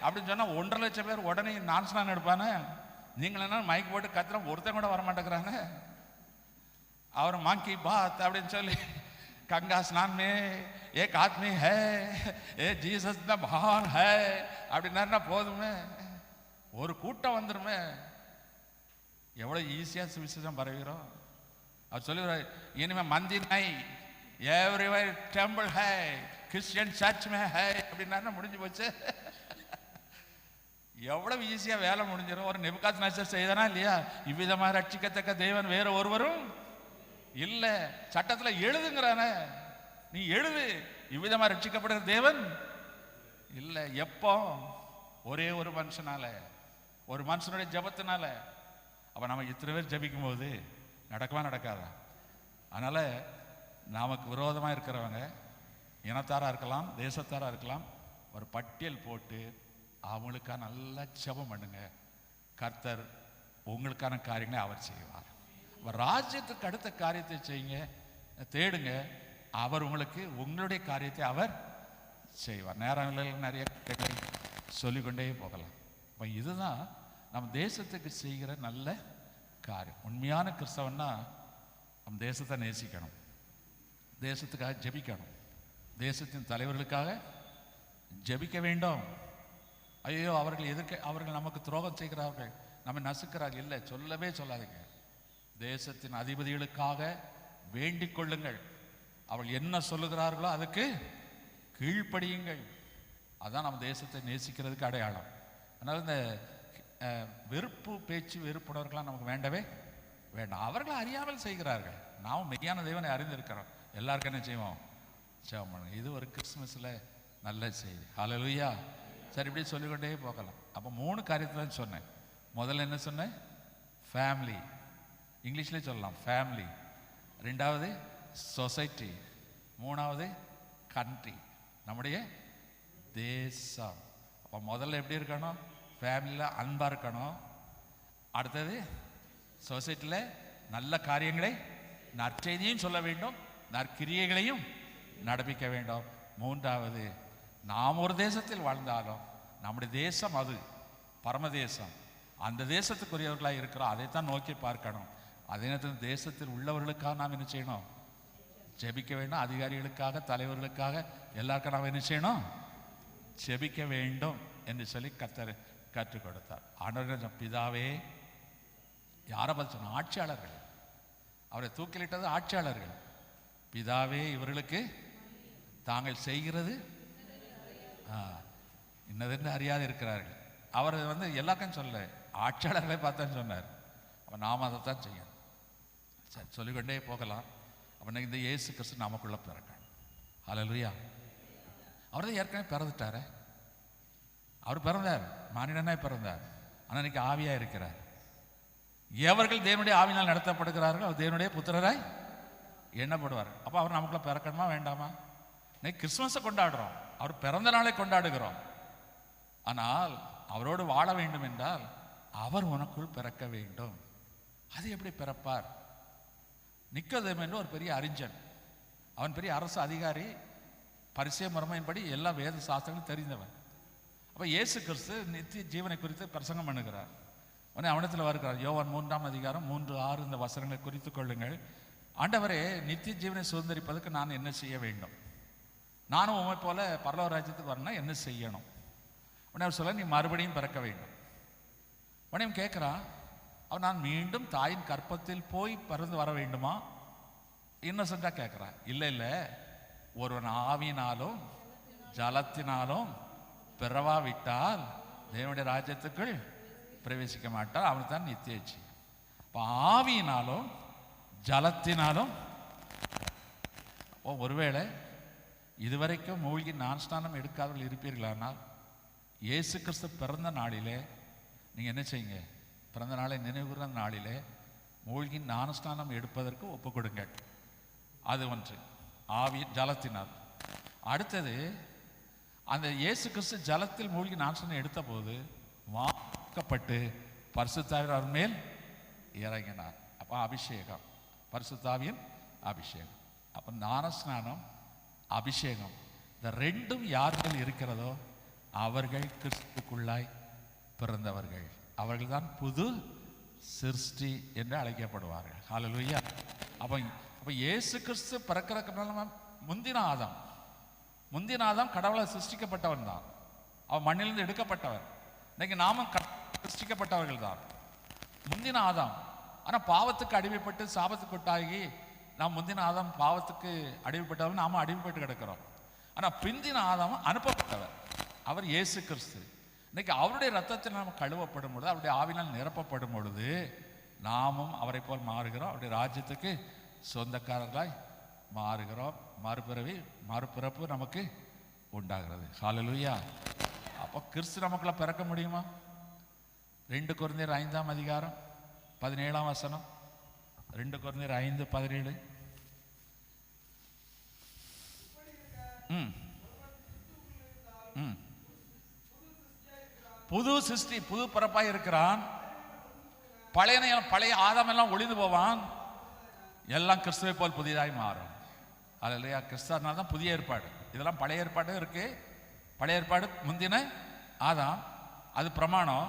அப்படின்னு சொன்னா 1.5 லட்சம் பேர் உடனே நான் ஸ்நானம் எடுப்பானே. நீங்கள் என்ன மைக் போட்டு கத்துற, ஒருத்தன் கூட வர மாட்டேங்கிறாங்க. அவர் மாங்கி பாத் அப்படின்னு சொல்லி गंगा स्नान में एक आदमी है, ये जीसस द महान है அப்படின்னா போதுமே, ஒரு கூட்டம் வந்துருமே. எவ்வளவு ஈஸியா சுவிசேஷம் பரவுகிறோம். அவர் சொல்லுவார், இனிமே மந்திர் நை, எவ்ரிவேர் டெம்பிள் ஹை, கிறிஸ்டியன் சர்ச் மே ஹை அப்படின்னா முடிஞ்சு போச்சு. எவ்வளவு ஈஸியா வேலை முடிஞ்சிடும். ஒரு நேபுகாத்நேசர் செய்தானா இல்லையா? இவ்விதமாக ரட்சிக்கத்தக்க தேவன் வேற ஒருவரும் இல்ல. சட்டத்துல எழுதுங்கிறான, நீ எழுது, இவ்விதமா ரட்சிக்கப்படுகிற தேவன் இல்ல. எப்போ? ஒரே ஒரு மனுஷனால, ஒரு மனுஷனுடைய ஜபத்தினால. அப்ப நம்ம இத்தனை பேர் ஜபிக்கும் போது நடக்குமா நடக்காதா? அதனால நமக்கு விரோதமா இருக்கிறவங்க, இனத்தாரா இருக்கலாம், தேசத்தாரா இருக்கலாம், ஒரு பட்டியல் போட்டு அவங்களுக்காக நல்லா ஜெபம் பண்ணுங்க. கர்த்தர் உங்களுக்கான காரியங்களை அவர் செய்வார். ராஜ்யத்துக்கு அடுத்த காரியத்தை செய்யுங்க, தேடுங்க, அவர் உங்களுக்கு உங்களுடைய காரியத்தை அவர் செய்வார். நேரங்களில் நிறைய சொல்லிக்கொண்டே போகலாம். இப்போ இதுதான் நம்ம தேசத்துக்கு செய்கிற நல்ல காரியம். உண்மையான கிறிஸ்தவன்னா நம்ம தேசத்தை நேசிக்கணும், தேசத்துக்காக ஜெபிக்கணும், தேசத்தின் தலைவர்களுக்காக ஜெபிக்க வேண்டும். ஐயோ அவர்கள் நமக்கு துரோகம் செய்கிறார்கள், நம்ம நசுக்கிறார்கள், இல்லை, சொல்லவே சொல்லாதீங்க. தேசத்தின் அதிபதிகளுக்காக வேண்டிக் கொள்ளுங்கள். அவர்கள் என்ன சொல்லுகிறார்களோ அதுக்கு கீழ்ப்படியுங்கள். அதான் நம்ம தேசத்தை நேசிக்கிறதுக்கு அடையாளம். அதனால இந்த வெறுப்பு பேச்சு, வெறுப்புணர்வுகளாம் நமக்கு வேண்டவே வேண்டாம். அவர்கள் அறியாமல் செய்கிறார்கள், நாம் மெய்யான தேவனை அறிந்திருக்கிறோம். எல்லாருக்கும் என்ன செய்வோம்? ஜெபம் பண்ணுங்க. இது ஒரு கிறிஸ்துமஸில் நல்ல செய்தி. ஹல்லேலூயா. சரி, இப்படி சொல்லிக்கொண்டே போகலாம். அப்போ 3 காரியத்தில் சொன்னேன். முதல்ல என்ன சொன்னேன்? ஃபேமிலி, இங்கிலீஷ்லேயே சொல்லலாம் ஃபேமிலி. 2வது சொசைட்டி. 3வது கண்ட்ரி, நம்முடைய தேசம். அப்போ முதல்ல எப்படி இருக்கணும்? ஃபேமிலியில் அன்பாக இருக்கணும். அடுத்தது சொசைட்டியில் நல்ல காரியங்களை, நற்செய்தியும் சொல்ல வேண்டும், நற்கிரியைகளையும் நடப்பிக்க வேண்டும். 3வது நாம் ஒரு தேசத்தில் வாழ்ந்தாலும் நம்முடைய தேசம் அது பரமதேசம், அந்த தேசத்துக்குரியவர்களாக இருக்கிறோம், அதைத்தான் நோக்கி பார்க்கணும். அதே நேரத்தில் தேசத்தில் உள்ளவர்களுக்காக நாம் என்ன செய்யணும்? ஜெபிக்க வேண்டும். அதிகாரிகளுக்காக, தலைவர்களுக்காக, எல்லாருக்கும் நாம் என்ன செய்யணும்? ஜெபிக்க வேண்டும் என்று சொல்லி கர்த்தர் கற்றுக் கொடுத்தார். ஆண்டவர் பிதாவே, யாரை பார்த்து சொன்ன? ஆட்சியாளர்கள். அவரை தூக்கிலிட்டது ஆட்சியாளர்கள். பிதாவே, இவர்களுக்கு தாங்கள் செய்கிறது இன்னதென்று அறியாது இருக்கிறார்கள். அவர் எல்லாருக்கும் சொல்ல, ஆட்சியாளர்களை பார்த்தான்னு சொன்னார். அப்போ நாம் அதைத்தான் செய்யணும். சரி, சொல்லிக்கொண்டே போகலாம். அப்போ இந்த இயேசு கிறிஸ்து நமக்குள்ள பிறக்கணும். ஹல்லேலூயா. அவர் தான் ஏற்கனவே பிறந்துட்டாரு. அவர் பிறந்தார், மானிடனாய் பிறந்தார். ஆனால் இன்னைக்கு ஆவியா இருக்கிறார். எவர்கள் தேவனுடைய ஆவியினால் நடத்தப்படுகிறார்கள் அவர் தேவனுடைய புத்திரராய் எண்ணப்படுவார். அப்போ அவர் நமக்குள்ள பிறக்கணுமா வேண்டாமா? இன்னைக்கு கிறிஸ்துமஸை கொண்டாடுறோம், அவர் பிறந்த நாளை கொண்டாடுகிறோம். ஆனால் அவரோடு வாழ வேண்டும் என்றால் அவர் உனக்குள் பிறக்க வேண்டும். அது எப்படி பிறப்பார்? நிக்கோதேமு என்று ஒரு பெரிய அறிஞன், அவன் பெரிய அரசு அதிகாரி, பரிசேய முறைமையின்படி எல்லா வேத சாஸ்திரங்களும் தெரிந்தவன். அப்போ இயேசு கிறிஸ்து நித்திய ஜீவனை குறித்து பிரசங்கம் பண்ணுகிறார். உடனே அவனிடத்தில் வருகிறார். யோவான் 3ஆம் அதிகாரம் 3-6 இந்த வசனங்களை குறித்து கொள்ளுங்கள். ஆண்டவரே, நித்திய ஜீவனை சுதந்திரிப்பதற்கு நான் என்ன செய்ய வேண்டும்? நானும் உண்மை போல பரலோக ராஜ்யத்துக்கு வரணும்னா என்ன செய்யணும்? உடனே அவர் சொல்ல, நீ மறுபடியும் பிறக்க வேண்டும். உடனே கேட்குறான், அவன் நான் மீண்டும் தாயின் கற்பத்தில் போய் பிறந்து வர வேண்டுமா? இன்னசென்ட்டாக கேட்குறான். இல்லை இல்லை, ஒருவன் ஆவியினாலும் ஜலத்தினாலும் பிறவாவிட்டால் தேவனுடைய ராஜ்யத்துக்குள் பிரவேசிக்க மாட்டான், அவனுக்கு தான் நித்தியச்சி. இப்போ ஆவியினாலும் ஜலத்தினாலும், ஒருவேளை இதுவரைக்கும் மூழ்கி ஞானஸ்நானம் எடுக்காதவர்கள் இருப்பீர்களானால் இயேசு கிறிஸ்து பிறந்த நாளிலே நீங்கள் என்ன செய்யுங்க? பிறந்த நாளை நினைவுகிற நாளிலே மூழ்கி ஞானஸ்நானம் எடுப்பதற்கு ஒப்பு கொடுங்க. அது ஒன்று, ஆவி ஜலத்தினால். அடுத்தது, அந்த இயேசு கிறிஸ்து ஜலத்தில் மூழ்கி ஞானஸ்நானம் எடுத்த போது வாக்கப்பட்டு பரிசுத்தாவின் மேல் இறங்கினார். அப்போ அபிஷேகம், பரிசுத்தாவின் அபிஷேகம். அப்போ ஞானஸ்நானம், அபிஷேகம், இந்த ரெண்டும் யார்கள் இருக்கிறதோ அவர்கள் கிறிஸ்துக்குள்ளாய் பிறந்தவர்கள். அவர்கள் தான் புது சிருஷ்டி என்று அழைக்கப்படுவார்கள். ஹல்லேலூயா. அப்போ இயேசு கிறிஸ்து பிறக்கிறதுக்கு முந்தின ஆதாம் கடவுளால் சிருஷ்டிக்கப்பட்டவன் தான். அவன் மண்ணிலிருந்து எடுக்கப்பட்டவன். இன்னைக்கு நாமும் சிருஷ்டிக்கப்பட்டவர்கள் தான். முந்தின ஆதாம், ஆனால் பாவத்துக்கு அடிமைப்பட்டு சாபத்துக்கு கொட்டாகி நாம் முந்தின ஆதாம் பாவத்துக்கு அடிமைப்பட்டவன் நாம அடிமைப்பட்டு கிடக்கிறோம். ஆனால் பிந்தின ஆதாம் அனுப்பப்பட்டவர், அவர் இயேசு கிறிஸ்து. இன்னைக்கு அவருடைய ரத்தத்தில் நாம் கழுவப்படும் பொழுது, அவருடைய ஆவினால் நிரப்பப்படும் பொழுது நாமும் அவரை போல் மாறுகிறோம். அவருடைய ராஜ்யத்துக்கு சொந்தக்காரர்களாய் மாறுகிறோம். மறுபிறப்பு நமக்கு உண்டாகிறது. ஹல்லேலூயா. அப்போ கிறிஸ்து நமக்குள்ள பிறக்க முடியுமா? 2 கொரிந்தியர் 5ஆம் அதிகாரம் 17ஆம் வசனம். 2 கொரிந்தியர் 5:17. புது சிருஷ்டி, புது பிறப்பாய் இருக்கிறான். பழைய ஆதாம் எல்லாம் ஒளிந்து போவான், எல்லாம் கிறிஸ்துவை போல் புதியதாய் மாறும். அல்லேலூயா. கிறிஸ்துவனால தான் புதிய ஏற்பாடு. இதெல்லாம் பழைய ஏற்பாடு இருக்கு. பழைய ஏற்பாடு முந்தின ஆதாம், அது பிரமாணம்.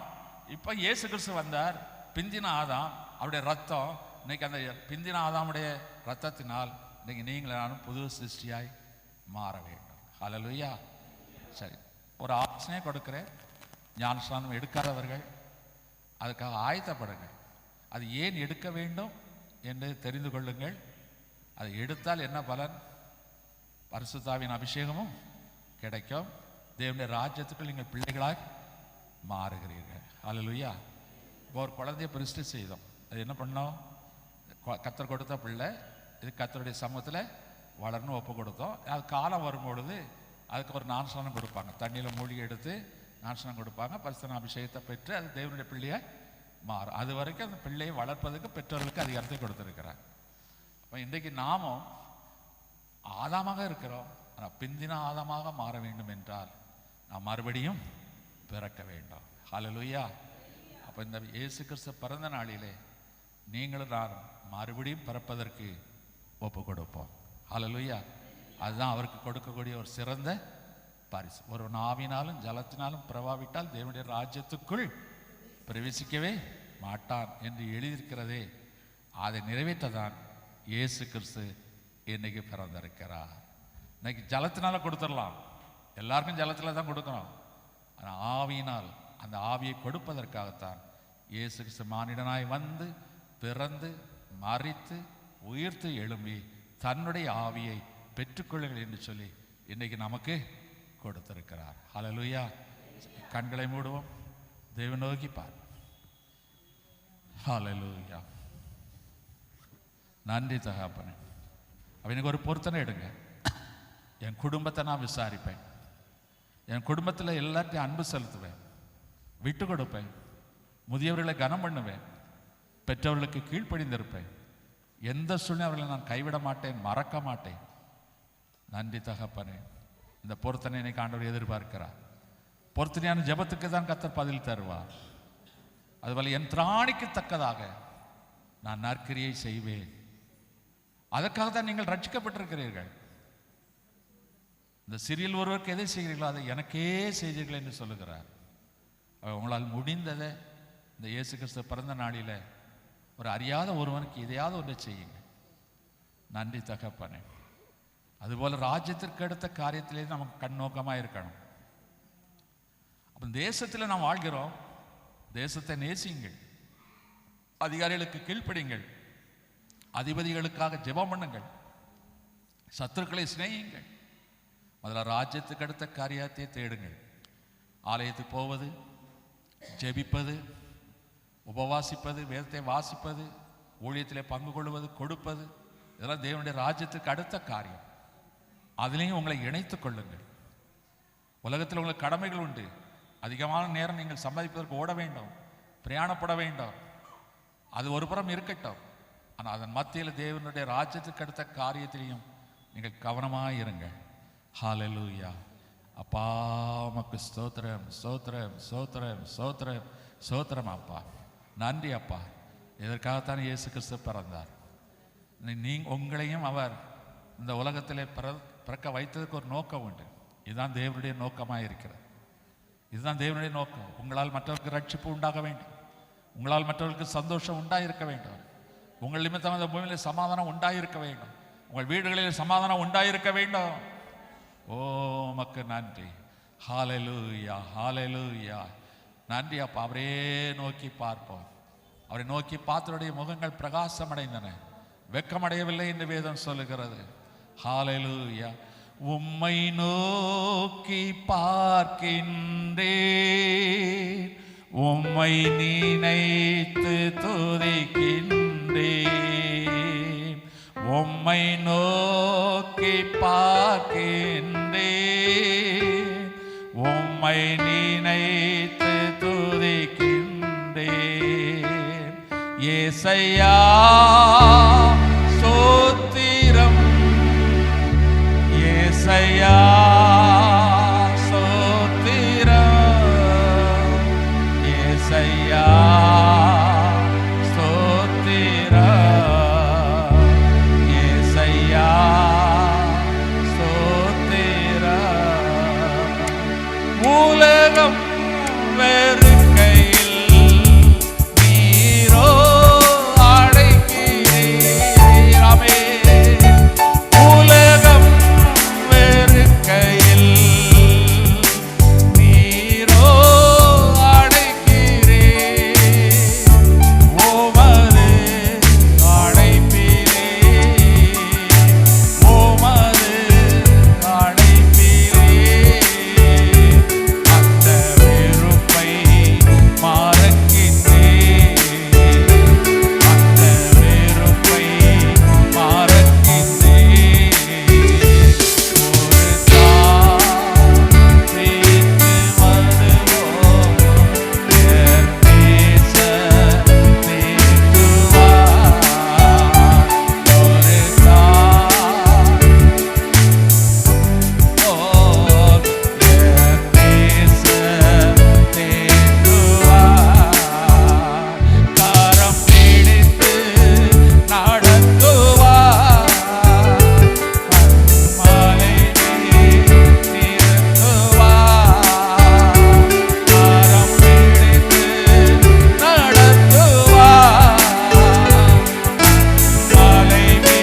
இப்போ இயேசு கிறிஸ்து வந்தார், பிந்தின ஆதாம், அவருடைய ரத்தம். இன்னைக்கு அந்த பிந்தின ஆதாமுடைய ரத்தத்தினால் இன்னைக்கு நீங்கள் நானும் புது சிருஷ்டியாய் மாற வேண்டும். ஹல்லேலூயா. சரி, ஒரு ஆலோசனையை கொடுக்கிறேன். ஞானஸ்நானம் எடுக்காதவர்கள் அதுக்காக ஆயத்தப்படுங்கள். அது ஏன் எடுக்க வேண்டும் என்று தெரிந்து கொள்ளுங்கள். அதை எடுத்தால் என்ன பலன்? பரிசுத்தாவின் அபிஷேகமும் கிடைக்கும். தேவனுடைய ராஜ்யத்துக்குள் நீங்கள் பிள்ளைகளாக மாறுகிறீர்கள். ஹல்லேலூயா. இப்போ ஒரு குழந்தைய பிரதிஷ்டை செய்தோம். அது என்ன பண்ணோம்? கர்த்தர் கொடுத்த பிள்ளை, இது கர்த்தருடைய சமூகத்தில் வளர்ந்து ஒப்பு கொடுத்தோம். அது காலம் வரும்பொழுது அதுக்கு ஒரு ஞானஸ்நானம் கொடுப்பாங்க. தண்ணியில் மூழ்கி எடுத்து ஞானஸ்நானம் கொடுப்பாங்க. பரிசுத்த அபிஷேகத்தை பெற்று அது தேவனுடைய பிள்ளையை மாறும். அது வரைக்கும் அந்த பிள்ளையை வளர்ப்பதற்கு பெற்றோர்களுக்கு அதிகாரத்தை கொடுத்துருக்கிறார். அப்போ இன்றைக்கு நாமும் ஆதாமாக இருக்கிறோம். ஆனால் பிந்தின ஆதாமாக மாற வேண்டும் என்றால் நாம் மறுபடியும் பிறக்க வேண்டும். ஹல்லேலூயா. அப்போ இந்த இயேசு கிறிஸ்து பிறந்த நாளிலே நீங்களும் நான் மறுபடியும் பிறப்பதற்கு ஒப்பு கொடுப்போம். ஹல்லேலூயா. அதுதான் அவருக்கு கொடுக்கக்கூடிய ஒரு சிறந்த பரிசு. ஒரு ஆவினாலும் ஜலத்தினாலும் பிறவாவிட்டால் தேவனுடைய ராஜ்யத்துக்குள் பிரவேசிக்கவே மாட்டான் என்று எழுதியிருக்கிறதே, அதை நிறைவேற்றதான் இயேசு கிறிஸ்து இன்னைக்கு பிறந்திருக்கிறார். இன்னைக்கு ஜலத்தினால கொடுத்துடலாம், எல்லாருக்கும் ஜலத்தில் தான் கொடுக்கணும். ஆனால் ஆவியினால், அந்த ஆவியை கொடுப்பதற்காகத்தான் இயேசு கிறிஸ்து மானிடனாய் வந்து பிறந்து மரித்து உயிர்த்து எழும்பி தன்னுடைய ஆவியை பெற்றுக்கொள்ளுங்கள் என்று சொல்லி இன்னைக்கு நமக்கு கொடுத்திருக்கிறார். ஹல்லேலூயா. கண்களை மூடுவோம், தேவனை நோக்கி பார். ஹல்லேலூயா. நன்றி தகப்பனே. அவனுக்கு ஒரு பொருத்தனை எடுங்க. என் குடும்பத்தை நான் விசாரிப்பேன், என் குடும்பத்தில் எல்லாத்தையும் அன்பு செலுத்துவேன், விட்டு கொடுப்பேன், முதியவர்களை கனம் பண்ணுவேன், பெற்றவர்களுக்கு கீழ்ப்படிந்திருப்பேன், எந்த சூழ்நிலை அவர்களை நான் கைவிட மாட்டேன், மறக்க மாட்டேன். நன்றி தகப்பனே. இந்த பொருத்தனை இன்னைக்கு ஆண்டவர் எதிர்பார்க்கிறார். பொருத்தனையான ஜெபத்துக்கு தான் கர்த்தர் பதில் தருவார். அதுபோல என் திராணிக்கு தக்கதாக நான் நற்கிரியை செய்வேன். அதற்காக தான் நீங்கள் ரட்சிக்கப்பட்டிருக்கிறீர்கள். இந்த சிறியில் ஒருவருக்கு எதை செய்கிறீர்களோ அதை எனக்கே செய்தீர்கள் என்று சொல்லுகிறார். உங்களால் முடிந்ததை இந்த இயேசு கிறிஸ்து பிறந்த நாளில் ஒரு அறியாத ஒருவனுக்கு எதையாவது ஒன்றை செய்யுங்க. நன்றி தகப்பனே. அதுபோல ராஜ்யத்திற்கு அடுத்த காரியத்திலே நமக்கு கண்ணோக்கமாக இருக்கணும். அப்போ தேசத்தில் நாம் வாழ்கிறோம், தேசத்தை நேசியுங்கள், அதிகாரிகளுக்கு கீழ்ப்படியுங்கள், அதிபதிகளுக்காக ஜெபம் பண்ணுங்கள், சத்துருக்களை சிநேகியுங்கள். முதல்ல ராஜ்யத்துக்கு அடுத்த காரியத்தை தேடுங்கள். ஆலயத்துக்கு போவது, ஜெபிப்பது, உபவாசிப்பது, வேதத்தை வாசிப்பது, ஊழியத்திலே பங்கு கொள்வது, கொடுப்பது, இதெல்லாம் தேவனுடைய ராஜ்யத்துக்கு அடுத்த காரியம். அதுலேயும் உங்களை இணைத்துக் கொள்ளுங்கள். உலகத்தில் உங்களுக்கு கடமைகள் உண்டு. அதிகமான நேரம் நீங்கள் சம்பாதிப்பதற்கு ஓட வேண்டும், பிரயாணப்பட வேண்டும். அது ஒரு புறம் இருக்கட்டும். ஆனால் அதன் மத்தியில் தேவனுடைய ராஜ்யத்துக்கு அடுத்த காரியத்திலையும் நீங்கள் கவனமாக இருங்கள். ஹல்லேலூயா. அப்பா உமக்கு ஸ்தோத்திரம், ஸ்தோத்திரம், ஸ்தோத்திரம், ஸ்தோத்திரம், ஸ்தோத்திரம் அப்பா. நன்றி அப்பா. இதற்காகத்தான் இயேசு கிறிஸ்து பிறந்தார். உங்களையும் அவர் இந்த உலகத்திலே பிறக்க வைத்ததுக்கு ஒரு நோக்கம் உண்டு. இதுதான் தேவனுடைய நோக்கமாக இருக்கிறது. இதுதான் தேவனுடைய நோக்கம். உங்களால் மற்றவர்களுக்கு ரட்சிப்பு உண்டாக வேண்டும், உங்களால் மற்றவர்களுக்கு சந்தோஷம் உண்டாயிருக்க வேண்டும், உங்கள் நிமித்தம் அந்த பூமியில் சமாதானம் உண்டாயிருக்க வேண்டும், உங்கள் வீடுகளில் சமாதானம் உண்டாயிருக்க வேண்டும். ஓ உமக்கு நன்றி. ஹல்லேலூயா, ஹல்லேலூயா. நன்றி அப்பா. அவரே நோக்கி பார்ப்போம். அவரை நோக்கி பார்த்தவருடைய முகங்கள் பிரகாசம் அடைந்தன, வெட்கமடையவில்லை என்று வேதம் சொல்லுகிறது. ஹல்லேலூயா. உம்மை நோக்கி பார்க்கின்றேன், உம்மை நினைத்து துதிக்கின்றேன். உம்மை நோக்கி பார்க்கின்றேன், உம்மை நினைத்து துதிக்கின்றேன். ஏசையா ஸ்தோத்திரம், ஏசையா ஸ்தோத்திரம், ஏசையா ஸ்தோத்திரம், ஏசையா ஸ்தோத்திரம். உலகம் வெறுக்கையில் நீரோ அடைக்கிறீர். ஆமென். உலகம் வெறுக்கையில் நீரோ அடைக்கிறீர். உமது அடைப்பிலே, உமது அடைப்பிலே அந்த வெறுப்பை மறக்கின்றேன், அந்த வெறுப்பை மறக்கின்றேன். ஒரு தாய் தீர்த்துவது போல் என் நேசர் தீர்த்துவார். ஒரு தாய் போல் என் நேசர் தீர்த்துவார். கரம் பிடித்து நடத்துவார், கண்மலை நிறுத்துவார். கரம் பிடித்து நடத்துவார், கண்மலை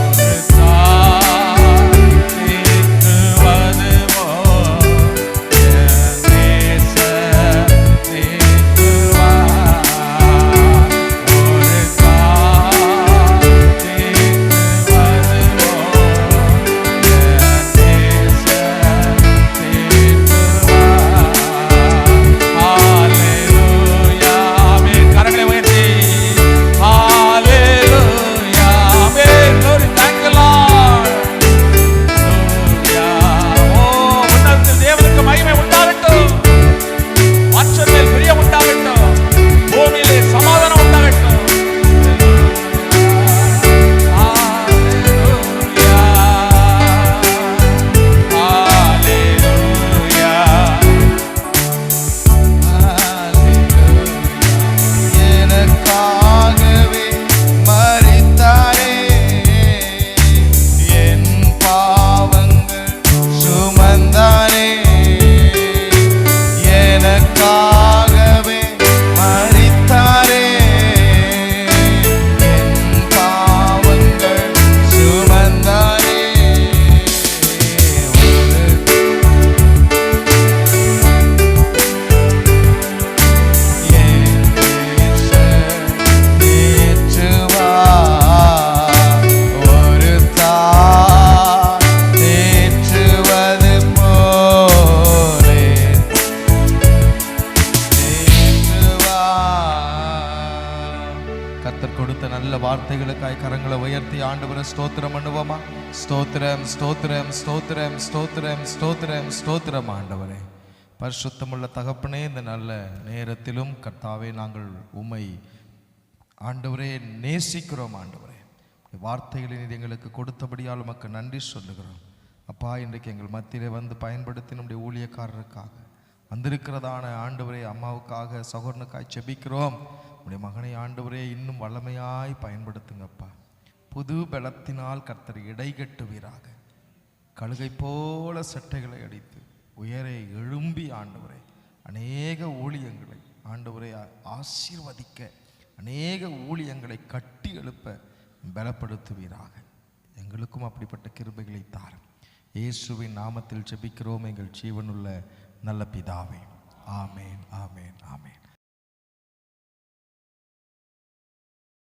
ஒரு தாய் தீர்த்துவது போல் என் நேசர் தீர்த்துவார். ஒரு தாய் தீர்த்துவது போல் என் நேசர் தீர்த்துவார். ஹல்லேலூயா. ஆமென். கரங்களை உயர்த்தி ஹல்லேலூயா. ஆமென். Glory. Thank you, Lord. ஹல்லேலூயா. ஓ, உன்னதத்தில் தேவனுக்கு மகிமை உண்டாகட்டும், மனுஷர் மேல் பிரியம் உண்டாகட்டும், பூமியிலே சமாதானம் உண்டாகட்டும். ஹல்லேலூயா. ஹல்லேலூயா. எனக்காகவே மரித்தாரே, என் பாவங்கள் சுமந்தாரே. எனக்காகவே மரித்தாரே, என் பாவங்கள் சுமந்தாரே. என் நேசர் தேற்றுவார், ஒரு தாய் தேற்றுவது போலே தேற்றுவார். கர்த்தர் கொடுத்த நல்ல வார்த்தைகளுக்காய் கரங்களை உயர்த்தி ஆண்டவரை ஸ்தோத்திரம் பண்ணுவோமா? ஸ்தோத்திரம், ஸ்தோத்திரம், ஸ்தோத்திரம், ஸ்தோத்திரம், ஸ்தோத்திரம், ஸ்தோத்திரம். ஆண்டவரே, பரிசுத்தமுள்ள தகப்பனே, இந்த நல்ல நேரத்திலும் கர்த்தாவே நாங்கள் உம்மை ஆண்டவரே நேசிக்கிறோம். ஆண்டவரே, வார்த்தைகளை நீர் எங்களுக்கு கொடுத்தபடியால் உமக்கு நன்றி சொல்லுகிறோம். அப்பா, இன்றைக்கு எங்கள் மத்தியிலே வந்து பயன்படுத்தி நம்முடைய ஊழியக்காரருக்காக வந்திருக்கிறதான ஆண்டவரே அம்மாவுக்காக சகோதரனுக்காய் செபிக்கிறோம். உடைய மகனை ஆண்டவரே இன்னும் வல்லமையாய் பயன்படுத்துங்கப்பா. புது பலத்தினால் கர்த்தர் இடைகட்டுவீராக. கழுகை போல சட்டைகளை அடித்து உயரே எழும்பி ஆண்டவரே அநேக ஊழியங்களை ஆண்டவரே ஆசீர்வதிக்க, அநேக ஊழியங்களை கட்டி எழுப்ப பலப்படுத்துவீராக. எங்களுக்கும் அப்படிப்பட்ட கிருபைகளை தாரும். இயேசுவின் நாமத்தில் ஜெபிக்கிறோம் எங்கள் ஜீவனுள்ள நல்ல பிதாவே, ஆமேன் ஆமேன் ஆமேன்.